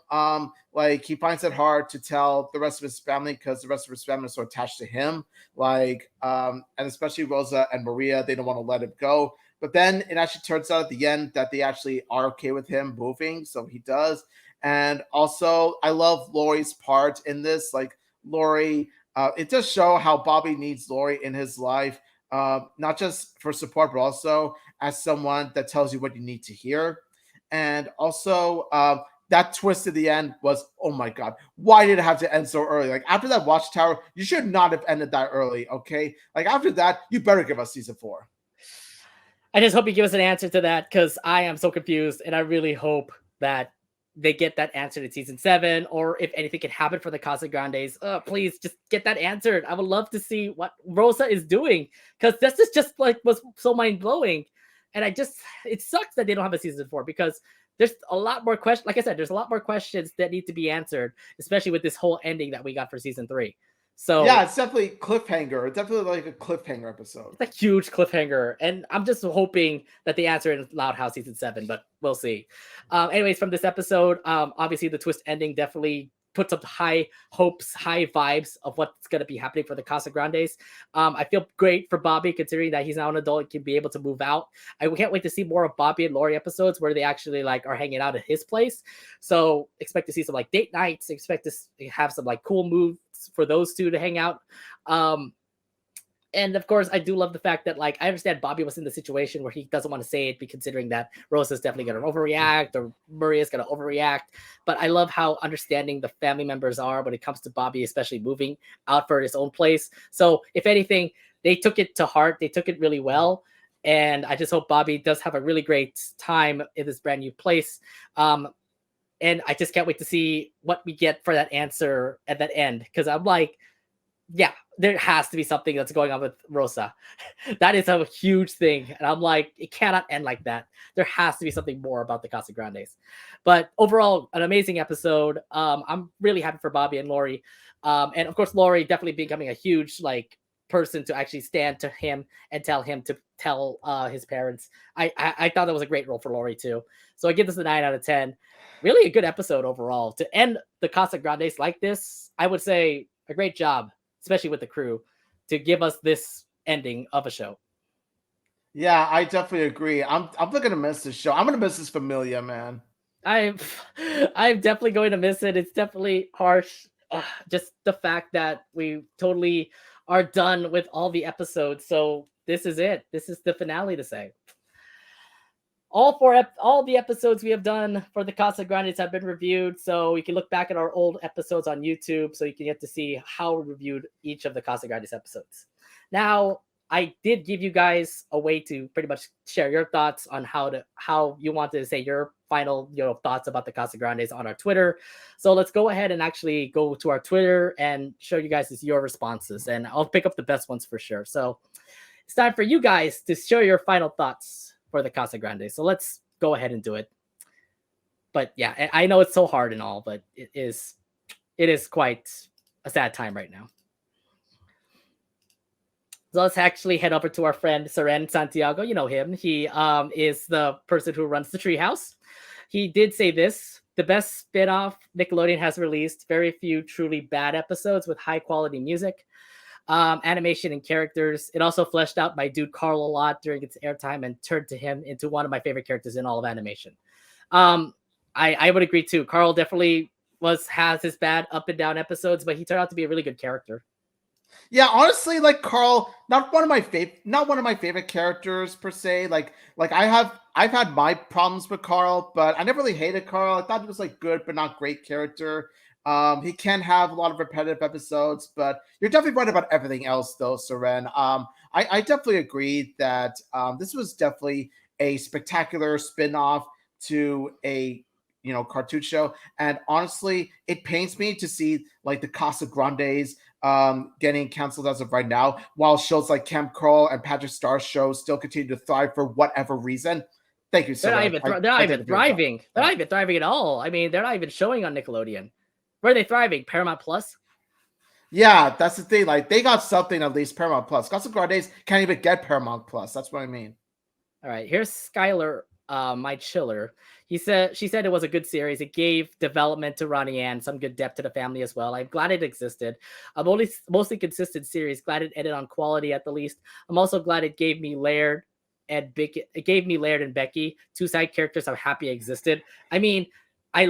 like he finds it hard to tell the rest of his family because the rest of his family is so attached to him. Like and especially Rosa and Maria, they don't want to let him go. But then it actually turns out at the end that they actually are okay with him moving. So he does. And also I love Lori's part in this. Like Lori, it does show how Bobby needs Lori in his life. Not just for support, but also as someone that tells you what you need to hear. And also, that twist at the end was, oh my God, why did it have to end so early? Like after that Watchtower, you should not have ended that early, okay? Like after that, you better give us season 4. I just hope you give us an answer to that because I am so confused and I really hope that they get that answered in season 7, or if anything can happen for the Casagrandes, please just get that answered. I would love to see what Rosa is doing because this is just like was so mind blowing, and it sucks that they don't have a season 4 because there's a lot more questions. Like I said, there's a lot more questions that need to be answered, especially with this whole ending that we got for season 3. So yeah, it's definitely cliffhanger. It's definitely like a cliffhanger episode. It's a huge cliffhanger, and I'm just hoping that they answer in Loud House season 7, but we'll see. Anyways, from this episode, obviously the twist ending definitely puts up high hopes, high vibes of what's going to be happening for the Casagrandes. I feel great for Bobby considering that he's now an adult and can be able to move out. I can't wait to see more of Bobby and Lori episodes where they actually like are hanging out at his place. So expect to see some like date nights. Expect to have some like cool moves for those two to hang out. And of course, I do love the fact that, like, I understand Bobby was in the situation where he doesn't want to say it, considering that Rosa's definitely going to overreact or Maria's going to overreact. But I love how understanding the family members are when it comes to Bobby, especially moving out for his own place. So, if anything, they took it to heart. They took it really well. And I just hope Bobby does have a really great time in this brand new place. And I just can't wait to see what we get for that answer at that end. Because I'm like, yeah, there has to be something that's going on with Rosa. That is a huge thing. And I'm like, it cannot end like that. There has to be something more about the Casagrandes. But overall, an amazing episode. I'm really happy for Bobby and Lori. And of course, Lori definitely becoming a huge like person to actually stand to him and tell him to tell his parents. I thought that was a great role for Lori too. So I give this a 9 out of 10. Really a good episode overall. To end the Casagrandes like this, I would say a great job, especially with the crew, to give us this ending of a show. Yeah, I definitely agree. I'm gonna miss this show. I'm gonna miss this familia, man. I'm definitely going to miss it. It's definitely harsh. Just the fact that we totally are done with all the episodes. So this is it. This is the finale to say. All the episodes we have done for the Casagrandes have been reviewed, so you can look back at our old episodes on YouTube, so you can get to see how we reviewed each of the Casagrandes episodes. Now, I did give you guys a way to pretty much share your thoughts on how you wanted to say your final thoughts about the Casagrandes on our Twitter. So let's go ahead and actually go to our Twitter and show you guys your responses, and I'll pick up the best ones for sure. So it's time for you guys to share your final thoughts for the Casagrandes. So let's go ahead and do it. But yeah, I know it's so hard and all, but it is quite a sad time right now. So let's actually head over to our friend Seren Santiago. You know him. He is the person who runs the Treehouse. He did say this: the best spin-off Nickelodeon has released. Very few truly bad episodes with high quality music, animation, and characters. It also fleshed out my dude Carl a lot during its airtime and turned to him into one of my favorite characters in all of animation. I would agree too. Carl definitely has his bad up and down episodes, but he turned out to be a really good character. Yeah, honestly, like Carl, not one of my favorite characters per se. Like I've had my problems with Carl, but I never really hated Carl. I thought he was like good but not great character. He can have a lot of repetitive episodes, but you're definitely right about everything else, though, Seren. I definitely agree that this was definitely a spectacular spin-off to a cartoon show, and honestly, it pains me to see like the Casagrandes getting canceled as of right now, while shows like Camp Curl and Patrick Star's shows still continue to thrive for whatever reason. Thank you, Seren. They're not even thriving. They're not even thriving at all. I mean, they're not even showing on Nickelodeon. Where are they thriving? Paramount Plus? Yeah, that's the thing. Like, they got something at least Paramount Plus. Casagrandes can't even get Paramount Plus. That's what I mean. All right, here's Skylar, my chiller. She said it was a good series. It gave development to Ronnie Ann, some good depth to the family as well. I'm glad it existed. A mostly consistent series. Glad it ended on quality at the least. I'm also glad it gave me Laird and Becky. It gave me Laird and Becky, two side characters I'm happy existed. I mean, I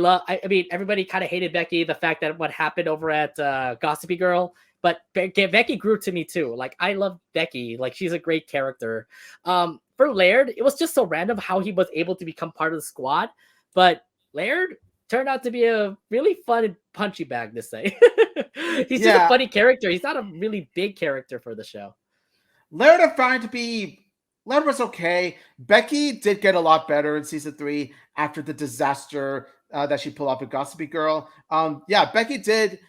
mean, everybody kind of hated Becky, the fact that what happened over at Gossipy Girl, but Becky grew to me too. Like, I love Becky. Like, she's a great character. For Laird, it was just so random how he was able to become part of the squad, but Laird turned out to be a really fun and punchy bag to say. He's just a funny character. He's not a really big character for the show. Laird was okay. Becky did get a lot better in season 3 after the disaster that she pulled off with Gossipy Girl. Becky did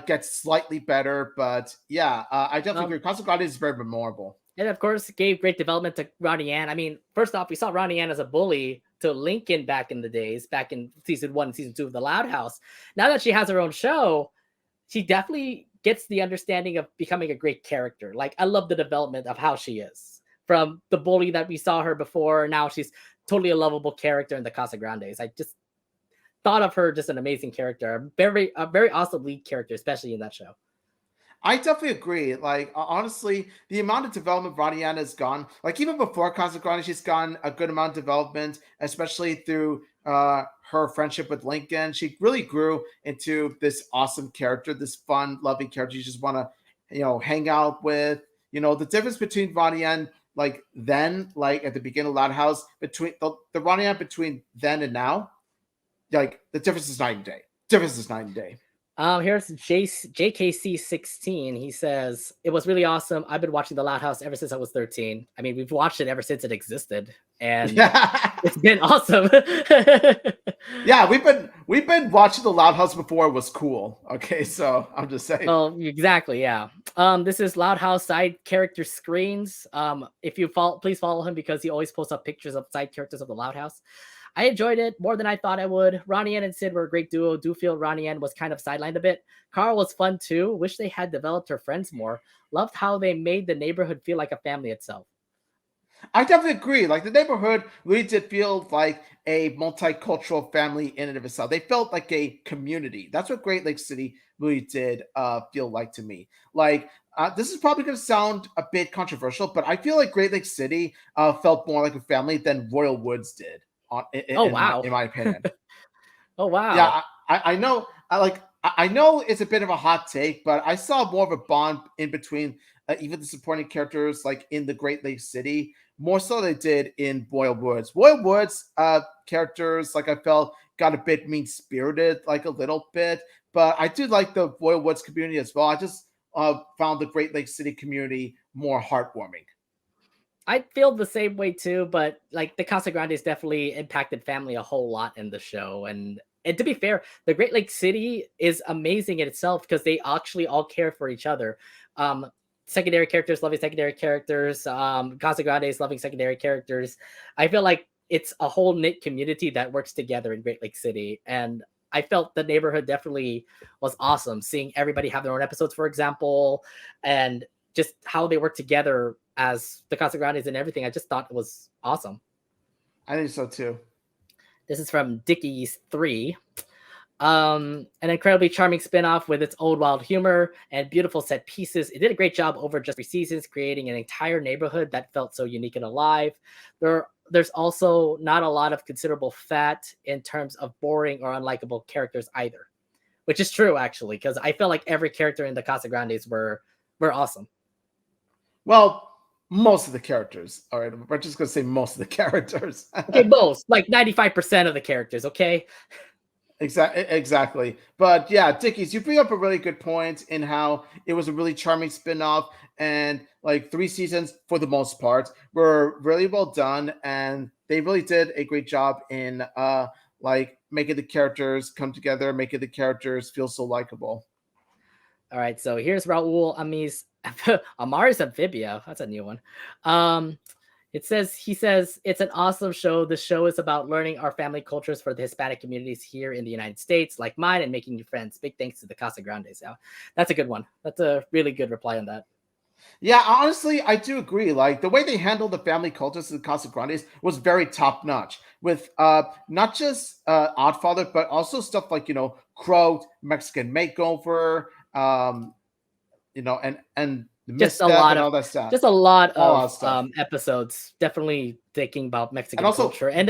get slightly better, but I definitely agree. Casagrandes is very memorable. And of course, gave great development to Ronnie Ann. I mean, first off, we saw Ronnie Ann as a bully to Lincoln back in the days, back in season 1 and season 2 of The Loud House. Now that she has her own show, she definitely gets the understanding of becoming a great character. Like, I love the development of how she is. From the bully that we saw her before, now she's totally a lovable character in the Casagrandes. thought of her just an amazing character, a very awesome lead character, especially in that show. I definitely agree. Like, honestly, the amount of development Rodiana has gone, like, even before Casagrandes, she's gotten a good amount of development, especially through her friendship with Lincoln. She really grew into this awesome character, this fun, loving character you just want to, hang out with. The difference between Rodian, like, then, like, at the beginning of Loud House, between the Rodian between then and now, like, the difference is night and day. Here's JKC16. He says, it was really awesome. I've been watching The Loud House ever since I was 13. I mean, we've watched it ever since it existed, and it's been awesome. Yeah, we've been watching The Loud House before it was cool. Okay, so I'm just saying. Oh, exactly, yeah. This is Loud House side character screens. If you please follow him because he always posts up pictures of side characters of The Loud House. I enjoyed it more than I thought I would. Ronnie Ann and Sid were a great duo. Do feel Ronnie Ann was kind of sidelined a bit. Carl was fun too. Wish they had developed her friends more. Loved how they made the neighborhood feel like a family itself. I definitely agree. Like, the neighborhood really did feel like a multicultural family in and of itself. They felt like a community. That's what Great Lake City really did feel like to me. Like, this is probably going to sound a bit controversial, but I feel like Great Lake City felt more like a family than Royal Woods did. Wow. In my opinion. Oh wow. Yeah, I know. I know it's a bit of a hot take, but I saw more of a bond in between even the supporting characters, like in the Great Lake City, more so they did in Royal Woods. Royal Woods characters, like, I felt got a bit mean spirited, like a little bit, but I do like the Royal Woods community as well. I just found the Great Lake City community more heartwarming. I feel the same way too, but like the Casagrandes definitely impacted family a whole lot in the show. And to be fair, the Great Lake City is amazing in itself because they actually all care for each other. Secondary characters loving secondary characters, Casagrandes loving secondary characters. I feel like it's a whole knit community that works together in Great Lake City. And I felt the neighborhood definitely was awesome. Seeing everybody have their own episodes, for example, and just how they work together as the Casagrandes and everything. I just thought it was awesome. I think so too. This is from Dickie's 3. An incredibly charming spinoff with its old wild humor and beautiful set pieces. It did a great job over just 3 seasons, creating an entire neighborhood that felt so unique and alive. There's also not a lot of considerable fat in terms of boring or unlikable characters either, which is true actually, because I feel like every character in the Casagrandes were awesome. Well, most of the characters. All right, we're just gonna say most of the characters. Okay, most, like 95% of the characters. Okay. Exactly. But yeah, Dickies, you bring up a really good point in how it was a really charming spin-off, and like 3 seasons for the most part were really well done, and they really did a great job in like making the characters come together, making the characters feel so likable. All right, so here's Raul Amari's Amphibia. That's a new one. He says, it's an awesome show. The show is about learning our family cultures for the Hispanic communities here in the United States, like mine, and making new friends. Big thanks to the Casagrandes. Yeah, that's a good one. That's a really good reply on that. Yeah, honestly, I do agree. Like, the way they handled the family cultures of the Casagrandes was very top notch. With not just Oddfather, but also stuff like Crow, Mexican Makeover, and just a lot of all that stuff. Just a lot of episodes, definitely thinking about Mexican culture and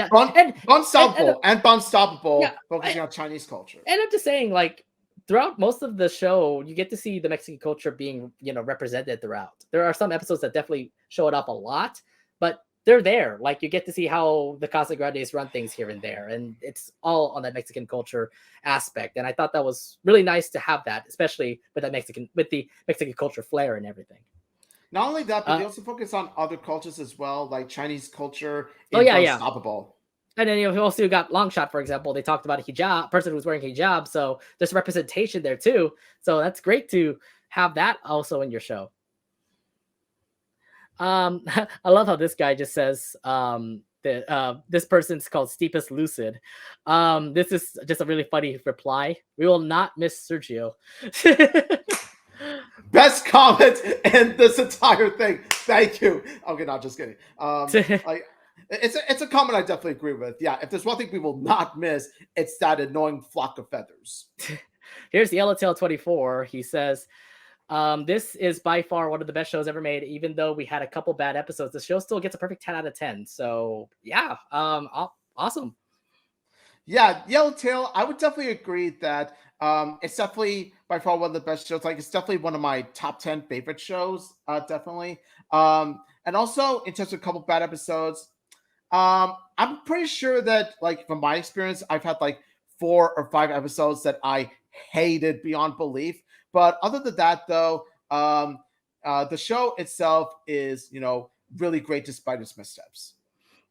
Unstoppable, yeah, focusing on Chinese culture. And I'm just saying, like, throughout most of the show, you get to see the Mexican culture being, represented throughout. There are some episodes that definitely show it up a lot, but they're there. Like, you get to see how the Casagrandes run things here and there, and it's all on that Mexican culture aspect. And I thought that was really nice to have that, especially with the Mexican culture flair and everything. Not only that, but they also focus on other cultures as well, like Chinese culture. Unstoppable. And then you also got Longshot, for example. They talked about a hijab, person who's wearing hijab, so there's representation there too. So that's great to have that also in your show. I love how this guy just says that this person's called Steepest Lucid. This is just a really funny reply. We will not miss Sergio. Best comment in this entire thing. Thank you. Okay, not just kidding. It's a comment I definitely agree with. Yeah, if there's one thing we will not miss, it's that annoying flock of feathers. Here's Yellowtail 24. He says, this is by far one of the best shows ever made. Even though we had a couple bad episodes, the show still gets a perfect 10 out of 10. So yeah, awesome. Yeah, Yellowtail, I would definitely agree that it's definitely by far one of the best shows. Like, it's definitely one of my top 10 favorite shows, definitely. And also, in terms of a couple bad episodes, I'm pretty sure that, like, from my experience, I've had like 4 or 5 episodes that I hated beyond belief. But other than that, though, the show itself is, really great despite its missteps.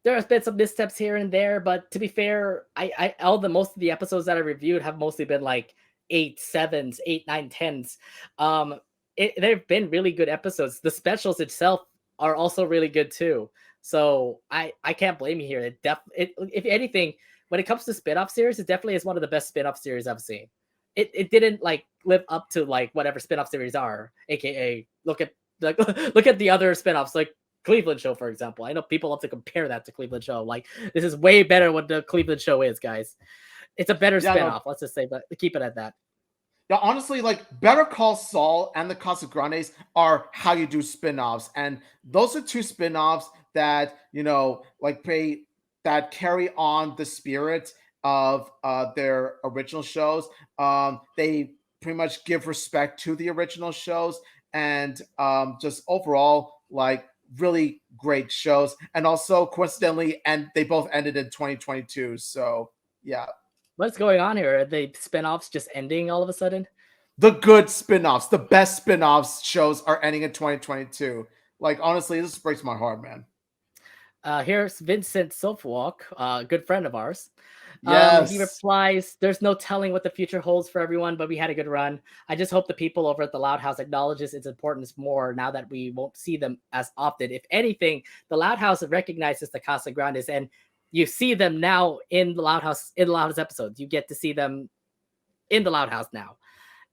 There have been some missteps here and there, but to be fair, most of the episodes that I reviewed have mostly been like 8 7s, 8 9 10s. They've been really good episodes. The specials itself are also really good too. So I can't blame you here. If anything, when it comes to spin-off series, it definitely is one of the best spin-off series I've seen. It didn't like live up to like whatever spin-off series are, aka look at the other spin-offs like Cleveland Show, for example. I know people love to compare that to Cleveland Show. Like, this is way better what the Cleveland Show is, guys. It's a better spinoff. No. Let's just say, but keep it at that. Yeah, honestly, like, Better Call Saul and the Casagrandes are how you do spin-offs. And those are two spin-offs that, that carry on the spirit of their original shows. They pretty much give respect to the original shows, and just overall, like, really great shows. And also, coincidentally, and they both ended in 2022. So yeah. What's going on here? Are the spinoffs just ending all of a sudden? The good spinoffs, the best spinoffs shows are ending in 2022. Like, honestly, this breaks my heart, man. Here's Vincent Sofwalk, a good friend of ours. Yes. He replies, there's no telling what the future holds for everyone, but we had a good run. I just hope the people over at the Loud House acknowledges its importance more now that we won't see them as often. If anything, the Loud House recognizes the Casagrandes, and you see them now in the Loud House episodes. You get to see them in the Loud House now.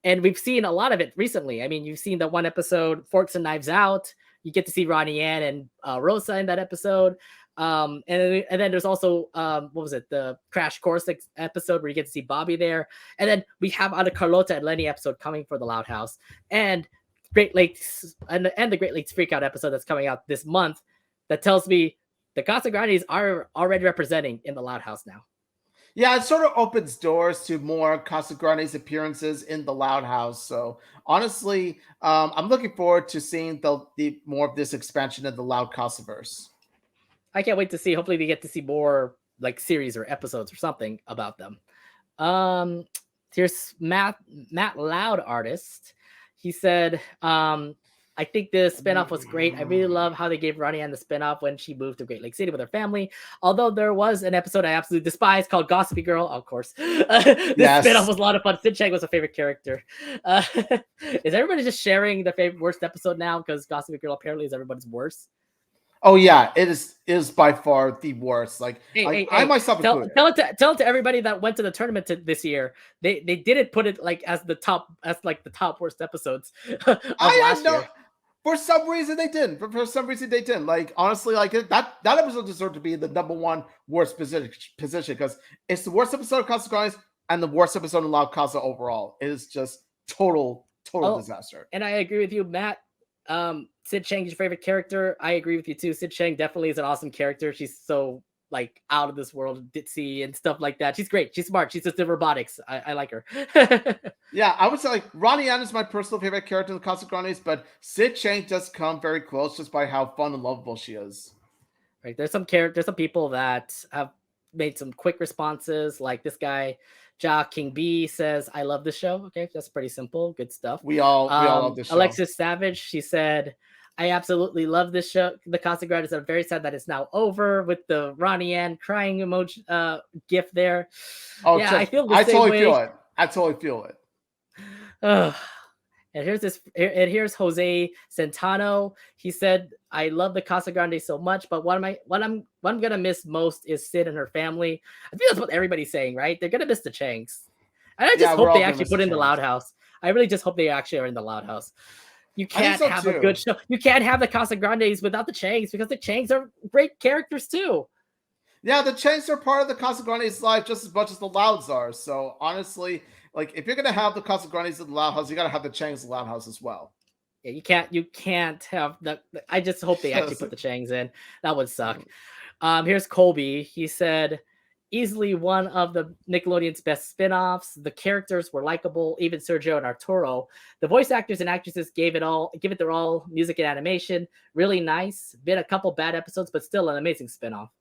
And we've seen a lot of it recently. I mean, you've seen the one episode, Forks and Knives Out. You get to see Ronnie Ann and Rosa in that episode. And then there's also, what was it? The Crash Course episode where you get to see Bobby there. And then we have on the Carlota and Lenny episode coming for the Loud House. And Great Lakes and the Great Lakes Freakout episode that's coming out this month that tells me the Casagrandes are already representing in the Loud House now. Yeah, it sort of opens doors to more Casagrandes appearances in the Loud House. So honestly, I'm looking forward to seeing the more of this expansion of the Loud Casaverse. I can't wait to see. Hopefully, we get to see more like series or episodes or something about them. Here's Matt Loud Artist. He said, I think the spinoff was great. I really love how they gave Ronnie Ann the spinoff when she moved to Great Lake City with her family. Although there was an episode I absolutely despise called Gossipy Girl, of course. This spinoff was a lot of fun. Sid Chang was a favorite character. Is everybody just sharing their worst episode now? Because Gossipy Girl apparently is everybody's worst. Oh yeah, it is by far the worst. Like, I myself included. Tell it to everybody that went to the tournament this year. They didn't put it like as the top worst episodes of last year. For some reason they didn't. For some reason they didn't. Like, honestly, like that episode deserved to be the number one worst position because it's the worst episode of Casagrandes and the worst episode of Loud Casa overall. It is just total disaster. And I agree with you, Matt. Sid Chang is your favorite character. I agree with you too. Sid Chang definitely is an awesome character. She's so like out of this world, ditzy and stuff like that. She's great. She's smart. She's just in robotics. I like her. Yeah, I would say like Ronnie Ann is my personal favorite character in the Casagrandes, but Sid Chang does come very close just by how fun and lovable she is. Right. There's some people that have made some quick responses, like this guy, Ja King B says, I love the show. Okay, that's pretty simple. Good stuff. We all love this show. Alexis Savage, she said, I absolutely love this show. The Casagrandes are very sad that it's now over with the Ronnie Ann crying emoji gif there. Oh, yeah, I totally feel it. I totally feel it. And here's Jose Centano. He said, I love the Casagrandes so much, but what I'm gonna miss most is Sid and her family. I think that's what everybody's saying, right? They're gonna miss the Changs. And I just hope they actually put in the Loud House. I really just hope they actually are in the Loud House. You I think can't so have a too. good show. You can't have the Casagrandes without the Changs because the Changs are great characters too. Yeah, the Changs are part of the Casagrandes' life just as much as the Louds are. So honestly, like if you're gonna have the Casagrandes in the Loud House, you gotta have the Changs in the Loud House as well. Yeah, you can't have the. I just hope they actually put the Changs in. That would suck. Here's Colby. He said, easily one of the Nickelodeon's best spin-offs. The characters were likable, even Sergio and Arturo. The voice actors and actresses give it their all. Music and animation, really nice. Been a couple bad episodes, but still an amazing spin-off.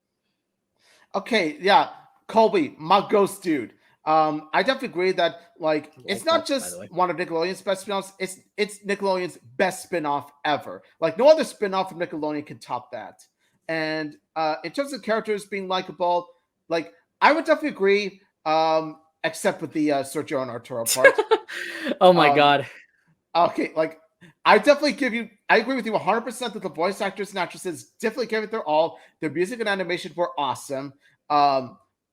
Okay, yeah, Colby, my ghost dude. I definitely agree that like it's not just one of Nickelodeon's best spin-offs, it's Nickelodeon's best spin-off ever. Like no other spin-off from Nickelodeon can top that. And in terms of characters being likable, like I would definitely agree, except with the Sergio and Arturo part. Oh my god. Okay, like I agree with you 100% that the voice actors and actresses definitely gave it their all. Their music and animation were awesome.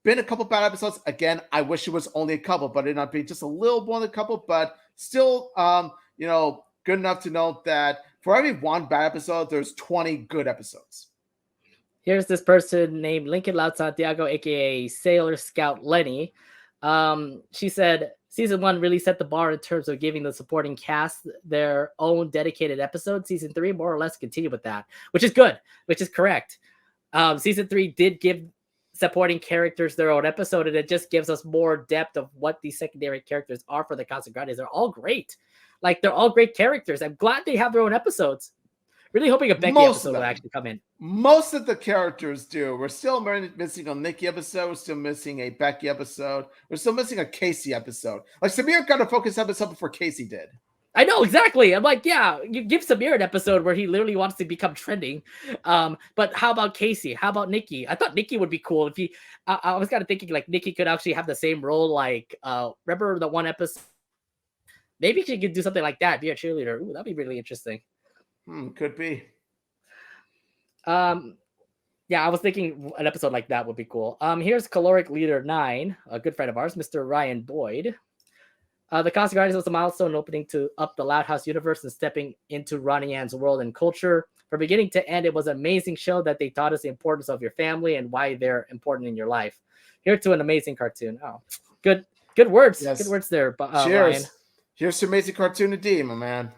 Been a couple bad episodes. Again, I wish it was only a couple, but it not be just a little more than a couple, but still, good enough to know that for every one bad episode, there's 20 good episodes. Here's this person named Lincoln Loud Santiago, aka Sailor Scout Lenny. She said, Season 1 really set the bar in terms of giving the supporting cast their own dedicated episode. Season 3 more or less continued with that, which is good, which is correct. Season 3 did give supporting characters their own episode, and it just gives us more depth of what these secondary characters are for the Casagrandes. They're all great. Like, they're all great characters. I'm glad they have their own episodes. Really hoping a Becky episode will actually come in. Most of the characters do. We're still missing a Nikki episode. We're still missing a Becky episode. We're still missing a Casey episode. Like, Samir got a focus episode before Casey did. I know, exactly. I'm like, yeah, you give Samir an episode where he literally wants to become trending. But how about Casey? How about Nikki? I thought Nikki would be cool if he. I was kind of thinking like Nikki could actually have the same role. Like, remember the one episode? Maybe she could do something like that, be a cheerleader. Ooh, that'd be really interesting. Could be. Yeah, I was thinking an episode like that would be cool. Here's Caloric Leader 9, a good friend of ours, Mr. Ryan Boyd. The Casagrandes was a milestone opening to up the Loud House universe and stepping into Ronnie Ann's world and culture. From beginning to end, it was an amazing show that they taught us the importance of your family and why they're important in your life. Here to an amazing cartoon. Oh, good words. Yes. Good words there, cheers. Ryan. Here's to amazing cartoon indeed, my man.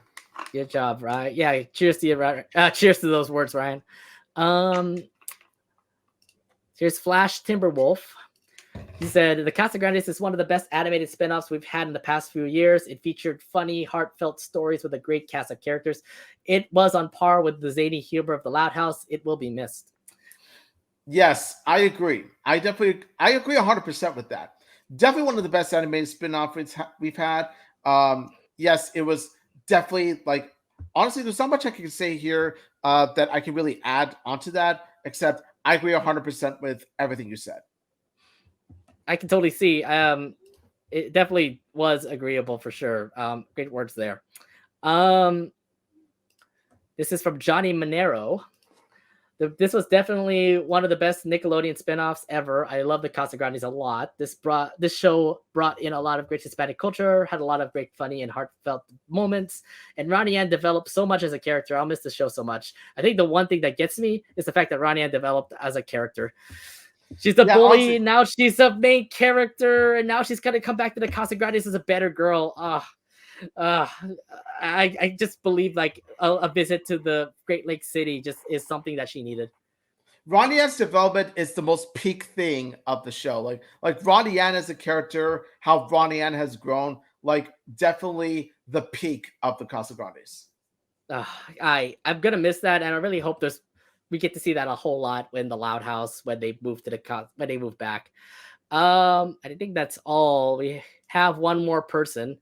Good job, Ryan. Yeah, cheers to you, Ryan. Cheers to those words, Ryan. Here's Flash Timberwolf. He said, the Casagrandes is one of the best animated spinoffs we've had in the past few years. It featured funny, heartfelt stories with a great cast of characters. It was on par with the zany humor of the Loud House. It will be missed. Yes, I agree. I agree 100% with that. Definitely one of the best animated spinoffs we've had. Yes, it was definitely, like, honestly, there's not much I can say here that I can really add onto that, except I agree 100% with everything you said. I can totally see. It definitely was agreeable for sure. Great words there. This is from Johnny Monero. This was definitely one of the best Nickelodeon spinoffs ever. I love the Casagrandes a lot. This show brought in a lot of great Hispanic culture, had a lot of great funny and heartfelt moments, and Ronnie Ann developed so much as a character. I'll miss the show so much. I think the one thing that gets me is the fact that Ronnie Ann developed as a character. She's the bully, honestly, now she's a main character, and now she's gonna come back to the Casagrandes as a better girl. I just believe like a visit to the Great Lake City just is something that she needed. Ronnie Ann's development is the most peak thing of the show. Like Ronnie Ann as a character, how Ronnie Ann has grown, like definitely the peak of the Casagrandes. I'm gonna miss that, and I really hope we get to see that a whole lot when the Loud House, when they move back. I think that's all. We have one more person.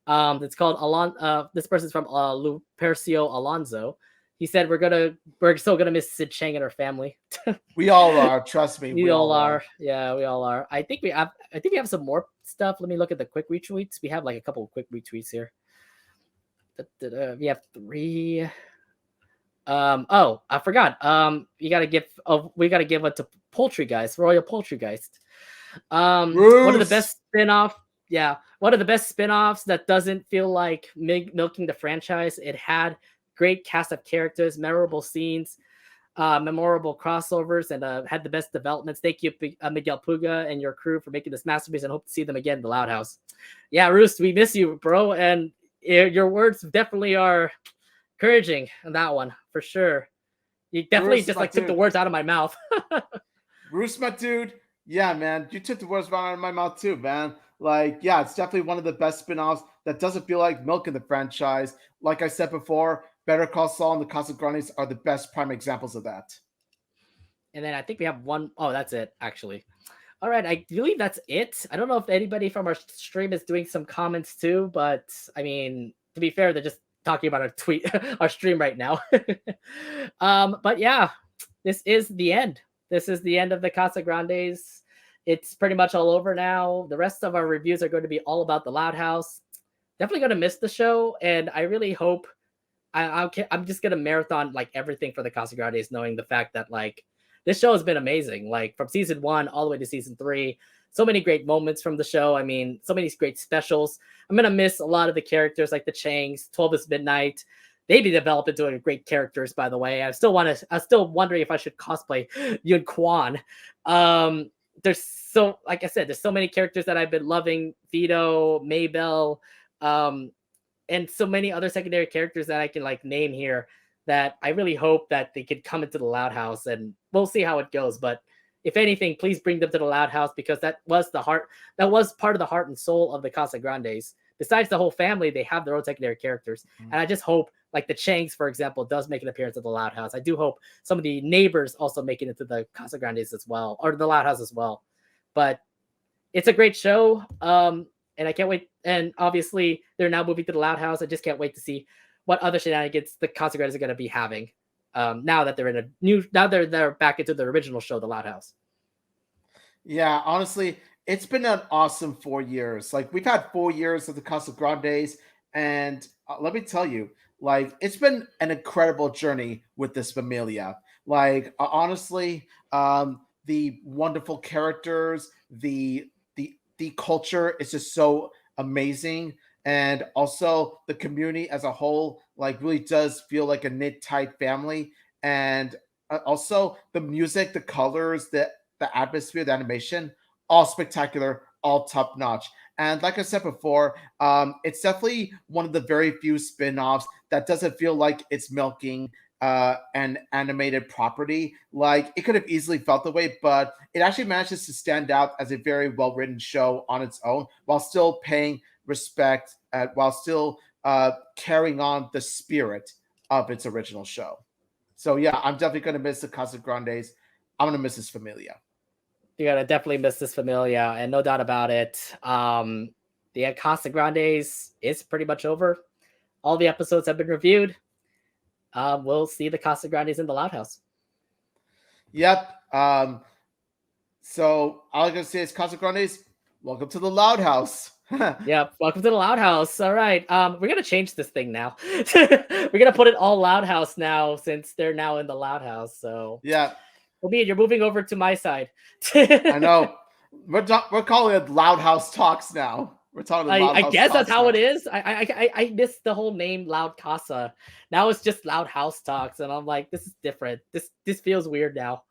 It's called this person's from Lupercio Alonso. He said we're still gonna miss Sid Chang and her family. We all are, trust me. We all are. Yeah, we all are. I think we have some more stuff. Let me look at the quick retweets. We have like a couple of quick retweets here. We have 3. I forgot. We gotta give one to Poultrygeist, Royal Poultrygeist. One of the best spin-off. Yeah, one of the best spin-offs that doesn't feel like milking the franchise. It had great cast of characters, memorable scenes, memorable crossovers, and had the best developments. Thank you, Miguel Puga and your crew, for making this masterpiece, and hope to see them again in the Loud House. Yeah, Roost, we miss you, bro, and your words definitely are encouraging on that one, for sure. You definitely Bruce, just my like took the dude. words out of my mouth. Bruce, my dude. Yeah, man, you took the words right out of my mouth too, man. Like, yeah, it's definitely one of the best spin-offs that doesn't feel like milking the franchise. Like I said before, Better Call Saul and the Casagrandes are the best prime examples of that. And then I think we have one. Oh, that's it, actually. All right, I believe that's it. I don't know if anybody from our stream is doing some comments too, but I mean, to be fair, they're just talking about our tweet, our stream right now. But yeah, this is the end. This is the end of the Casagrandes. It's pretty much all over now. The rest of our reviews are going to be all about the Loud House. Definitely going to miss the show, and I really hope I'm just gonna marathon like everything for the Casagrandes, knowing the fact that like this show has been amazing, like from season 1 all the way to season 3. So many great moments from the show. I mean, so many great specials. I'm gonna miss a lot of the characters like the Changs, 12 is Midnight. They be developed into great characters, by the way. I'm still wondering if I should cosplay Yun Kwan. There's so, like I said, there's so many characters that I've been loving. Vito, Maybell, and so many other secondary characters that I can like name here, that I really hope that they could come into the Loud House, and we'll see how it goes. But if anything, please bring them to the Loud House, because that was part of the heart and soul of the Casagrandes. Besides the whole family, they have their own secondary characters. And I just hope, like the Changs, for example, does make an appearance at the Loud House. I do hope some of the neighbors also make it into the Casagrandes as well, or the Loud House as well. But it's a great show. And I can't wait. And obviously, they're now moving to the Loud House. I just can't wait to see what other shenanigans the Casagrandes are going to be having. Now that they're back into the original show, the Loud House. Yeah, honestly, it's been an awesome 4 years. Like, we've had 4 years of the Casagrandes, and let me tell you, like, it's been an incredible journey with this familia. Like, honestly, the wonderful characters, the culture is just so amazing, and also the community as a whole like really does feel like a knit tight family. And also the music, the colors, the atmosphere, the animation, all spectacular, all top notch. And like I said before, it's definitely one of the very few spin-offs that doesn't feel like it's milking an animated property. Like, it could have easily felt the way, but it actually manages to stand out as a very well-written show on its own, while still paying respect, while still carrying on the spirit of its original show. So yeah, I'm definitely going to miss the Casagrandes. I'm going to miss this familia. You're gonna definitely miss this familia, and no doubt about it. The Casagrandes is pretty much over. All the episodes have been reviewed. We'll see the Casagrandes in the Loud House. Yep. So all I'm gonna say is, Casagrandes, welcome to the Loud House. Yep, welcome to the Loud House. All right, we're gonna change this thing now. We're gonna put it all Loud House now, since they're now in the Loud House. So yeah, well, you're moving over to my side. I know. We're calling it Loud House Talks now. We're talking about Loud House I guess that's how now. it is. I missed the whole name Loud Casa. Now it's just Loud House Talks, and I'm like, this is different. This feels weird now.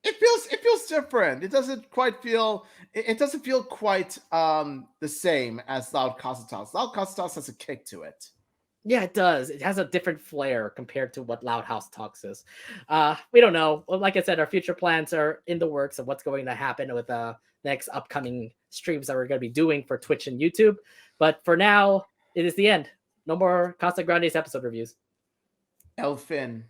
It feels different. It doesn't quite feel. It doesn't feel quite the same as Loud Casa Talks. Loud Casa Talks has a kick to it. Yeah, it does. It has a different flair compared to what Loud House Talks is. We don't know. Well, like I said, our future plans are in the works of what's going to happen with the next upcoming streams that we're going to be doing for Twitch and YouTube. But for now, it is the end. No more Casagrandes episode reviews. Elfin.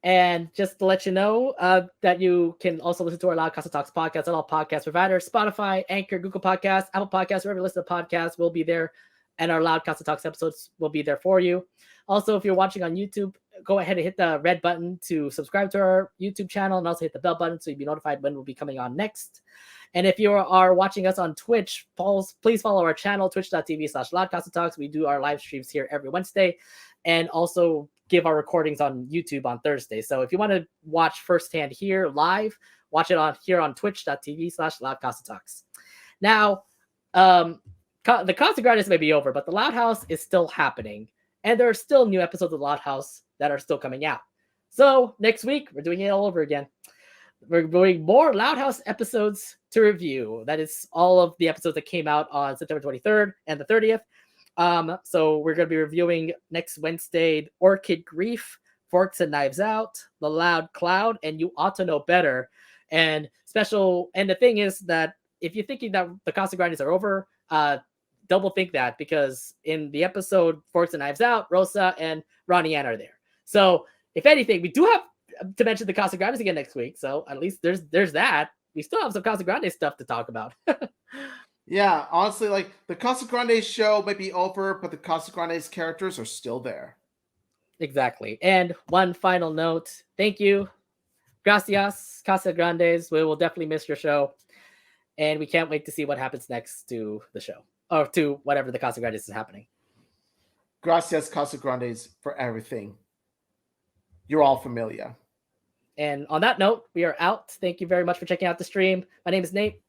And just to let you know that you can also listen to our Loud Casa Talks podcast on all podcast providers: Spotify, Anchor, Google Podcasts, Apple Podcasts, wherever you listen to podcasts, will be there. And our Loud Casa Talks episodes will be there for you. Also, if you're watching on YouTube, go ahead and hit the red button to subscribe to our YouTube channel, and also hit the bell button so you'll be notified when we'll be coming on next. And if you are watching us on Twitch, please follow our channel, twitch.tv/LoudCasaTalks. We do our live streams here every Wednesday, and also give our recordings on YouTube on Thursday. So if you want to watch firsthand here live, watch it here on twitch.tv/LoudCasaTalks. Now, the Casagrandes may be over, but the Loud House is still happening, and there are still new episodes of Loud House that are still coming out. So next week we're doing it all over again. We're doing more Loud House episodes to review. That is all of the episodes that came out on September 23rd and the 30th. So we're going to be reviewing next Wednesday Orchid Grief, Forks and Knives Out, The Loud Cloud, and You Ought to Know Better. And the thing is that if you're thinking that the Casagrandes are over, double think that, because in the episode Forks and Knives Out, Rosa and Ronnie Ann are there. So if anything, we do have to mention the Casagrandes again next week. So at least there's that. We still have some Casagrandes stuff to talk about. Yeah, honestly, like the Casagrandes show may be over, but the Casagrandes characters are still there. Exactly. And one final note. Thank you. Gracias, Casagrandes. We will definitely miss your show. And we can't wait to see what happens next to the show, or to whatever the Casagrandes is happening. Gracias, Casagrandes, for everything. You're all familiar. And on that note, we are out. Thank you very much for checking out the stream. My name is Nate.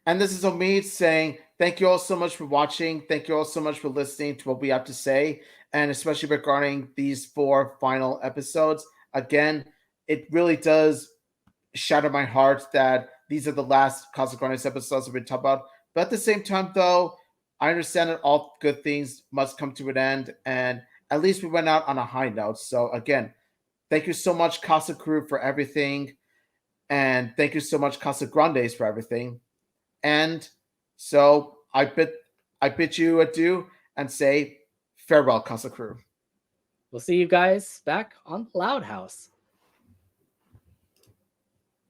And this is Omid saying thank you all so much for watching. Thank you all so much for listening to what we have to say, and especially regarding these 4 final episodes. Again, it really does shatter my heart that these are the last Casagrandes episodes that we talk about. But at the same time, though, I understand that all good things must come to an end, and at least we went out on a high note. So again, thank you so much, Casa Crew, for everything, and thank you so much, Casagrandes, for everything. And so I bid you adieu and say farewell, Casa Crew. We'll see you guys back on Loud House.